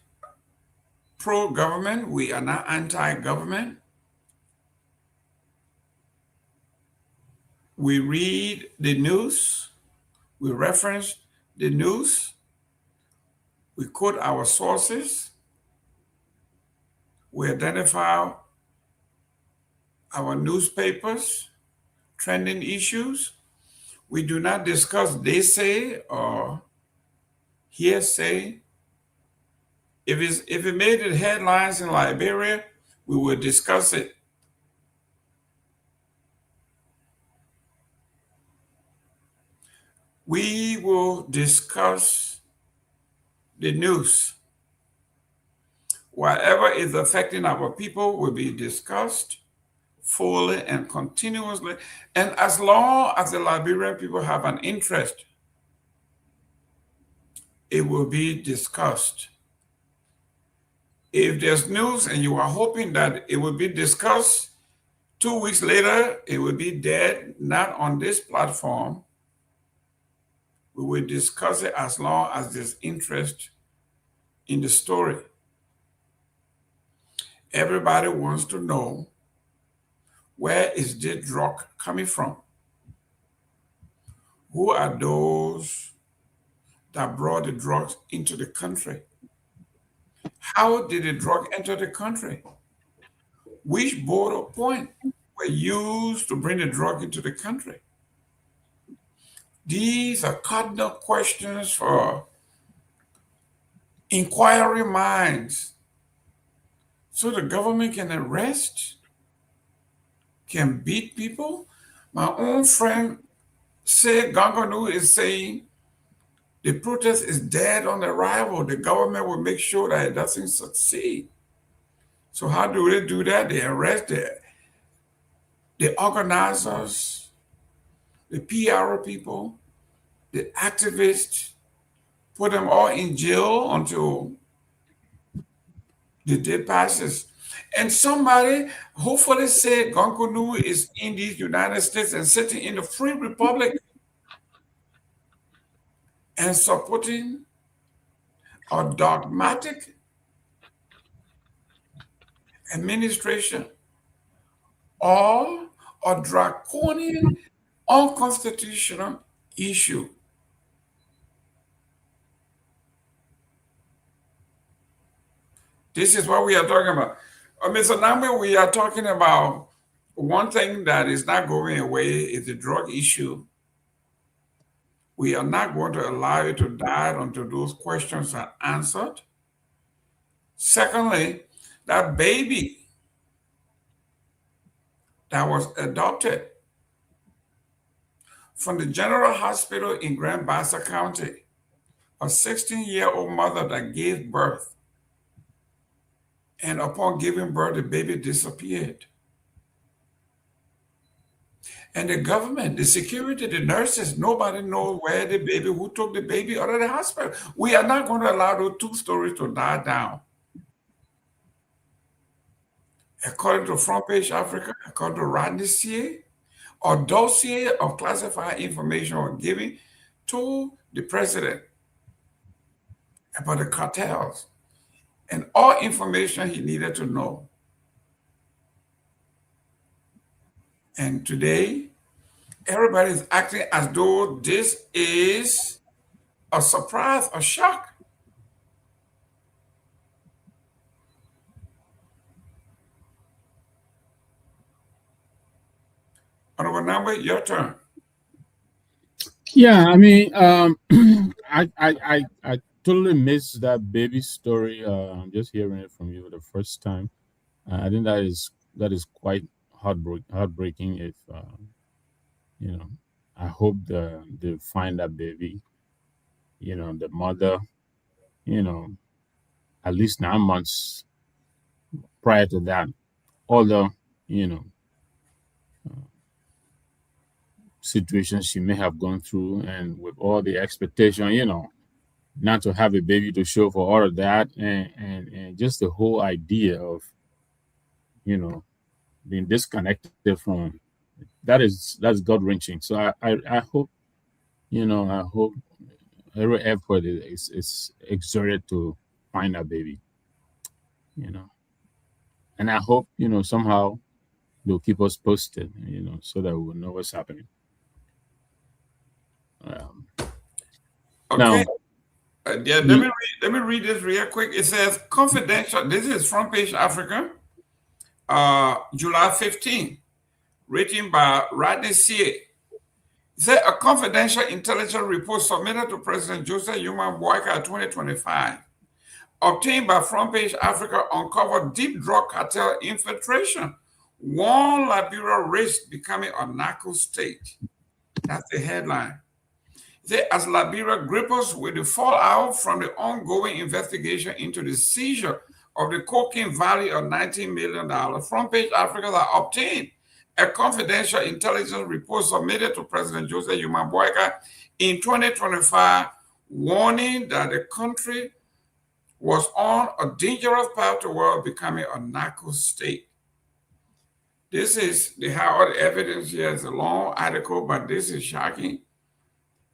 Q: pro-government. We are not anti-government. We read the news. We reference the news. We quote our sources. We identify our newspapers, trending issues. We do not discuss they say or hearsay. If it made the headlines in Liberia, we will discuss it. We will discuss the news. Whatever is affecting our people will be discussed fully and continuously. And as long as the Liberian people have an interest, it will be discussed. If there's news and you are hoping that it will be discussed, 2 weeks later, it will be dead, not on this platform. We will discuss it as long as there's interest in the story. Everybody wants to know, where is this drug coming from? Who are those that brought the drugs into the country? How did the drug enter the country? Which border point were used to bring the drug into the country? These are cardinal questions for inquiry minds. So the government can arrest, can beat people. My own friend said Gongloe is saying the protest is dead on arrival. The government will make sure that it doesn't succeed. So how do they do that? They arrest the organizers, the PR people, the activists, put them all in jail until the day passes. And somebody hopefully said Gongloe is in the United States and sitting in the free republic and supporting a dogmatic administration or a draconian, unconstitutional issue. This is what we are talking about. Mr. Nagbe, we are talking about one thing that is not going away is the drug issue. We are not going to allow it to die until those questions are answered. Secondly, that baby that was adopted from the General Hospital in Grand Bassa County, a 16-year-old mother that gave birth, and upon giving birth, the baby disappeared. And the government, the security, the nurses, nobody knows where the baby, who took the baby out of the hospital. We are not going to allow those two stories to die down. According to Front Page Africa, according to Rodney C., a dossier of classified information was given to the president about the cartels and all information he needed to know. And today, everybody is acting as though this is a surprise, a shock. Honorable Nagbe, your turn.
U: Yeah, I mean, I totally missed that baby story. I'm just hearing it from you the first time. I think that is quite heartbreaking. If you know, I hope they find that baby. You know, the mother. You know, at least 9 months prior to that, all the you know situations she may have gone through, and with all the expectation, not to have a baby to show for all of that, and just the whole idea of being disconnected from that's gut wrenching. So I hope I hope every effort is exerted to find that baby, and I hope somehow they'll keep us posted, so that we'll know what's happening.
Q: Okay.
U: Now,
Q: let me read this real quick. It says confidential. This is Front Page Africa, July 15, written by Rodney C.A. It said a confidential intelligence report submitted to President Joseph Yuma Boyka 2025, obtained by Front Page Africa, uncovered deep drug cartel infiltration. Warned Liberia risks becoming a narco state. That's the headline. As Liberia grapples with the fallout from the ongoing investigation into the seizure of the cocaine value of $19 million, Front Page Africa has obtained a confidential intelligence report submitted to President Joseph Yuma Boyka in 2025, warning that the country was on a dangerous path toward becoming a narco state. This is how the evidence here is a long article, but this is shocking.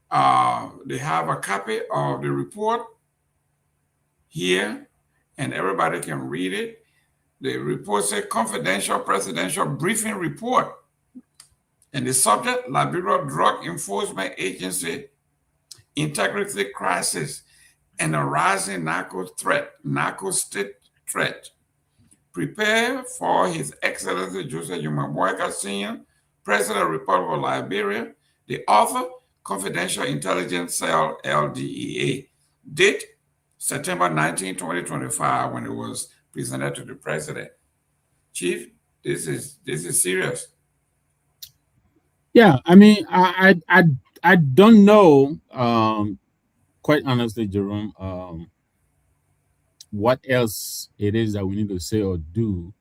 Q: They have a copy of the report here, and everybody can read it. The report says confidential presidential briefing report. And the subject, Liberia Drug Enforcement Agency integrity crisis and a rising narco state threat. Prepare for His Excellency Joseph Yuma Boyka Sr., President of the Republic of Liberia, the author, Confidential Intelligence Cell, LDEA. Date, September 19, 2025, when it was presented to the president. Chief, this is serious.
U: Yeah, I mean, I don't know, quite honestly, Jerome, what else it is that we need to say or do,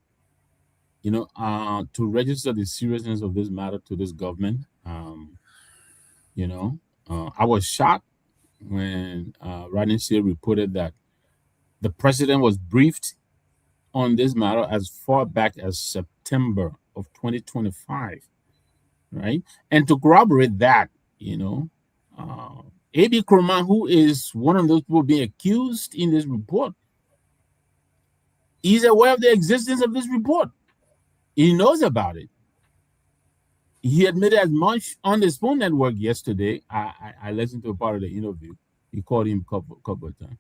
U: to register the seriousness of this matter to this government. I was shocked when Rodney C. reported that the president was briefed on this matter as far back as September of 2025, right? And to corroborate that, A.B. Kromah, who is one of those people being accused in this report, he's aware of the existence of this report. He knows about it. He admitted as much on the Spoon Network yesterday. I listened to a part of the interview. He called him a couple of times.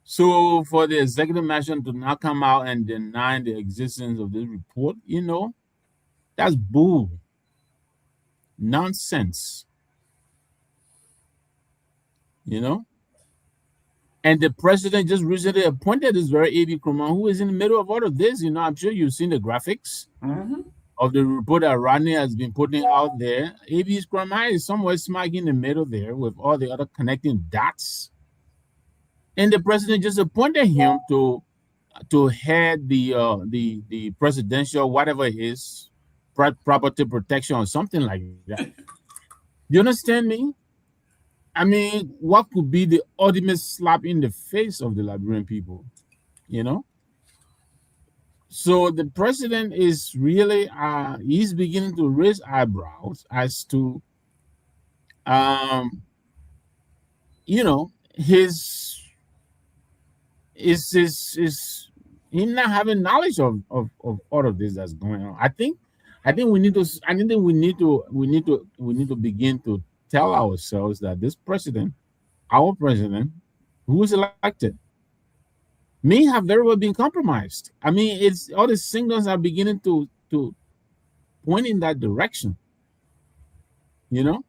U: So for the executive mansion to now come out and deny the existence of this report, that's bull. Nonsense. And the president just recently appointed this very A.B. Kromah, who is in the middle of all of this. I'm sure you've seen the graphics of the report that Rodney has been putting out there. A.B. Kromah is somewhere smack in the middle there with all the other connecting dots. And the president just appointed him to head the presidential, whatever it is, property protection or something like that. You understand me? I mean, what could be the ultimate slap in the face of the Liberian people? So the president is really he's beginning to raise eyebrows as to his him not having knowledge of all of this that's going on. I think I think we need to begin to tell ourselves that this president, our president, who was elected, may have very well been compromised. I mean, it's all the signals are beginning to point in that direction. You know,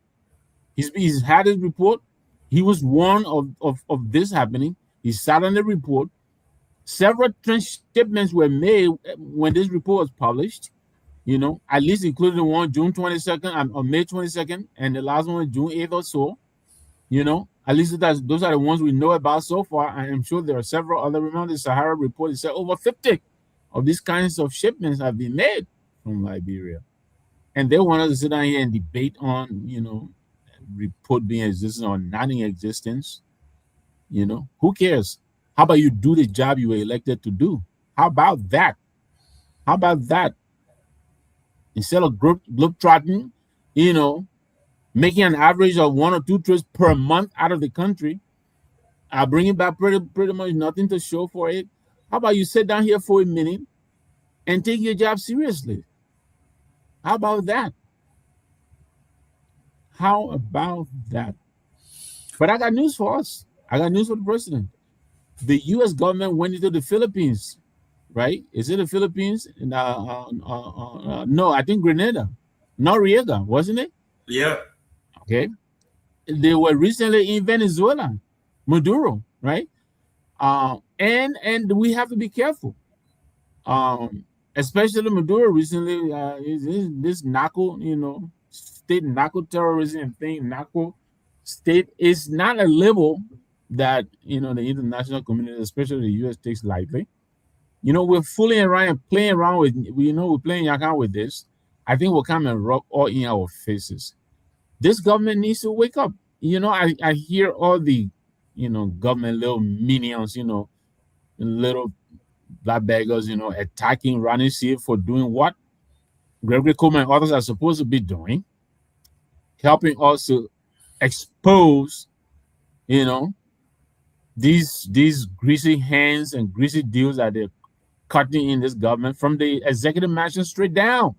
U: he's had his report. He was warned of this happening. He sat on the report. Several transshipments were made when this report was published. You know, at least including the one June 22nd or May 22nd, and the last one June 8th or so. You know, at least those are the ones we know about so far. I am sure there are several other. Remember the Sahara report? It said over 50 of these kinds of shipments have been made from Liberia, and they want us to sit down here and debate on, you know, report being existence or not in existence. You know, who cares? How about you do the job you were elected to do? How about that? How about that? Instead of globetrotting, you know, making an average of 1 or 2 trips per month out of the country, bringing back pretty much nothing to show for it. How about you sit down here for a minute and take your job seriously? How about that? How about that? But I got news for us. I got news for the president. The U.S. government went into the Philippines, right? Is it the Philippines? No, I think Grenada, Noriega, wasn't it?
Q: Yeah.
U: Okay. They were recently in Venezuela, Maduro, right? And we have to be careful. Especially Maduro recently, this narco, you know, state narco terrorism thing, narco state is not a label that, you know, the international community, especially the U.S., takes lightly. You know, we're fooling around and playing around with, you know, we're playing yakan with this. I think we'll come and rub all in our faces. This government needs to wake up. You know, I hear all the, you know, government little minions, you know, little black beggars, you know, attacking Ronnie C for doing what Gregory Coleman and others are supposed to be doing, helping us to expose, you know, these greasy hands and greasy deals that they're cutting in this government from the executive mansion straight down.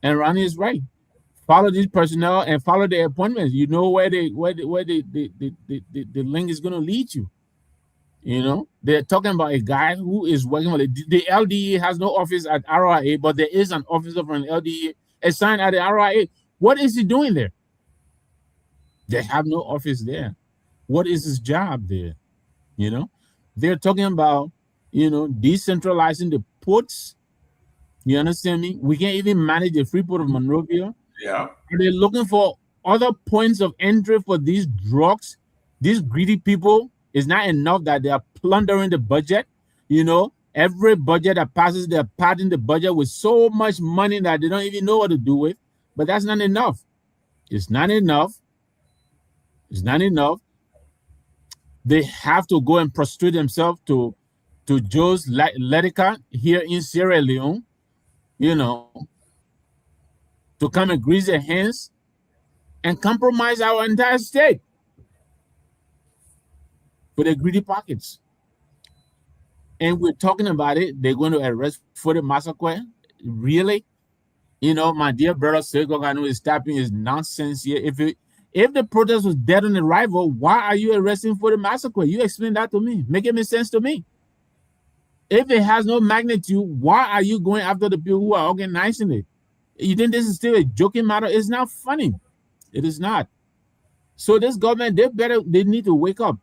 U: And Ronnie is right. Follow these personnel and follow their appointments. You know where the link is going to lead you. You know, they're talking about a guy who is working with the LDE has no office at RIA, but there is an officer from LDE assigned at the RIA. What is he doing there? They have no office there. What is his job there? You know, they're talking about, you know, decentralizing the ports. You understand me? We can't even manage the free port of Monrovia.
Q: Yeah.
U: They're looking for other points of entry for these drugs. These greedy people, it's not enough that they are plundering the budget. You know, every budget that passes, they're padding the budget with so much money that they don't even know what to do with. But that's not enough. It's not enough. It's not enough. They have to go and prostrate themselves to Joe's Ledika here in Sierra Leone, you know, to come and grease their hands and compromise our entire state for their greedy pockets. And we're talking about it. They're going to arrest for the massacre. Really? You know, my dear brother Seleke Kromah is tapping his nonsense here. If the protest was dead on arrival, why are you arresting for the massacre? You explain that to me. Make it make sense to me. If it has no magnitude, why are you going after the people who are organizing it? You think this is still a joking matter? It's not funny. It is not. So this government, they need to wake up.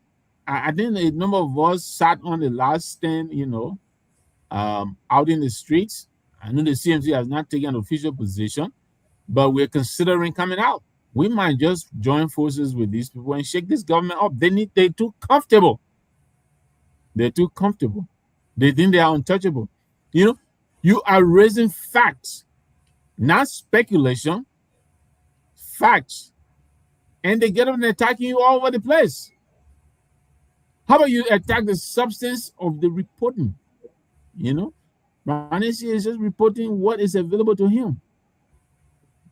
U: I think a number of us sat on the last stand, you know, out in the streets. I know the CMC has not taken an official position, but we're considering coming out. We might just join forces with these people and shake this government up. They're too comfortable. They're too comfortable. They think they are untouchable. You know, you are raising facts, not speculation, facts. And they get up and attacking you all over the place. How about you attack the substance of the reporting? You know, Ranesi is just reporting what is available to him.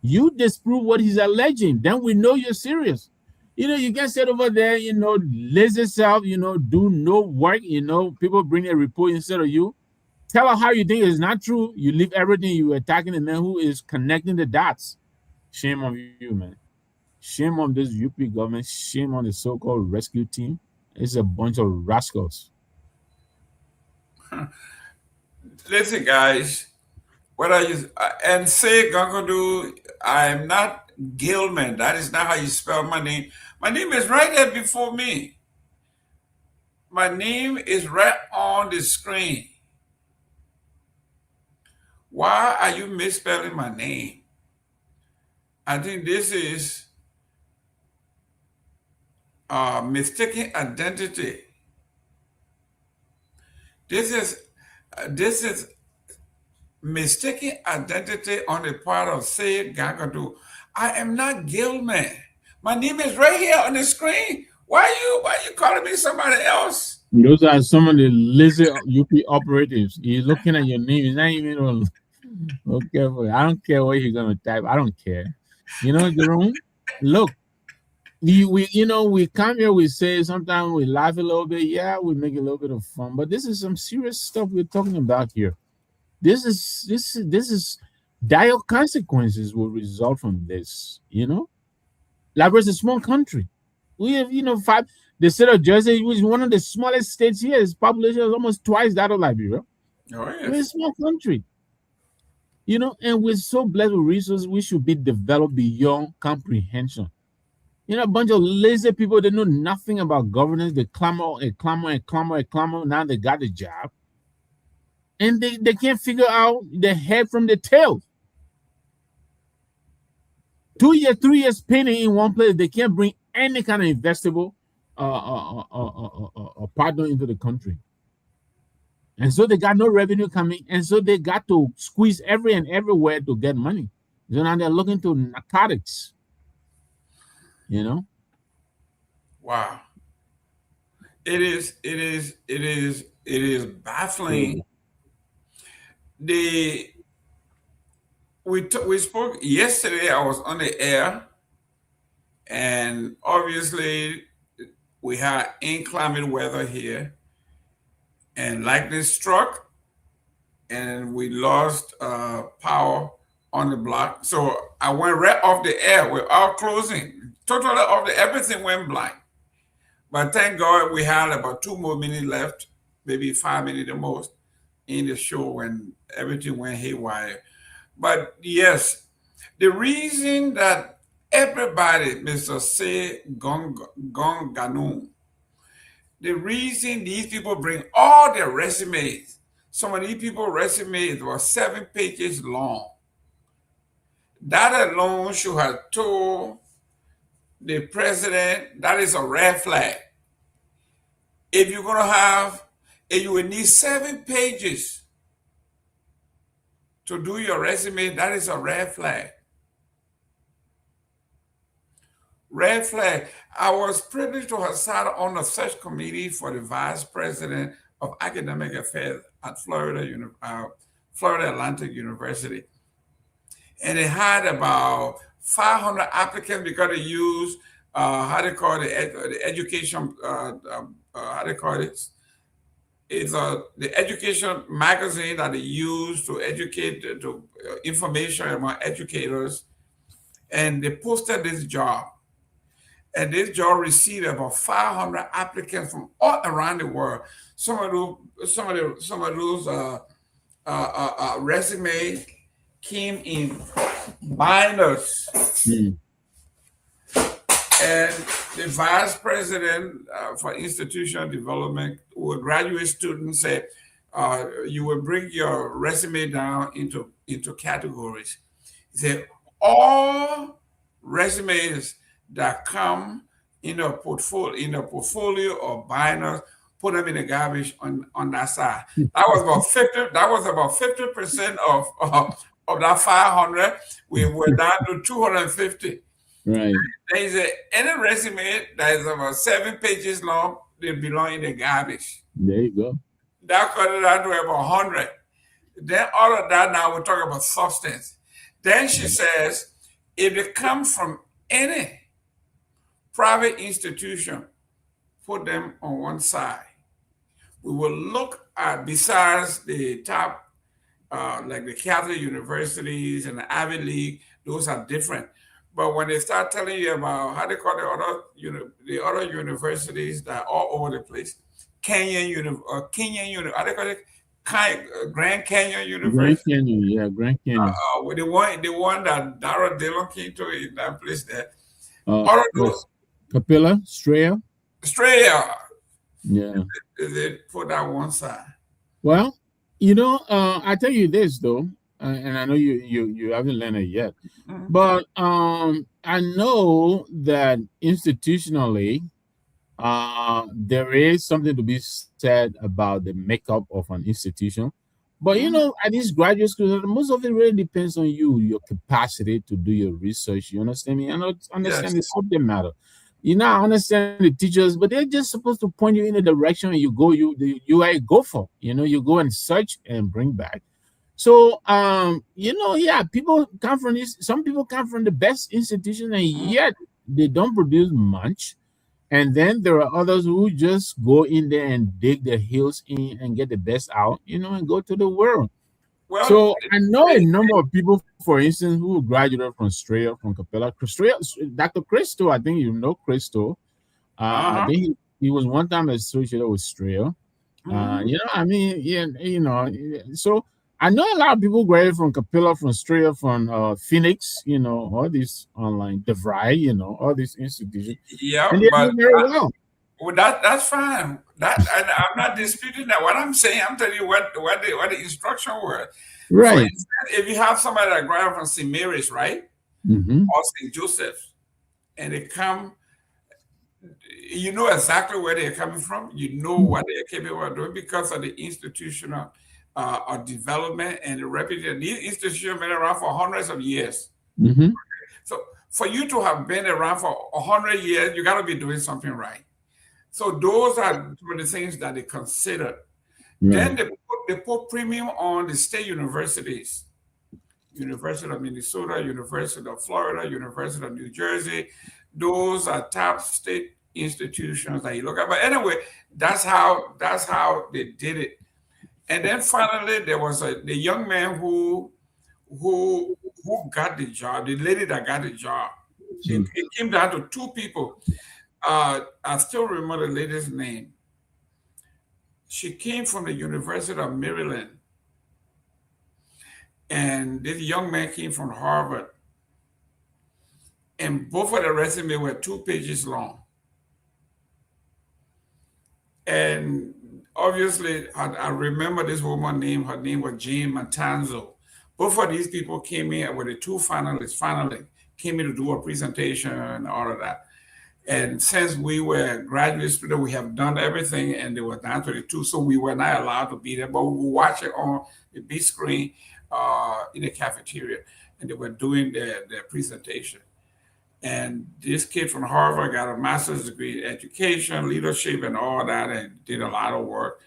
U: You disprove what he's alleging, then we know you're serious. You know, you can sit over there, you know, lazy self, you know, do no work, you know, people bring a report instead of you. tell her how you think it's not true. You leave everything, you attacking the man who is connecting the dots. Shame on you, man. Shame on this UP government. Shame on the so-called rescue team. It's a bunch of rascals.
Q: Listen, guys, what are you and say Gongloe, I'm not Gilman. That is not how you spell my name. My name is right there before me. My name is right on the screen. Why are you misspelling my name? I think this is mistaken identity. This is mistaken identity on the part of Say Gongloe. I am not Gilman. My name is right here on the screen. Why are you calling me somebody else?
U: Those are some of the lazy UP operatives. He's looking at your name. He's not even on. Okay, I don't care what you're gonna type. I don't care. You know, Jerome. Look, we come here. We say sometimes we laugh a little bit. Yeah, we make a little bit of fun, but this is some serious stuff we're talking about here. This is dire consequences will result from this. You know, Liberia is a small country. We have, the state of Jersey, which is one of the smallest states here, its population is almost twice that of Liberia.
Q: Oh, yes.
U: We're a small country. And we're so blessed with resources, we should be developed beyond comprehension. A bunch of lazy people, they know nothing about governance. They clamor. Now they got the job. And they can't figure out the head from the tail. 2 years, 3 years spending in one place, they can't bring any kind of investable partner into the country. And so they got no revenue coming. And so they got to squeeze everywhere to get money. So now they're looking to narcotics.
Q: Wow. It is baffling. We spoke yesterday. I was on the air, and obviously we had inclement weather here, and lightning struck, and we lost power on the block. So I went right off the air. We're all closing. Totally off everything went blank. But thank God we had about 2 more minutes left, maybe 5 minutes the most, in the show when everything went haywire. But yes, the reason that everybody, Mr. Say Gongloe, the reason these people bring all their resumes, some of these people's resumes were 7 pages long. That alone should have told the president that is a red flag. If you will need 7 pages to do your resume, that is a red flag. Red flag. I was privileged to have sat on a search committee for the vice president of academic affairs at Florida Atlantic University. And they had about 500 applicants because they used, the education, it's the education magazine that they use to educate, information about educators. And they posted this job. And this job received about 500 applicants from all around the world. Some of those resumes came in binders. And the vice president for institutional development with graduate students said, you will bring your resume down into categories. He said, all resumes that come in a portfolio or binders, put them in the garbage on that side. That was about 50% of that 500. We were down to 250.
U: Right.
Q: There is any resume that is about 7 pages long, they belong in the garbage.
U: There you go.
Q: That cut it down to about 100. Then all of that, now we're talking about substance. Then she says, if they come from any private institution, put them on one side. we will look at, besides the top, like the Catholic universities and the Ivy League, those are different. But when they start telling you about how they call the other universities that are all over the place, Kenyan how they call it, Grand Canyon University.
U: Grand Canyon, yeah, Grand Canyon.
Q: With the one that Dara Dillon came to in that place there.
U: Yes. Capella, Straya. Yeah.
Q: They put that one side.
U: Well, I tell you this though, and I know you haven't learned it yet, but I know that institutionally, there is something to be said about the makeup of an institution. But at these graduate schools, most of it really depends on you, your capacity to do your research. You understand me? I don't understand the subject matter. I understand the teachers, but they're just supposed to point you in the direction and you go for. You go and search and bring back. So people come from this. Some people come from the best institution, and yet they don't produce much. And then there are others who just go in there and dig their heels in and get the best out, and go to the world.
Q: Well,
U: so I know a number of people, for instance, who graduated from Straya, from Capella. Dr. Christo, I think you know Christo. I think he was one time associated with Straya. So I know a lot of people graduated from Capella, from Straya, from Phoenix, all these online, DeVry, all these institutions.
Q: Yeah,
U: and they
Q: but
U: do very well.
Q: Well, that's fine. I'm not disputing that. What I'm saying, I'm telling you what the instruction were.
U: Right.
Q: For instance, if you have somebody that graduated from St. Mary's, right, or St. Joseph's, and they come, you know exactly where they're coming from. You know what they're capable of doing because of the institutional development and the reputation. These institutions have been around for hundreds of years. So for you to have been around for 100 years, you got to be doing something right. So those are some of the things that they consider. Then they put premium on the state universities. University of Minnesota, University of Florida, University of New Jersey. Those are top state institutions that you look at. But anyway, that's how they did it. And then finally, there was the young man who got the job, the lady that got the job. It came down to two people. I still remember the lady's name. She came from the University of Maryland. And this young man came from Harvard. And both of the resumes were 2 pages long. And obviously, I remember this woman's name. Her name was Jane Matanzo. Both of these people came in with the two finalists. Finally, came in to do a presentation and all of that. And since we were graduate students, we have done everything, and they were down to the two, so we were not allowed to be there. But we would watch it on the big screen in the cafeteria, and they were doing their presentation. And this kid from Harvard got a master's degree in education, leadership, and all that, and did a lot of work.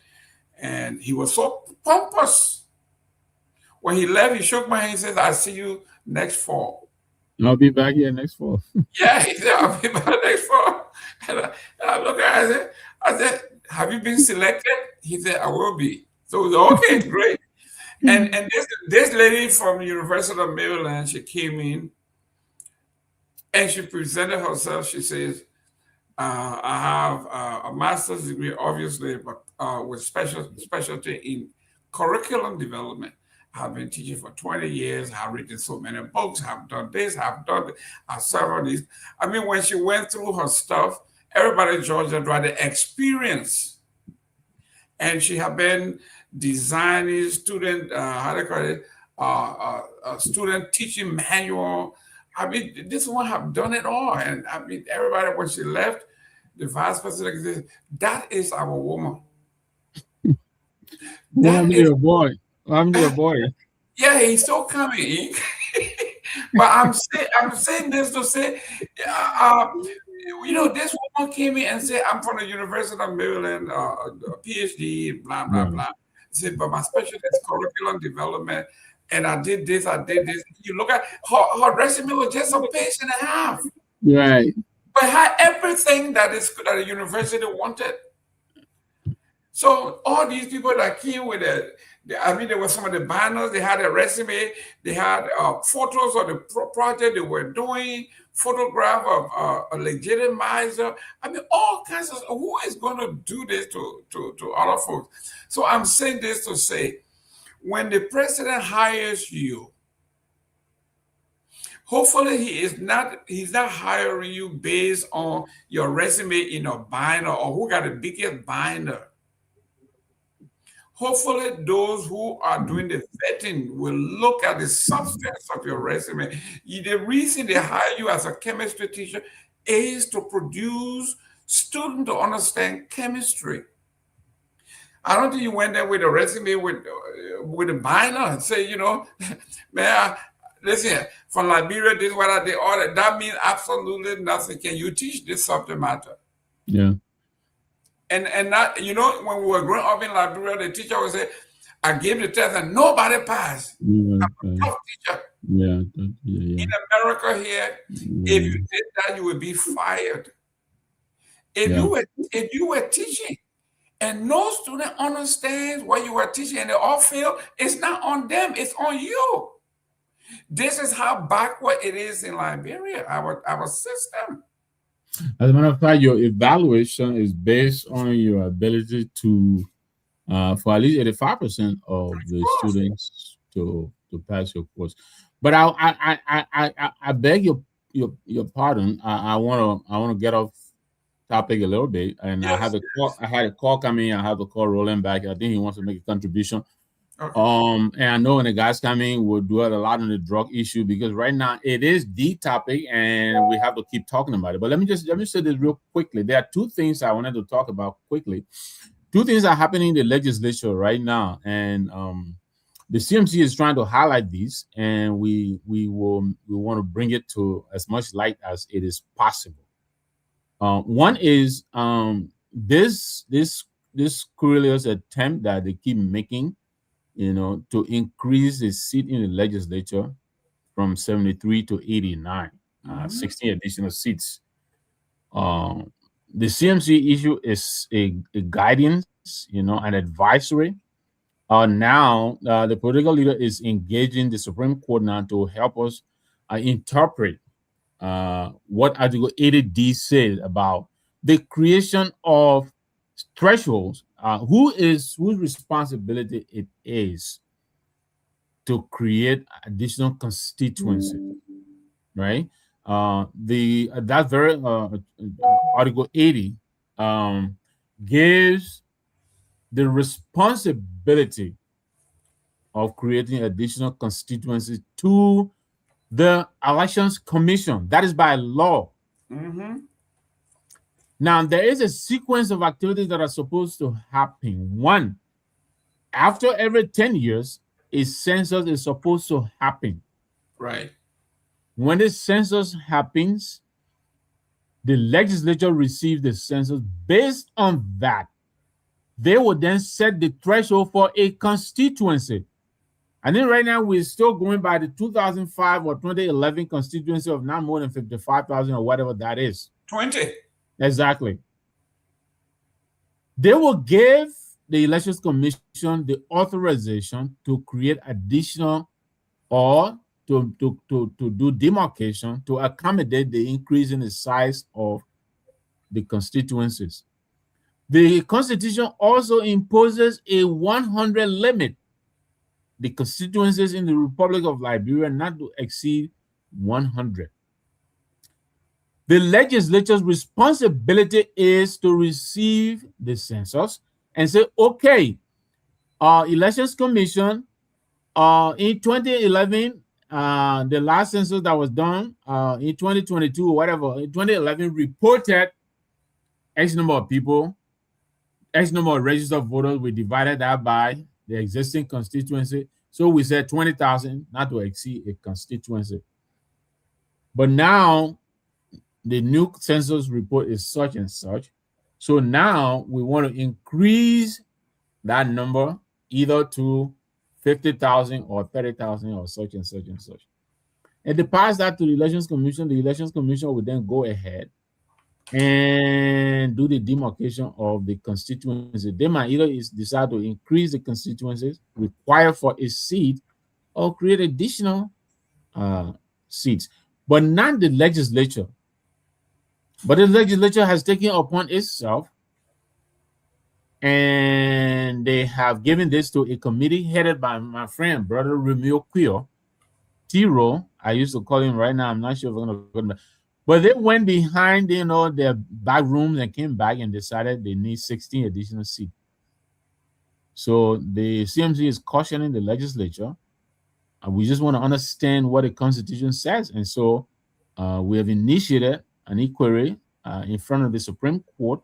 Q: And he was so pompous. When he left, he shook my hand and says, "I'll see you next fall."
U: I'll be back here next fall.
Q: Yeah, he said, "I'll be back next fall." And I looked at him, I said, "Have you been selected?" He said, "I will be." So we said, "Okay, great." And this lady from the University of Maryland, she came in and she presented herself. She says, "I have a master's degree, obviously, but with specialty in curriculum development. I've been teaching for 20 years. I've written so many books. I've done this. I've done this. I've served on this." I mean, when she went through her stuff, everybody in Georgia had the experience. And she had been designing student, student teaching manual. I mean, this one have done it all. And I mean, everybody, when she left, the vice president said, "That is our woman."
U: I'm your boy. I'm your boy.
Q: Yeah, he's still coming. But I'm saying this to say, this woman came in and said, "I'm from the University of Maryland, PhD, blah, blah, blah." She said, "But my specialty is curriculum development. And I did this, I did this." You look at her resume was just a page and a half.
U: Right.
Q: But had everything that the university wanted. So all these people that came with there were some of the banners, they had a resume, they had photos of the project they were doing, photograph of a legitimizer. I mean, all kinds of, who is going to do this to other folks? So I'm saying this to say, when the president hires you, hopefully he's not hiring you based on your resume in a binder or who got the biggest binder. Hopefully those who are doing the vetting will look at the substance of your resume. The reason they hire you as a chemistry teacher is to produce students to understand chemistry. I don't think you went there with a resume with a binder and say, man, listen, from Liberia, this is what I did. All that means absolutely nothing. Can you teach this subject matter?
U: Yeah.
Q: And not, when we were growing up in Liberia, the teacher would say, I gave the test and nobody passed. I'm a tough teacher.
U: Yeah.
Q: In America here, if you did that, you would be fired. If you were teaching and no student understands what you were teaching and they all fail, it's not on them, it's on you. This is how backward it is in Liberia, our system.
U: As a matter of fact, your evaluation is based on your ability to, for at least 85% of the students to pass your course. But I beg your pardon. I want to get off topic a little bit, and I had a call coming. I have the call rolling back. I think he wants to make a contribution. Okay. And I know when the guys coming, we'll do it a lot on the drug issue because right now it is the topic and we have to keep talking about it. But let me say this real quickly. There are two things I wanted to talk about quickly. Two things are happening in the legislature right now, and the CMC is trying to highlight these, and we want to bring it to as much light as it is possible. One is this scurrilous attempt that they keep making, to increase the seat in the legislature from 73 to 89, 16 additional seats. The CMC issue is a guidance, an advisory. Now, the political leader is engaging the Supreme Court now to help us interpret what Article 80D says about the creation of thresholds, whose responsibility it is to create additional constituencies, right? That very Article 80 gives the responsibility of creating additional constituencies to the Elections Commission. That is by law. Mm-hmm. Now, there is a sequence of activities that are supposed to happen. One, after every 10 years, a census is supposed to happen.
Q: Right.
U: When the census happens, the legislature receives the census. Based on that, they will then set the threshold for a constituency. And then right now, we're still going by the 2005 or 2011 constituency of not more than 55,000 or whatever that is.
Q: 20.
U: Exactly. They will give the Elections Commission the authorization to create additional or to do demarcation to accommodate the increase in the size of the constituencies. The Constitution also imposes a 100 limit. The constituencies in the Republic of Liberia not to exceed 100. The legislature's responsibility is to receive the census and say, okay, Elections Commission, in 2011, the last census that was done in 2022 or whatever, in 2011 reported X number of people, X number of registered voters. We divided that by the existing constituency. So we said 20,000 not to exceed a constituency. But now the new census report is such and such. So now we want to increase that number either to 50,000 or 30,000 or such and such and such. And they pass that to the Elections Commission. The Elections Commission would then go ahead and do the demarcation of the constituency. They might either decide to increase the constituencies required for a seat or create additional seats, but not the legislature. But the legislature has taken upon itself, and they have given this to a committee headed by my friend, Brother Remio Quio, Tiro. I used to call him right now. I'm not sure if we're going to call him. But they went behind, their back rooms and came back and decided they need 16 additional seats. So the CMC is cautioning the legislature, and we just want to understand what the Constitution says. And so we have initiated an inquiry in front of the Supreme Court.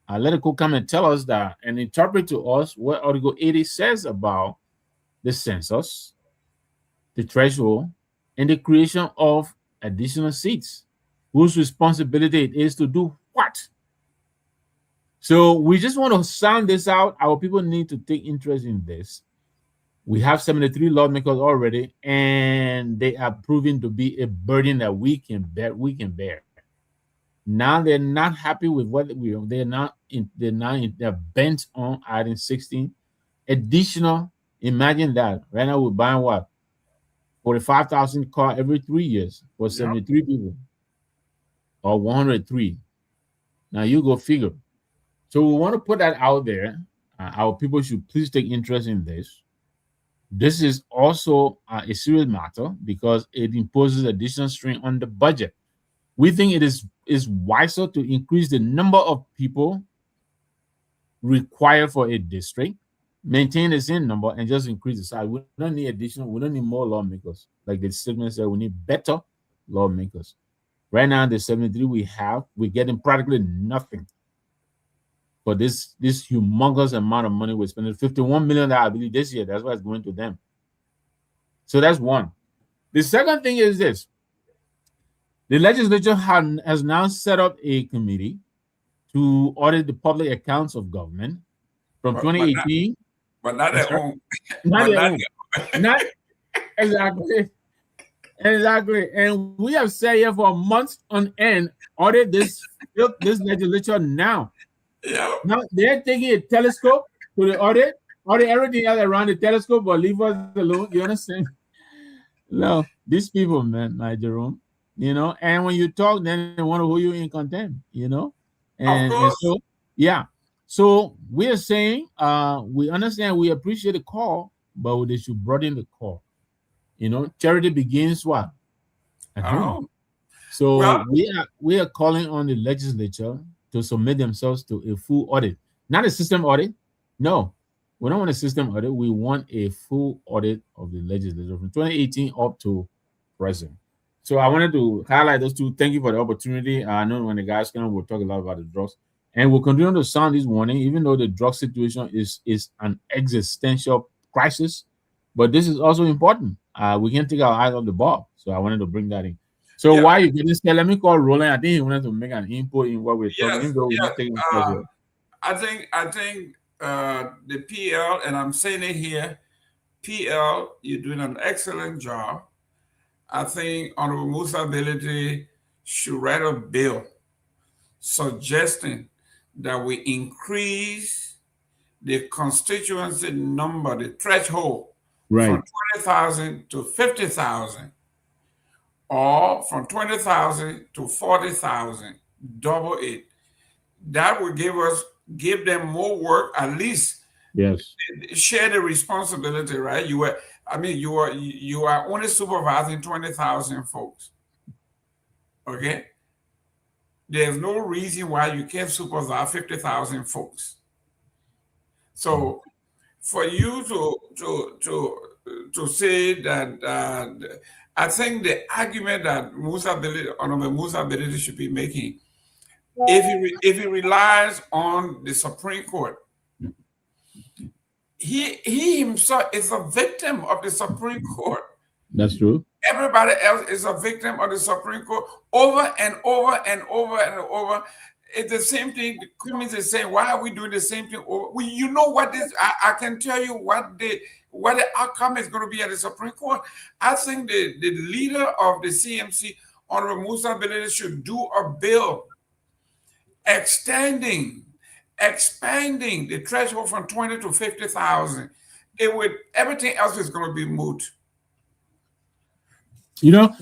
U: Let the court come and tell us that and interpret to us what Article 80 says about the census, the threshold, and the creation of additional seats. Whose responsibility it is to do what? So we just want to sound this out. Our people need to take interest in this. We have 73 lawmakers already, and they are proving to be a burden that we can bear. Now they're not happy with what they're bent on adding 16 additional. Imagine that. Right now we're buying what? 45,000 car every 3 years for 73 people. Or 103. Now you go figure. So we want to put that out there. Our people should please take interest in this. This is also a serious matter because it imposes additional strain on the budget. We think it is wiser to increase the number of people required for a district, maintain the same number, and just increase the size. We don't need more lawmakers. Like the statement said, we need better lawmakers. Right now, the 73 we have, we're getting practically nothing for this humongous amount of money we're spending. $51 million, I believe, this year. That's why it's going to them. So that's one. The second thing is this. The legislature has now set up a committee to audit the public accounts of government from 2018.
Q: But not their own.
U: Not their own. Not exactly. Exactly. And we have said here for months on end, audit this legislature now.
Q: Yeah.
U: Now they're taking a telescope to the audit everything else around the telescope, but leave us alone. You understand? No, these people, man, my Jerome, and when you talk, then they want to hold you in contempt, And so, yeah. So we are saying we understand, we appreciate the call, but they should broaden the call. Charity begins what? At home. So we are calling on the legislature to submit themselves to a full audit, not a system audit. No, we don't want a system audit. We want a full audit of the legislature from 2018 up to present. So I wanted to highlight those two. Thank you for the opportunity. I know when the guys come, we'll talk a lot about the drugs, and we'll continue to sound this warning, even though the drug situation is an existential crisis. But this is also important. We can't take our eyes off the ball. So I wanted to bring that in. So while you're getting started, let me call Roland. I think he wanted to make an input in what we're talking about.
Q: I think the PL, and I'm saying it here, PL, you're doing an excellent job. I think Honorable Musa Ability should write a bill suggesting that we increase the constituency number, the threshold, from 20,000 to 50,000, or from 20,000 to 40,000, double it. That would give them more work, at least.
U: Yes.
Q: Share the responsibility, right? You are only supervising 20,000 folks. Okay? There's no reason why you can't supervise 50,000 folks. So for you to say that, I think the argument that Honorable Musa Ability should be making, if he relies on the Supreme Court, he himself is a victim of the Supreme Court.
U: That's true.
Q: Everybody else is a victim of the Supreme Court over and over and over and over. It's the same thing. The criminals are saying, why are we doing the same thing? Well, you know what this? I can tell you what the outcome is going to be at the Supreme Court. I think the leader of the CMC, Honorable Musa Ability, should do a bill expanding the threshold from 20 to 50,000, everything else is going to be moot.
U: You know,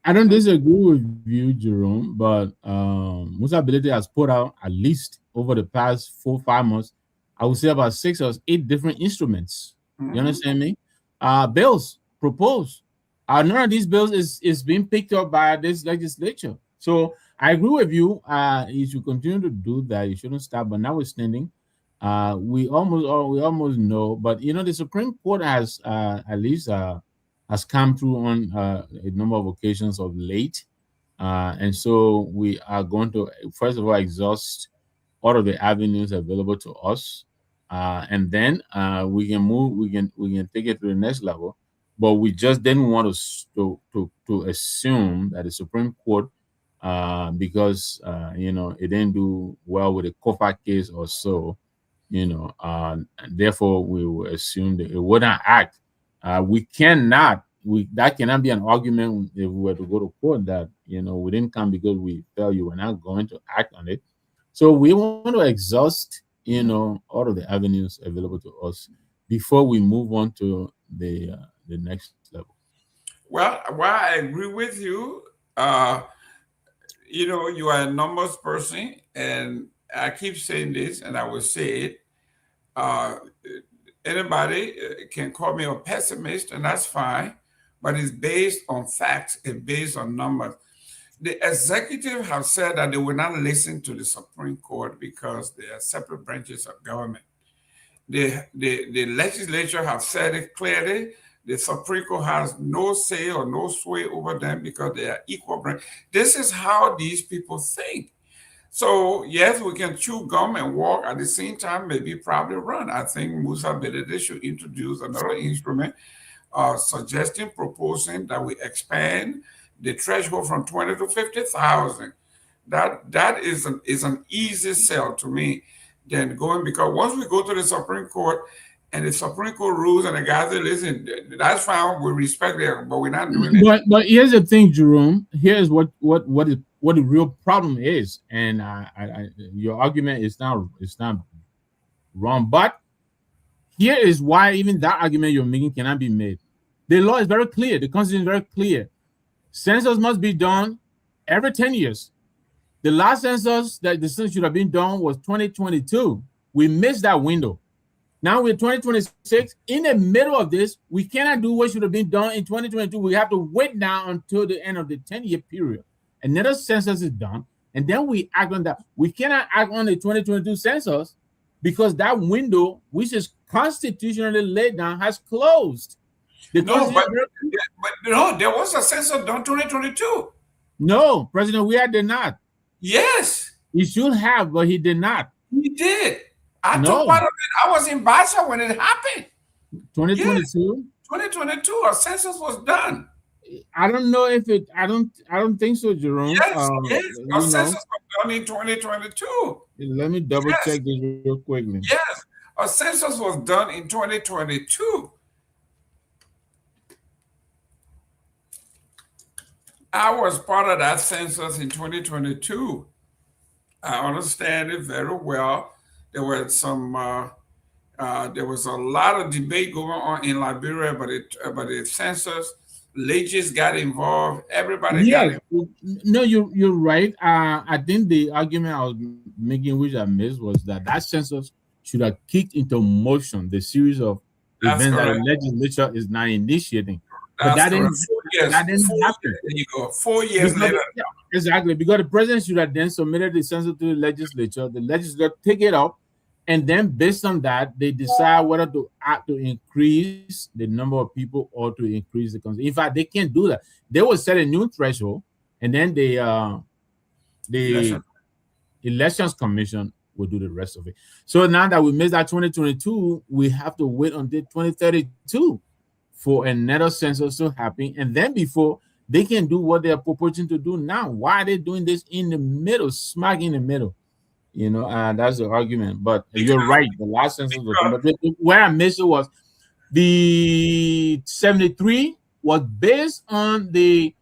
U: I don't disagree with you, Jerome, but Musa Belete has put out, at least over the past 4-5 months, I would say about 6 or 8 different instruments. You understand me? Bills proposed. None of these bills is being picked up by this legislature. So I agree with you. You should continue to do that. You shouldn't stop. But notwithstanding, we almost know. But you know, the Supreme Court has at least has come through on a number of occasions of late, and so we are going to first of all exhaust all of the avenues available to us, and then we can move. We can take it to the next level. But we just didn't want to assume that the Supreme Court, because you know, it didn't do well with the Kofa case or so, you know, therefore we will assume that it wouldn't act. That cannot be an argument if we were to go to court that, you know, we didn't come because we felt you were not going to act on it. So we want to exhaust, you know, all of the avenues available to us before we move on to the next level.
Q: Well, I agree with you. You know, you are a numbers person, and I keep saying this, and I will say it. Anybody can call me a pessimist, and that's fine, but it's based on facts and based on numbers. The executive have said that they will not listen to the Supreme Court because they are separate branches of government. The legislature have said it clearly. The Supreme Court has no say or no sway over them because they are equal branch. This is how these people think. So yes, we can chew gum and walk at the same time, maybe probably run. I think Musa Belete should introduce another instrument, proposing that we expand the threshold from 20 to 50,000. That is an easy sell to me than going, because once we go to the Supreme Court and the Supreme Court rules and the guys say, listen, that's fine, we respect it, but we're not doing it.
U: But here's the thing, Jerome. Here's what the real problem is, and your argument is not wrong. But here is why even that argument you're making cannot be made. The law is very clear. The Constitution is very clear. Census must be done every 10 years. The last census that the census should have been done was 2022. We missed that window. Now we're 2026. In the middle of this, we cannot do what should have been done in 2022. We have to wait now until the end of the 10-year period. Another census is done, and then we act on that. We cannot act on the 2022 census because that window, which is constitutionally laid down, has closed.
Q: But there was a census done 2022.
U: No, President Weah did not.
Q: Yes.
U: He should have, but he did not.
Q: He did. I took part of it. I was in Basha when it happened.
U: 2022?
Q: Yes. 2022, a census was done.
U: I don't know if it. I don't think so, Jerome.
Q: Yes, a census was done in 2022.
U: Let me double check this real quickly.
Q: Yes, a census was done in 2022. I was part of that census in 2022. I understand it very well. There were some. There was a lot of debate going on in Liberia, but the census, legislation got involved. Everybody got involved.
U: No, you're right. I think the argument I was making, which I missed, was that census should have kicked into motion the series of events that the legislature is now initiating. But that didn't happen.
Q: There you go. 4 years later.
U: Exactly, because the president should have then submitted the census to the legislature. The legislature take it up, and then based on that, they decide whether to act to increase the number of people or to increase the consumption. In fact, they can't do that. They will set a new threshold, and then the Elections Commission will do the rest of it. So now that we missed that 2022, we have to wait until 2032 for another census to happen, and then before they can do what they are proposing to do now. Why are they doing this in the middle, smack in the middle? You know, that's the argument. But you're right. The last census was done. But where I missed it was the 73 was based on the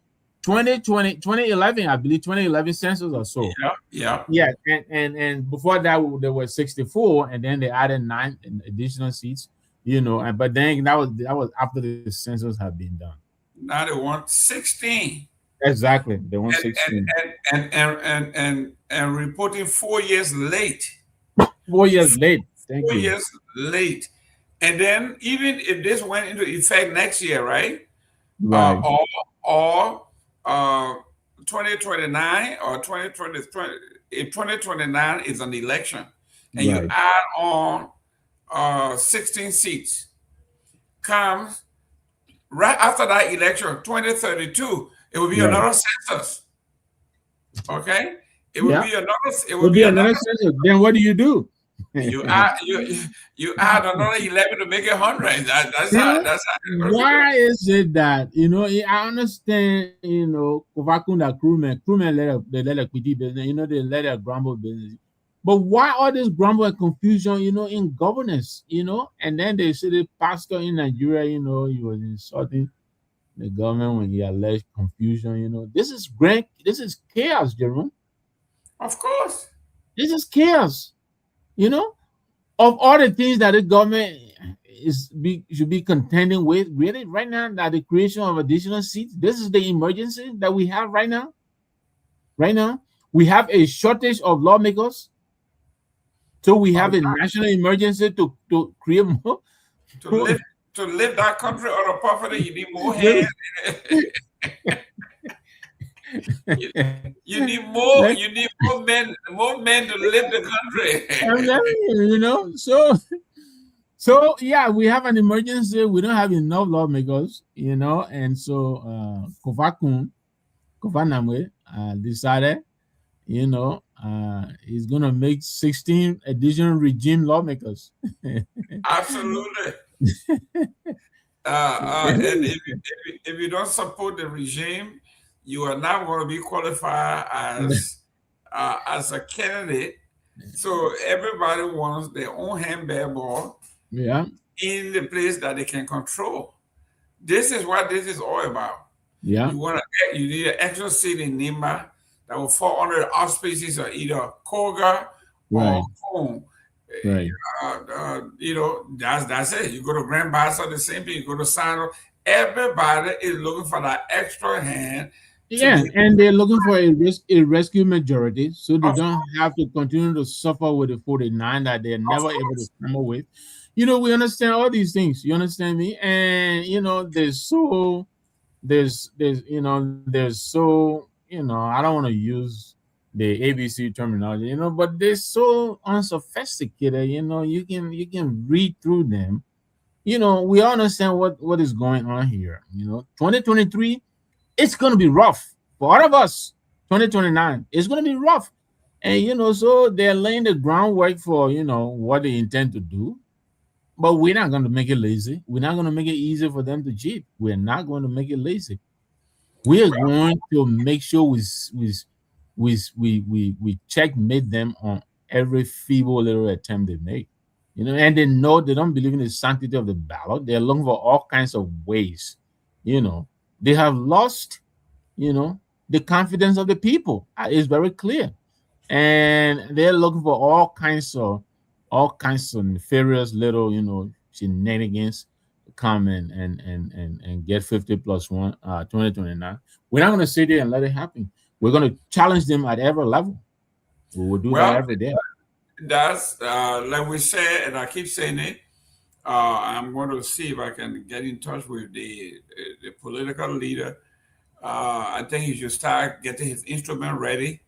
U: 2011, I believe 2011 census or so. Yeah, and before that there were 64, and then they added 9 additional seats. But then that was after the census had been done.
Q: Now they want 16.
U: Exactly, they want 16.
Q: And reporting 4 years late.
U: 4 years late. Thank you.
Q: 4 years late. And then even if this went into effect next year, right?
U: Right.
Q: Or 2029 or 2020, if 2029 is an election, and you add on 16 seats, comes right after that election, 2032, it will be another census. Okay? It will be another. It will be another
U: census. Then what do?
Q: You add another 11 to make it 100. That's how.
U: Why is it that I understand Kovakunda crewmen let a quitty business, they let a grumble business. But why all this grumble and confusion, in governance, and then they say the pastor in Nigeria, he was insulting the government when he alleged confusion, this is chaos, Jerome.
Q: Of course.
U: This is chaos, of all the things that the government should be contending with, really, right now, that the creation of additional seats, this is the emergency that we have right now. Right now, we have a shortage of lawmakers. So we have a national emergency to create more.
Q: To lift that country out of poverty, you need more hands. You need more. You need more men to lift the country.
U: So yeah, we have an emergency. We don't have enough lawmakers, and so Kofanamwe decided, he's gonna make 16 additional regime lawmakers.
Q: Absolutely. And if you don't support the regime, you are not going to be qualified as a candidate. So everybody wants their own handbag ball in the place that they can control. This is what this is all about.
U: Yeah.
Q: You need an extra seat in Nimba that will fall under the auspices of either Koga or Kong.
U: Right.
Q: That's it. You go to Grand Bassa, the same thing. You go to Sano. Everybody is looking for that extra hand.
U: Yeah, and they're looking for a rescue majority, so they don't have to continue to suffer with the 49 that they're never able to come up with. We understand all these things. You understand me? And there's so I don't want to use the ABC terminology, but they're so unsophisticated. You can read through them. We all understand what is going on here. 2023. It's going to be rough for all of us. 2029, it's going to be rough. And, so they're laying the groundwork for, what they intend to do. But we're not going to make it lazy. We're not going to make it easy for them to cheat. We're not going to make it lazy. We are going to make sure we checkmate them on every feeble little attempt they make. And they know they don't believe in the sanctity of the ballot. They're looking for all kinds of ways, They have lost, the confidence of the people. It's very clear, and they're looking for all kinds of nefarious little, shenanigans to come and get 50 plus 1, 2029. We're not going to sit there and let it happen. We're going to challenge them at every level. We will do that every day.
Q: That's like we said, and I keep saying it. I'm going to see if I can get in touch with the political leader. I think he should start getting his instrument ready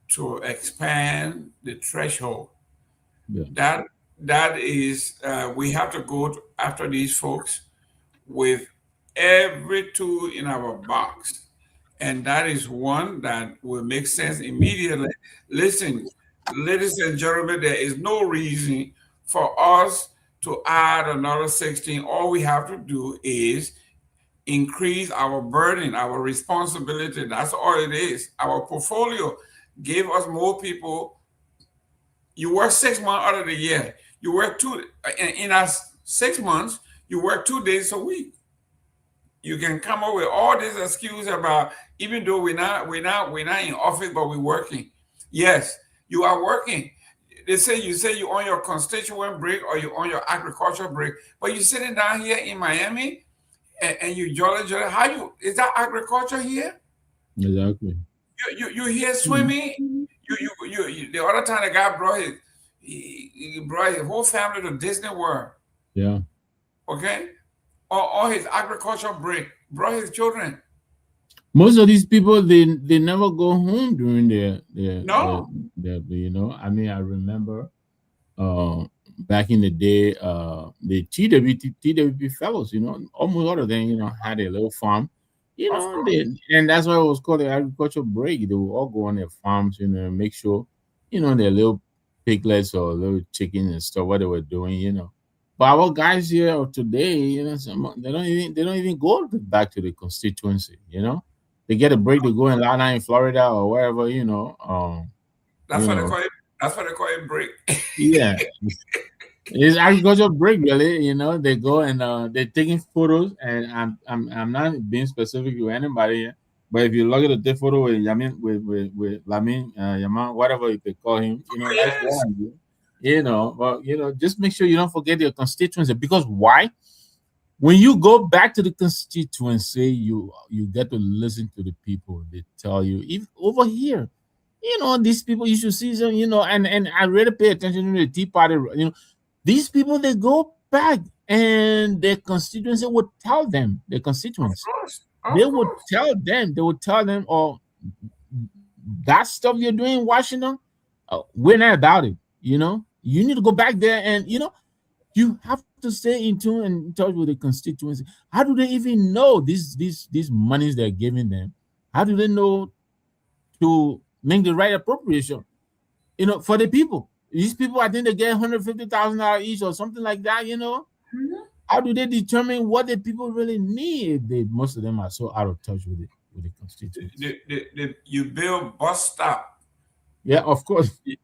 Q: to expand the threshold.
U: Yeah.
Q: That is, we have to go after these folks with every tool in our box. And that is one that will make sense immediately. Listen, ladies and gentlemen, there is no reason for us to add another 16. All we have to do is increase our burden, our responsibility. That's all it is. Our portfolio gave us more people. You work 6 months out of the year. You work in our 6 months, you work 2 days a week. you can come up with all these excuses about, even though we're not in office, but we're working. Yes, you are working. They say you're on your constituent break or you're on your agricultural break, but you're sitting down here in Miami and you jolly. Is that agriculture here?
U: Exactly.
Q: You here swimming? You the other time the guy brought he brought his whole family to Disney World.
U: Yeah.
Q: Okay? Or his agricultural break, brought his children.
U: Most of these people, they never go home during their you know. I mean, I remember back in the day, the TWP fellows, you know, almost all of them, you know, had a little farm, you know, and that's why it was called the agricultural break. They would all go on their farms, you know, make sure, you know, their little piglets or little chickens and stuff, what they were doing, you know. But our guys here of today, you know, they don't even go back to the constituency, you know. They get a break to go in Lana in Florida or wherever, you know.
Q: That's what they call it. That's what they call it, break.
U: Yeah. It's agricultural break, really. You know, they go and they're taking photos, and I'm not being specific to anybody, but if you look at the photo with Yamin, with Lamin, Yaman, whatever you could call him, you know, that's one. You know, but you know, just make sure you don't forget your constituency, because why? When you go back to the constituency, you get to listen to the people. They tell you, if over here, you know, these people, you should see them, you know, and I really pay attention to the Tea Party, you know, these people, they go back and their constituency would tell them, their constituents, they would tell them, oh, that stuff you're doing in Washington, we're not about it, you know, you need to go back there and, you know, you have to stay in tune and in touch with the constituency. How do they even know these monies they're giving them? How do they know to make the right appropriation, you know, for the people? These people, I think they get $150,000 each or something like that, you know. How do they determine what the people really need? Most of them are so out of touch with the constituency.
Q: You build bus stop.
U: Yeah, of course.
Q: You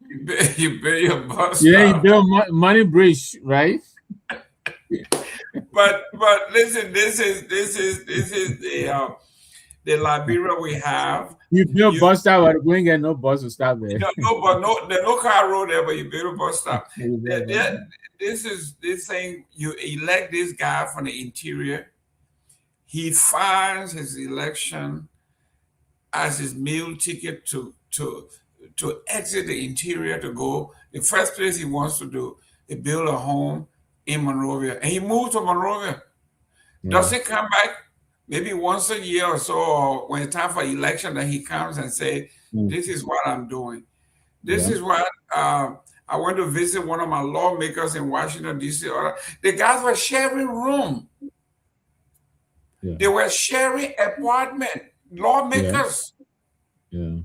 Q: build your bus
U: yeah,
Q: stop.
U: you build money bridge, right?
Q: but listen, this is the Liberia we have.
U: You build bus stop, but we ain't get no bus to stop there.
Q: There's no car road there, but you build a bus stop. This thing, you elect this guy from the interior. He finds his election as his meal ticket to exit the interior, to go. The first place he wants to do is build a home in Monrovia. And he moved to Monrovia. Does he come back maybe once a year or so, or when it's time for election, that he comes and say, this is what I'm doing. This is what I went to visit one of my lawmakers in Washington, D.C. The guys were sharing room. Yeah. They were sharing apartment, lawmakers.
U: Yeah.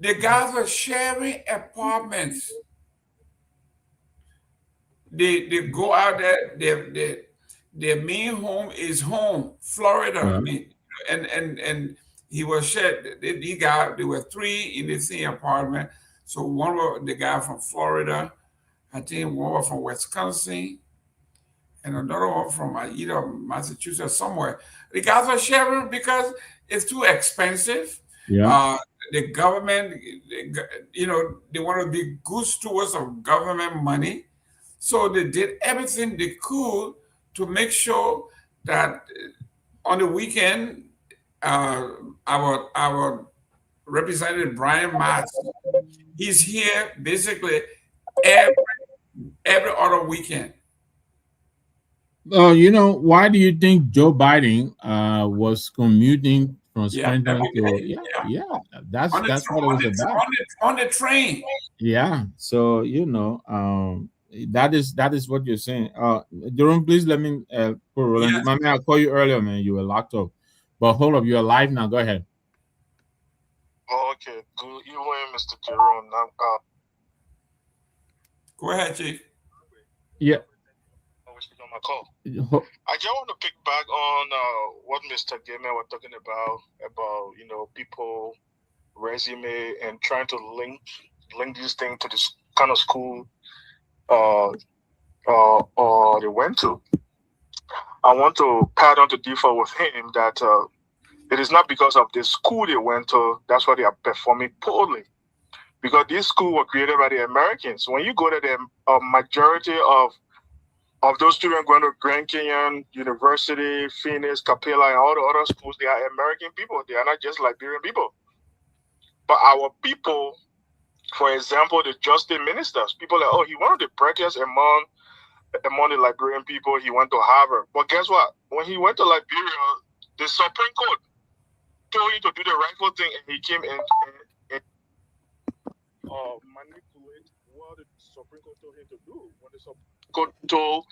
Q: The guys were sharing apartments. They go out there, their main home is home, Florida. I mean, and he was shared. They were three in the same apartment. So one was the guy from Florida, I think one was from Wisconsin, and another one from either Massachusetts, somewhere. The guys were sharing because it's too expensive.
U: Yeah.
Q: The government, you know, they want to be good stewards of government money. So they did everything they could to make sure that on the weekend, our representative Brian Matz, he's here basically every other weekend.
U: You know, why do you think Joe Biden was commuting from Springtown to that's what it was about.
Q: On the train.
U: Yeah. So you know, that is what you're saying. Jerome, please let me put Roland. Man, I called you earlier, man. You were locked up. But hold up, you're live now. Go ahead.
B: Oh, okay. Good evening, Mr. Jerome.
Q: Go ahead, Chief.
U: Yeah.
B: On my call. I just want to pick back on what Mr. Gayman was talking about you know, people resume and trying to link this thing to this kind of school or they went to. I want to pat on the default with him that it is not because of the school they went to, that's why they are performing poorly. Because these schools were created by the Americans. When you go to the majority of those students going to Grand Canyon University, Phoenix, Capella, and all the other schools, they are American people. They are not just Liberian people. But our people, for example, the justice ministers, people like, oh, he one of the brightest among the Liberian people. He went to Harvard. But guess what? When he went to Liberia, the Supreme Court told him to do the rightful thing, and he came and manipulate what the Supreme Court told him to do. When the Supreme Court told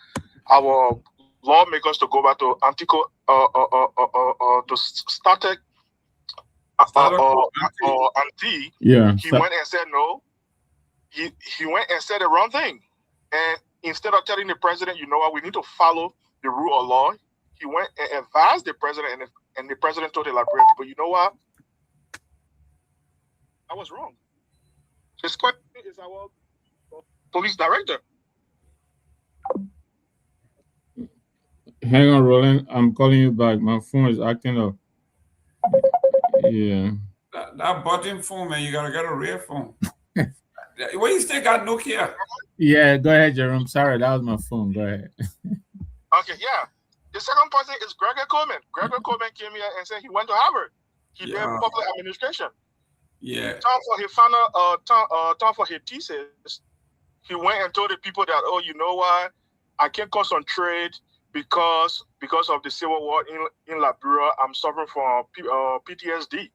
B: our lawmakers to go back to Antico, to static Anti, he went and said no. He went and said the wrong thing, and instead of telling the president, you know what, we need to follow the rule of law, he went and advised the president, and the president told the Liberian people, you know what, I was wrong. His question is our police director.
U: Hang on, Roland. I'm calling you back. My phone is acting up. Yeah.
Q: That button phone, man, you gotta get a real phone. Well, you still got Nokia.
U: Yeah, go ahead, Jerome. Sorry, that was my phone. Go ahead.
B: Okay, yeah. The second person is Gregory Coleman. Gregory Coleman came here and said he went to Harvard. He did public administration.
Q: Yeah.
B: Time for his final, time for his thesis, he went and told the people that, oh, you know what, I can't concentrate because of the civil war in Liberia. I'm suffering from PTSD.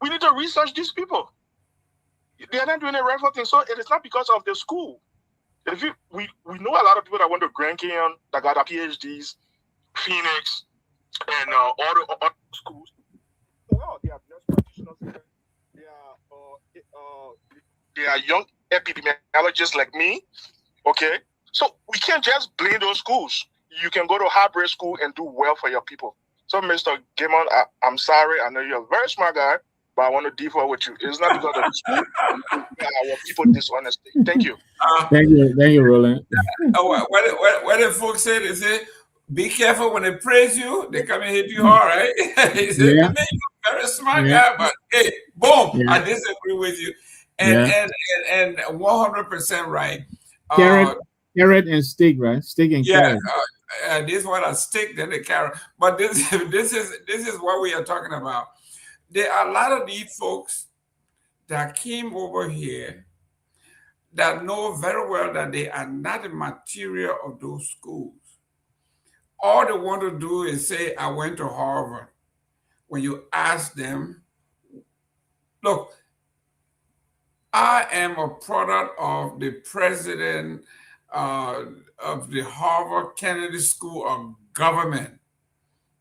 B: We need to research these people. They are not doing the right thing. So it is not because of the school. We know a lot of people that went to Grand Canyon that got their PhDs, Phoenix, and all the other schools. Well, they are nurse practitioners. They are young epidemiologists like me. Okay, so we can't just blame those schools. You can go to hybrid school and do well for your people. So, Mr. Gayman, I'm sorry. I know you're a very smart guy, but I want to differ with you. It's not because of the school. Our people dishonesty. Thank you.
U: Thank you, Roland.
Q: What the folks say, they say, be careful when they praise you, they come and hit you hard, right? He said,
U: Yeah.
Q: man, you're a very smart guy, but hey, boom, I disagree with you. And 100% right.
U: Carrot and stick, right? Stick and carrot.
Q: This one a stick, then the carrot. But this is what we are talking about. There are a lot of these folks that came over here that know very well that they are not the material of those schools. All they want to do is say, I went to Harvard. When you ask them, look, I am a product of the president of the Harvard Kennedy School of Government.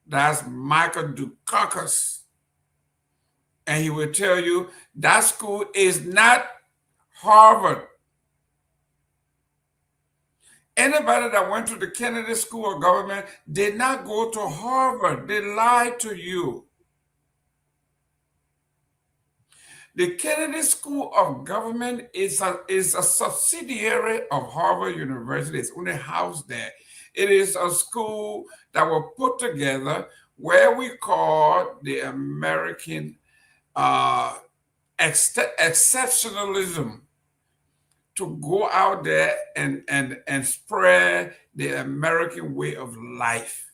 Q: That's Michael Dukakis. And he will tell you that school is not Harvard. Anybody that went to the Kennedy School of Government did not go to Harvard. They lied to you. The Kennedy School of Government is a subsidiary of Harvard University. It's only housed there. It is a school that was put together where we call the American exceptionalism, to go out there and spread the American way of life.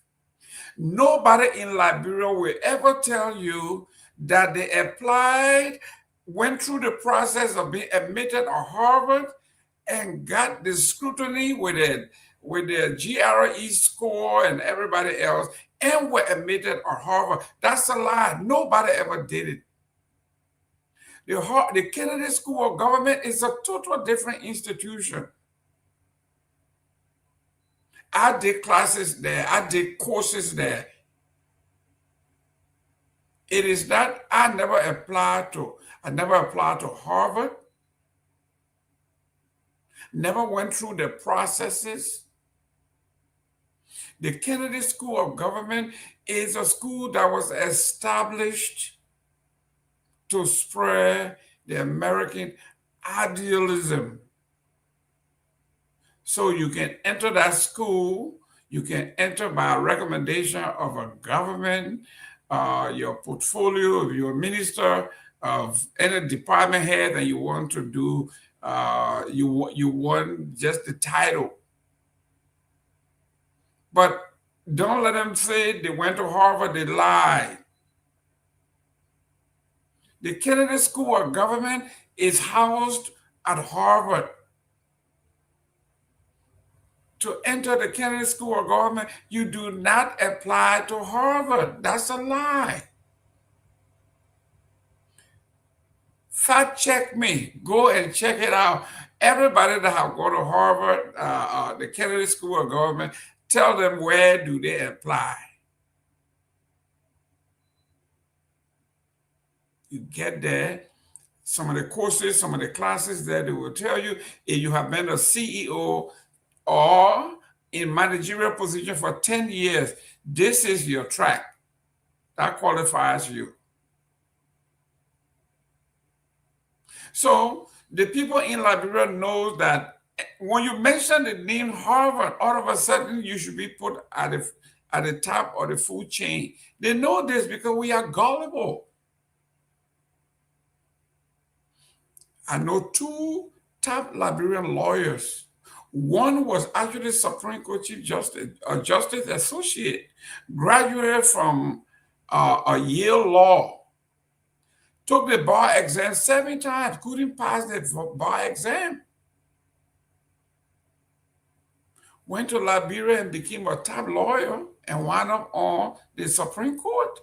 Q: Nobody in Liberia will ever tell you that they went through the process of being admitted at Harvard and got the scrutiny with their GRE score and everybody else and were admitted at Harvard. That's a lie. Nobody ever did it. The Kennedy School of Government is a total different institution. I did classes there. I did courses there. It is that I never applied to Harvard. Never went through the processes. The Kennedy School of Government is a school that was established to spread the American idealism. So you can enter that school, You can enter by recommendation of a government, your portfolio of your minister, of any department head that you want to do. You want just the title. But don't let them say they went to Harvard, they lied. The Kennedy School of Government is housed at Harvard. To enter the Kennedy School of Government, you do not apply to Harvard. That's a lie. Fact check me. Go and check it out. Everybody that have gone to Harvard, the Kennedy School of Government, tell them where do they apply. You get there, some of the courses, some of the classes there, they will tell you if you have been a CEO or in managerial position for 10 years, this is your track. That qualifies you. So the people in Liberia know that when you mention the name Harvard, all of a sudden you should be put at the top of the food chain. They know this because we are gullible. I know two top Liberian lawyers. One was actually Supreme Court Chief Justice, a Justice Associate, graduated from Yale Law, took the bar exam 7 times, couldn't pass the bar exam. Went to Liberia and became a top lawyer and wound up on the Supreme Court.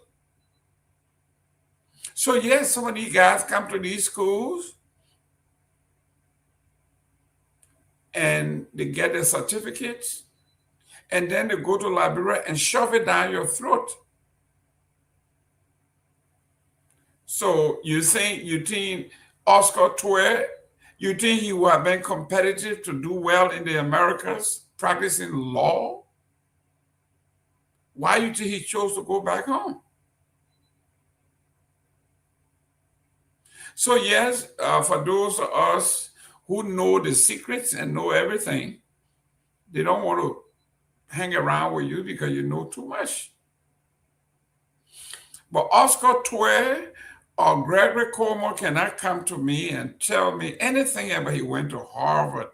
Q: So yes, some of these guys come to these schools and they get their certificates, and then they go to Liberia and shove it down your throat. So you think Oscar Pewee, you think he would have been competitive to do well in the Americas practicing law? Why do you think he chose to go back home? So yes, for those of us who know the secrets and know everything, they don't want to hang around with you because you know too much. But Oscar Pewee or Gregory Kromah cannot come to me and tell me anything about he went to Harvard.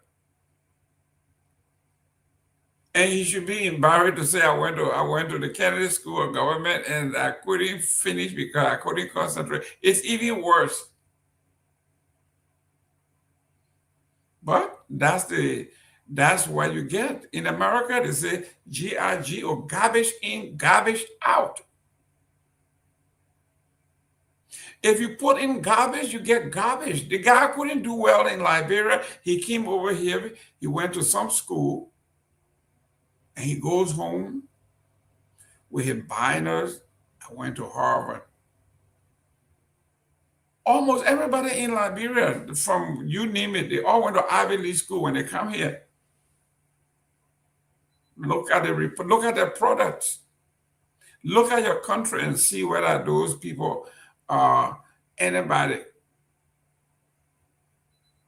Q: And he should be embarrassed to say I went to the Kennedy School of Government and I couldn't finish because I couldn't concentrate. It's even worse. But that's what you get. In America, they say GIG, or garbage in, garbage out. If you put in garbage, you get garbage. The guy couldn't do well in Liberia. He came over here. He went to some school. And he goes home with his binders. I went to Harvard. Almost everybody in Liberia, from you name it, they all went to Ivy League school when they come here. Look at their products. Look at your country and see whether those people are anybody.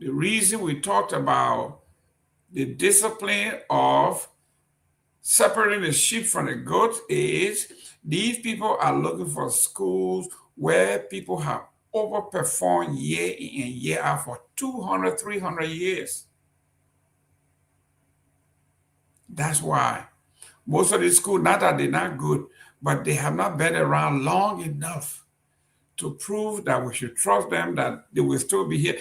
Q: The reason we talked about the discipline of separating the sheep from the goats is these people are looking for schools where people have overperformed year in and year out for 200, 300 years. That's why most of these schools, not that they're not good, but they have not been around long enough to prove that we should trust them, that they will still be here.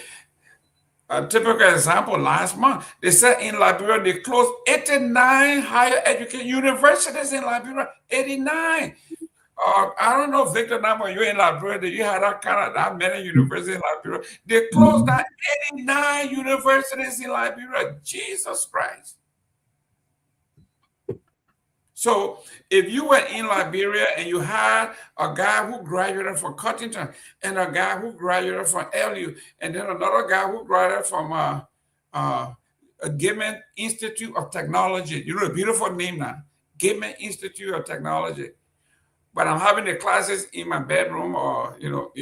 Q: A typical example, last month, they said in Liberia, they closed 89 higher education universities in Liberia, 89. I don't know, Victor Namo, you're in Liberia, did you have that many universities in Liberia? They closed down 89 universities in Liberia. Jesus Christ. So if you were in Liberia and you had a guy who graduated from Cuttington and a guy who graduated from LU and then another guy who graduated from a Gayman Institute of Technology, you know, a beautiful name now, Gayman Institute of Technology. But I'm having the classes in my bedroom or, you know,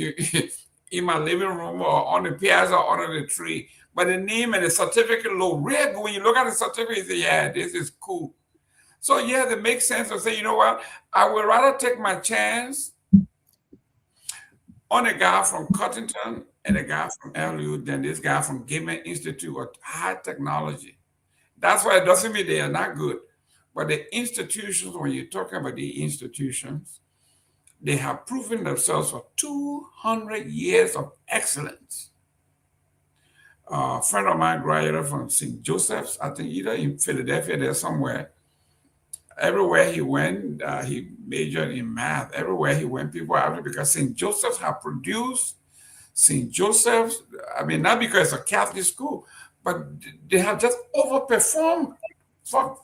Q: in my living room or on the piazza or under the tree. But the name and the certificate look real good. When you look at the certificate, you say, yeah, this is cool. So yeah, it makes sense to say, you know what, I would rather take my chance on a guy from Cottington and a guy from LU than this guy from Gayman Institute of High Technology. That's why it doesn't mean they are not good. But the institutions, when you're talking about the institutions, they have proven themselves for 200 years of excellence. A friend of mine graduated from St. Joseph's, I think either in Philadelphia, there somewhere. Everywhere he went, he majored in math. Everywhere he went, people were happy because St. Joseph's have produced St. Joseph's. I mean, not because it's a Catholic school, but they have just overperformed for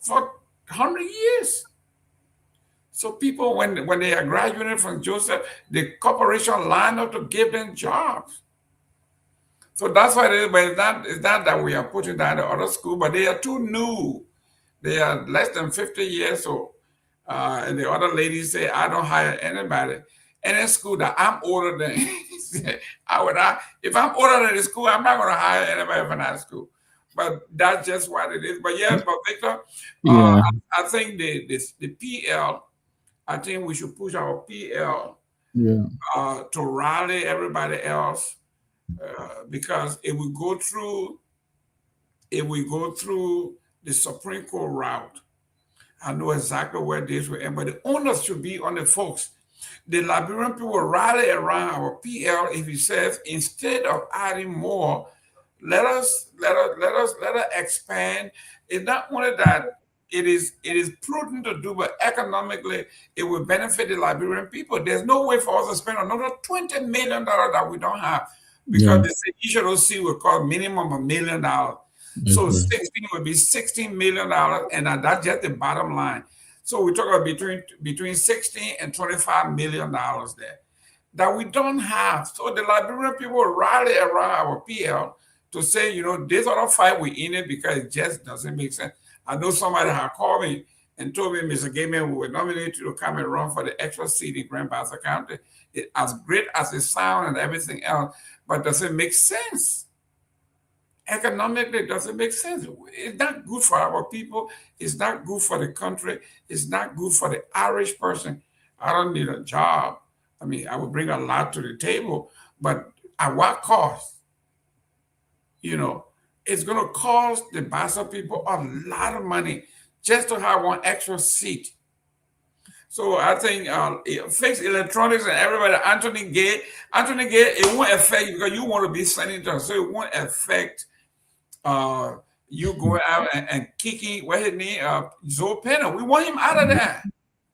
Q: 100 years. So people, when they are graduating from Joseph, the corporation line up to give them jobs. So that's why it's not that we are putting down the other school, but they are too new. They are less than 50 years old. And the other ladies say, I don't hire anybody. And in school that I'm older than, if I'm older than the school, I'm not going to hire anybody from that school. But that's just what it is. But yes, but Victor, I think the PL, I think we should push our PL to rally everybody else, because if we go through the Supreme Court route, I know exactly where this will end, but the onus should be on the folks. The Liberian people rally around our PL if he says, instead of adding more, let us expand. It's not only that it is prudent to do, but economically it will benefit the Liberian people. There's no way for us to spend another $20 million that we don't have, because they say each of those seats will cost minimum $1 million. So 16 would be $16 million, and that's just the bottom line. So we talk about between 16 and $25 million there that we don't have. So the Liberian people rally around our PL to say, you know, this other fight we in it because it just doesn't make sense. I know somebody had called me and told me, Mr. Gayman, we were nominated to come and run for the extra seat in Grand Bassa County. It, as great as it sounds and everything else, but does it make sense? Economically, it doesn't make sense. It's not good for our people. It's not good for the country. It's not good for the Irish person. I don't need a job. I mean, I would bring a lot to the table, but at what cost? You know, it's going to cost the Bassa people a lot of money just to have one extra seat. So I think fixed electronics and everybody, Anthony Gay, it won't affect you because you want to be senator, so it won't affect you going out and kicking what his name, Zoe Penner. We want him out of that.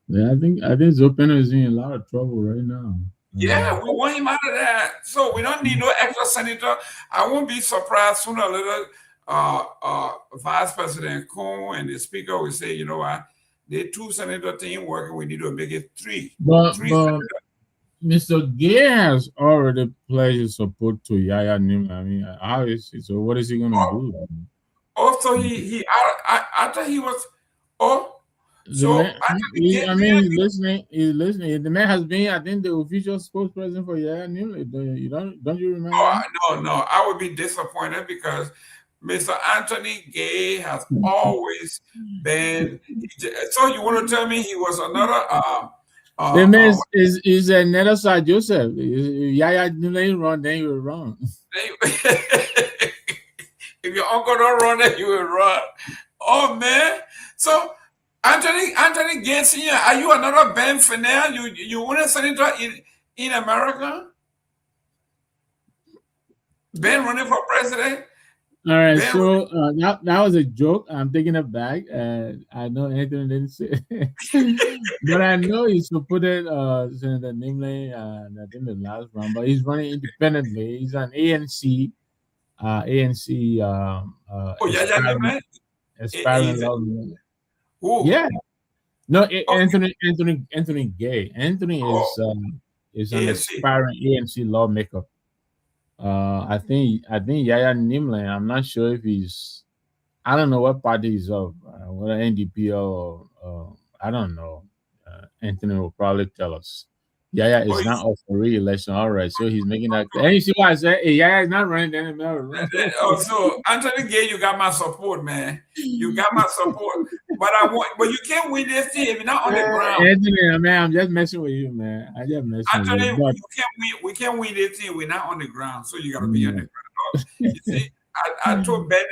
U: Yeah, I think Zoe Penner is in a lot of trouble right now.
Q: Yeah, we want him out of that. So we don't need no extra senator. I won't be surprised sooner or later. Vice President Kuhn and the Speaker will say, you know what, the two senator team working, we need to make it three.
U: But Mr. Gay has already pledged his support to Yahya Nimle. I mean, how is it? So what is he going to do?
Q: Also, after he was,
U: he's listening. He's listening. The man has been, I think, the official spokesperson for Yahya Nimle. Don't you remember?
Q: No. I would be disappointed because Mr. Anthony Gay has always been. So you want to tell me he was another?
U: The man is another side Joseph. If Yahya Nimle run, then you will run.
Q: If your uncle don't run, then you will run. Oh man! So Anthony Gay Sr., are you another Ben Fennell? You want a senator in America? Ben running for president?
U: All right, so that was a joke. I'm taking it back. I know Anthony didn't say but I know he supported Senator Nimle, I think the last round, but he's running independently. He's an ANC. Aspiring. Yeah. No, Anthony Gay. Anthony is an aspiring ANC lawmaker. I think Yahya Nimle, I'm not sure if he's, I don't know what party he's of, whether NDP or I don't know. Anthony will probably tell us. Yahya is not up for re-election. All right, so he's making that. And you see why I said, hey, Yahya is not running anymore.
Q: So Anthony Gay, you got my support, man. You got my support. But you can't win this thing if you're not on the ground.
U: Anthony, man, I'm just messing with you, man. I just messing
Q: Anthony,
U: with you. But
Q: we can't win this thing. We're not on the ground, so you got to be on the ground. You see, I told Ben,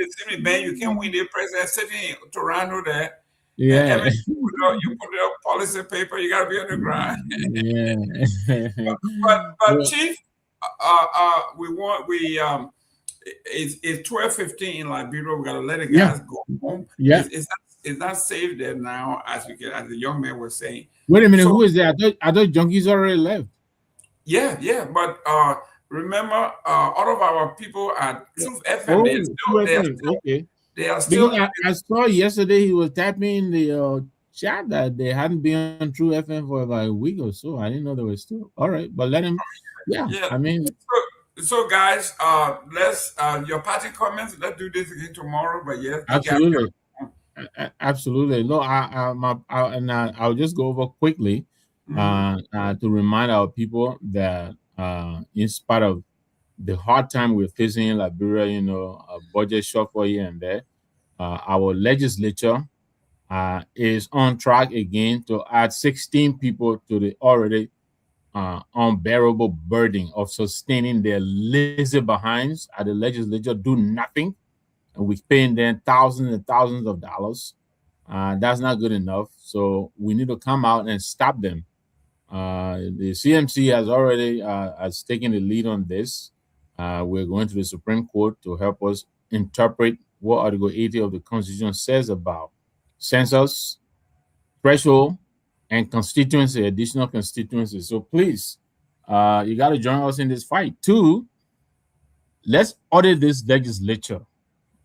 Q: Ben, you can't win the president sitting in Toronto there.
U: Yeah.
Q: You put it up policy paper. You got to be on the ground.
U: Yeah.
Q: but Chief, it's 12:15 in Liberia. We got to let the guys go home.
U: Yeah.
Q: It's not safe there now, as the young man was saying.
U: Wait a minute, who is there? I thought Junkies already left.
Q: Yeah, but remember, all of our people at Truth FM. They are still.
U: I saw yesterday he was typing in the chat that they hadn't been on True FM for about a week or so. I didn't know they were still. All right, but let him. Yeah. I mean.
Q: So guys, let's your party comments. Let's do this again tomorrow. But yes,
U: absolutely. Absolutely. No, I'll just go over quickly to remind our people that in spite of the hard time we're facing in Liberia, a budget shortfall here and there, our legislature is on track again to add 16 people to the already unbearable burden of sustaining their lazy behinds at the legislature, do nothing. And we're paying them thousands and thousands of dollars. That's not good enough. So we need to come out and stop them. The CMC has already has taken the lead on this. We're going to the Supreme Court to help us interpret what Article 80 of the Constitution says about census, threshold, and constituency, additional constituencies. So please, you got to join us in this fight. 2, let's audit this legislature.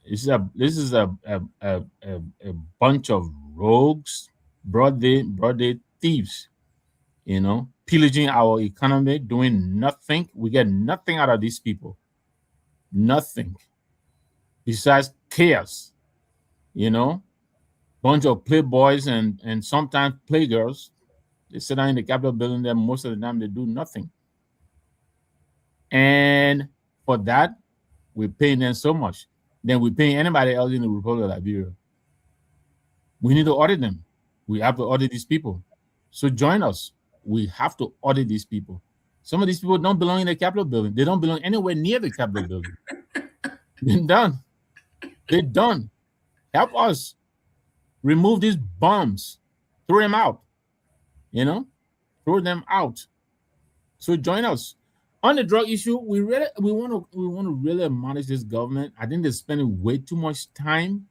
U: This is a bunch of rogues, broad day thieves, pillaging our economy, doing nothing. We get nothing out of these people. Nothing. Besides chaos, bunch of playboys and sometimes playgirls. They sit down in the Capitol building there. Most of the time they do nothing. And for that, we're paying them so much. Then we're paying anybody else in the Republic of Liberia. We need to audit them. We have to audit these people. So join us. We have to audit these people. Some of these people don't belong in the Capitol building. They don't belong anywhere near the Capitol building. They're done. They're done. Help us. Remove these bombs. Throw them out. Throw them out. So join us. On the drug issue, we want to really admonish this government. I think they're spending way too much time,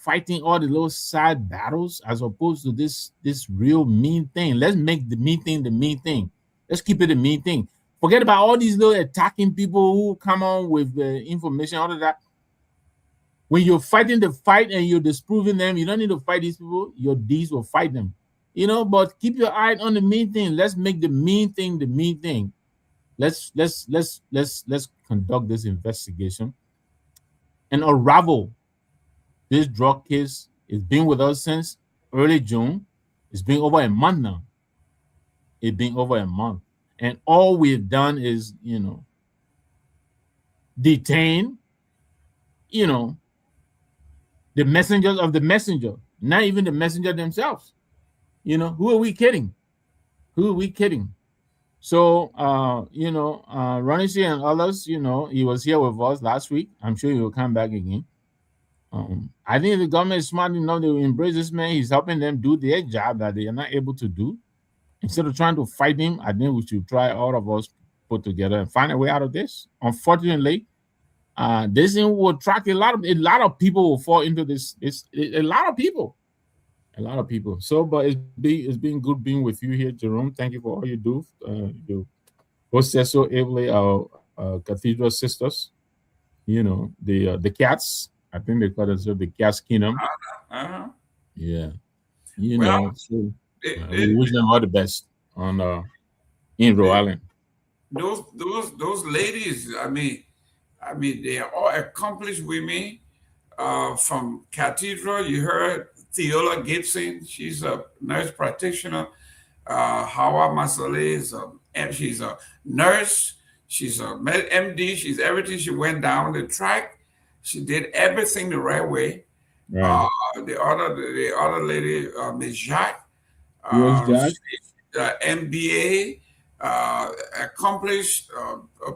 U: fighting all the little side battles as opposed to this real mean thing. Let's make the mean thing the mean thing. Let's keep it the mean thing. Forget about all these little attacking people who come on with the information, all of that. When you're fighting the fight and you're disproving them, you don't need to fight these people. Your deeds will fight them. But keep your eye on the mean thing. Let's make the mean thing the mean thing. Let's conduct this investigation and unravel this drug case. It's been with us since early June. It's been over a month now. It's been over a month. And all we've done is, detain, the messengers of the messenger, not even the messenger themselves. Who are we kidding? Who are we kidding? So, Ronnie C and others, he was here with us last week. I'm sure he will come back again. I think the government is smart enough to embrace this man. He's helping them do their job that they are not able to do. Instead of trying to fight him, I think we should try all of us put together and find a way out of this. Unfortunately, this thing will attract a lot of people will fall into this. A lot of people. So, but it's been good being with you here, Jerome. Thank you for all you do. You hostess so ably our cathedral sisters. The cats. I think they call themselves the Cats Kingdom. Yeah. We wish them all the best in Rhode Island.
Q: Those ladies, I mean, they are all accomplished women. From Cathedral, you heard Theola Gibson. She's a nurse practitioner. Hawa Masale she's a nurse. She's a MD. She's everything. She went down the track. She did everything the right way.
U: Right.
Q: The other lady, Ms. Jacques,
U: Jack?
Q: MBA, accomplished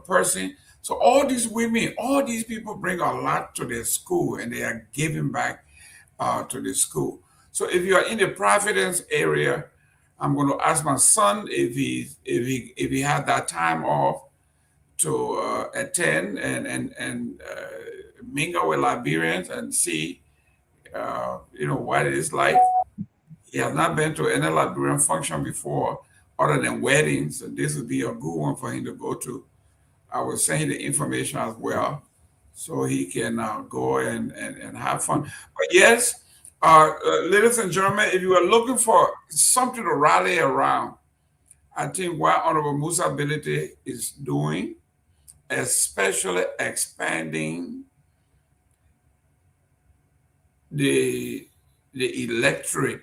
Q: person. So all these women, all these people bring a lot to their school, and they are giving back to the school. So if you are in the Providence area, I'm going to ask my son if he had that time off to attend and mingle with Liberians and see what it is like. He has not been to any Liberian function before, other than weddings, and this would be a good one for him to go to. I will send him the information as well, so he can go and have fun. But yes, ladies and gentlemen, if you are looking for something to rally around, I think what Honorable Musa Ability is doing, especially expanding the electorate,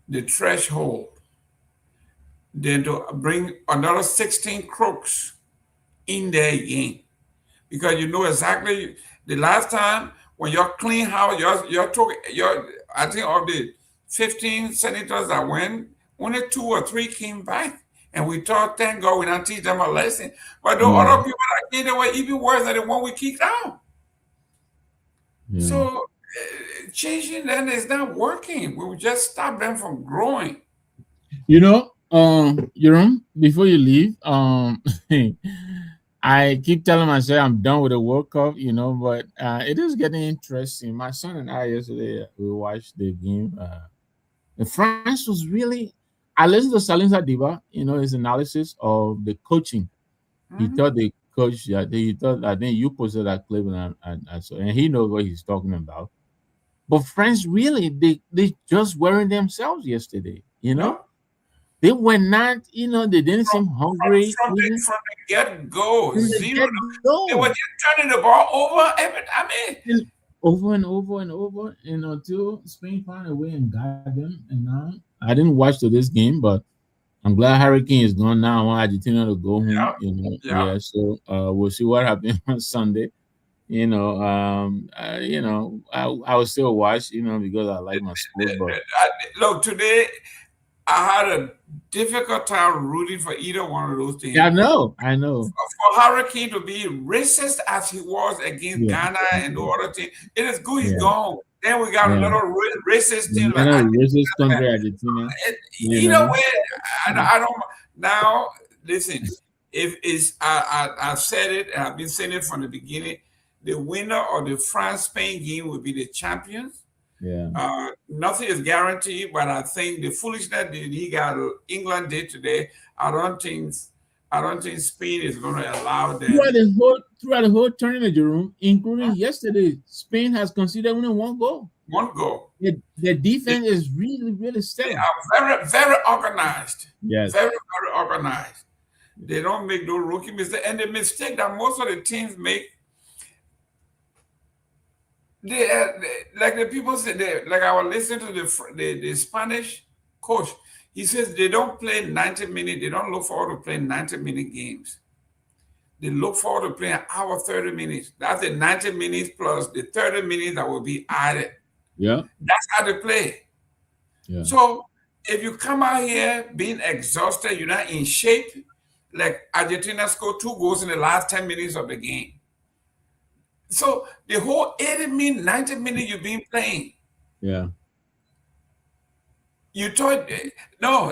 Q: the threshold, then to bring another 16 crooks in there again. Because you know exactly the last time when you're clean house, I think of the 15 senators that went, only 2 or 3 came back. And we thought, thank God, we not teach them a lesson. But the other people that came, they were even worse than the one we kicked out.
U: Yeah.
Q: So changing them is not working. We will just stop them from growing.
U: Jerome, before you leave, I keep telling myself I'm done with the World Cup, but it is getting interesting. My son and I yesterday, we watched the game. France was really, I listened to Salinsa Diba, his analysis of the coaching. He thought the coach, I think you posted that clip and he knows what he's talking about. But France really, they just weren't themselves yesterday, They were not, they didn't seem hungry.
Q: From the get-go, zero. They were just turning the ball over.
U: Over and over and over, until Spain found a way and got them. And now, I didn't watch to this game, but I'm glad Hurricane is gone now. I want Argentina to go home. Yeah. So we'll see what happens on Sunday. I will still watch, because I like my sport. But
Q: look, today I had a difficult time rooting for either one of those teams.
U: Yeah, I know.
Q: For Hurricane to be racist as he was against Ghana and the other team, it is good he's gone. Then we got another racist team like
U: racist country, Argentina.
Q: Either way, I don't. Now, listen. If it's, I've said it, and I've been saying it from the beginning. The winner of the France-Spain game will be the champions.
U: Yeah.
Q: Nothing is guaranteed, but I think the foolishness that England did today, I don't think Spain is going to allow them.
U: Throughout the whole tournament, Jerome, including yesterday, Spain has conceded only 1 goal.
Q: 1 goal.
U: Their defense is really, really stellar.
Q: They are very, very organized.
U: Yes.
Q: Very, very organized. They don't make no rookie mistakes. And the mistake that most of the teams make, like the people say, like I was listening to the Spanish coach. He says they don't play 90 minutes. They don't look forward to playing 90-minute games. They look forward to playing an hour, 30 minutes. That's the 90 minutes plus the 30 minutes that will be added.
U: Yeah.
Q: That's how they play.
U: Yeah.
Q: So if you come out here being exhausted, you're not in shape, like Argentina scored 2 goals in the last 10 minutes of the game. So the whole 80 minutes, 90 minutes you've been playing.
U: Yeah.
Q: You thought,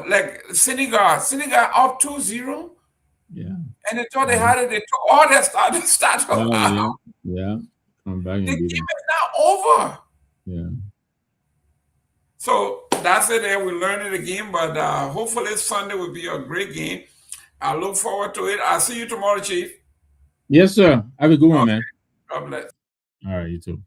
Q: like Senegal up 2-0.
U: Yeah.
Q: And they thought they had it. They took all their start.
U: Yeah. Come back.
Q: The game is now over.
U: Yeah.
Q: So that's it. We're learning the game, but hopefully Sunday will be a great game. I look forward to it. I'll see you tomorrow, Chief.
U: Yes, sir. Have a good one, man.
Q: God bless.
U: All right, you too.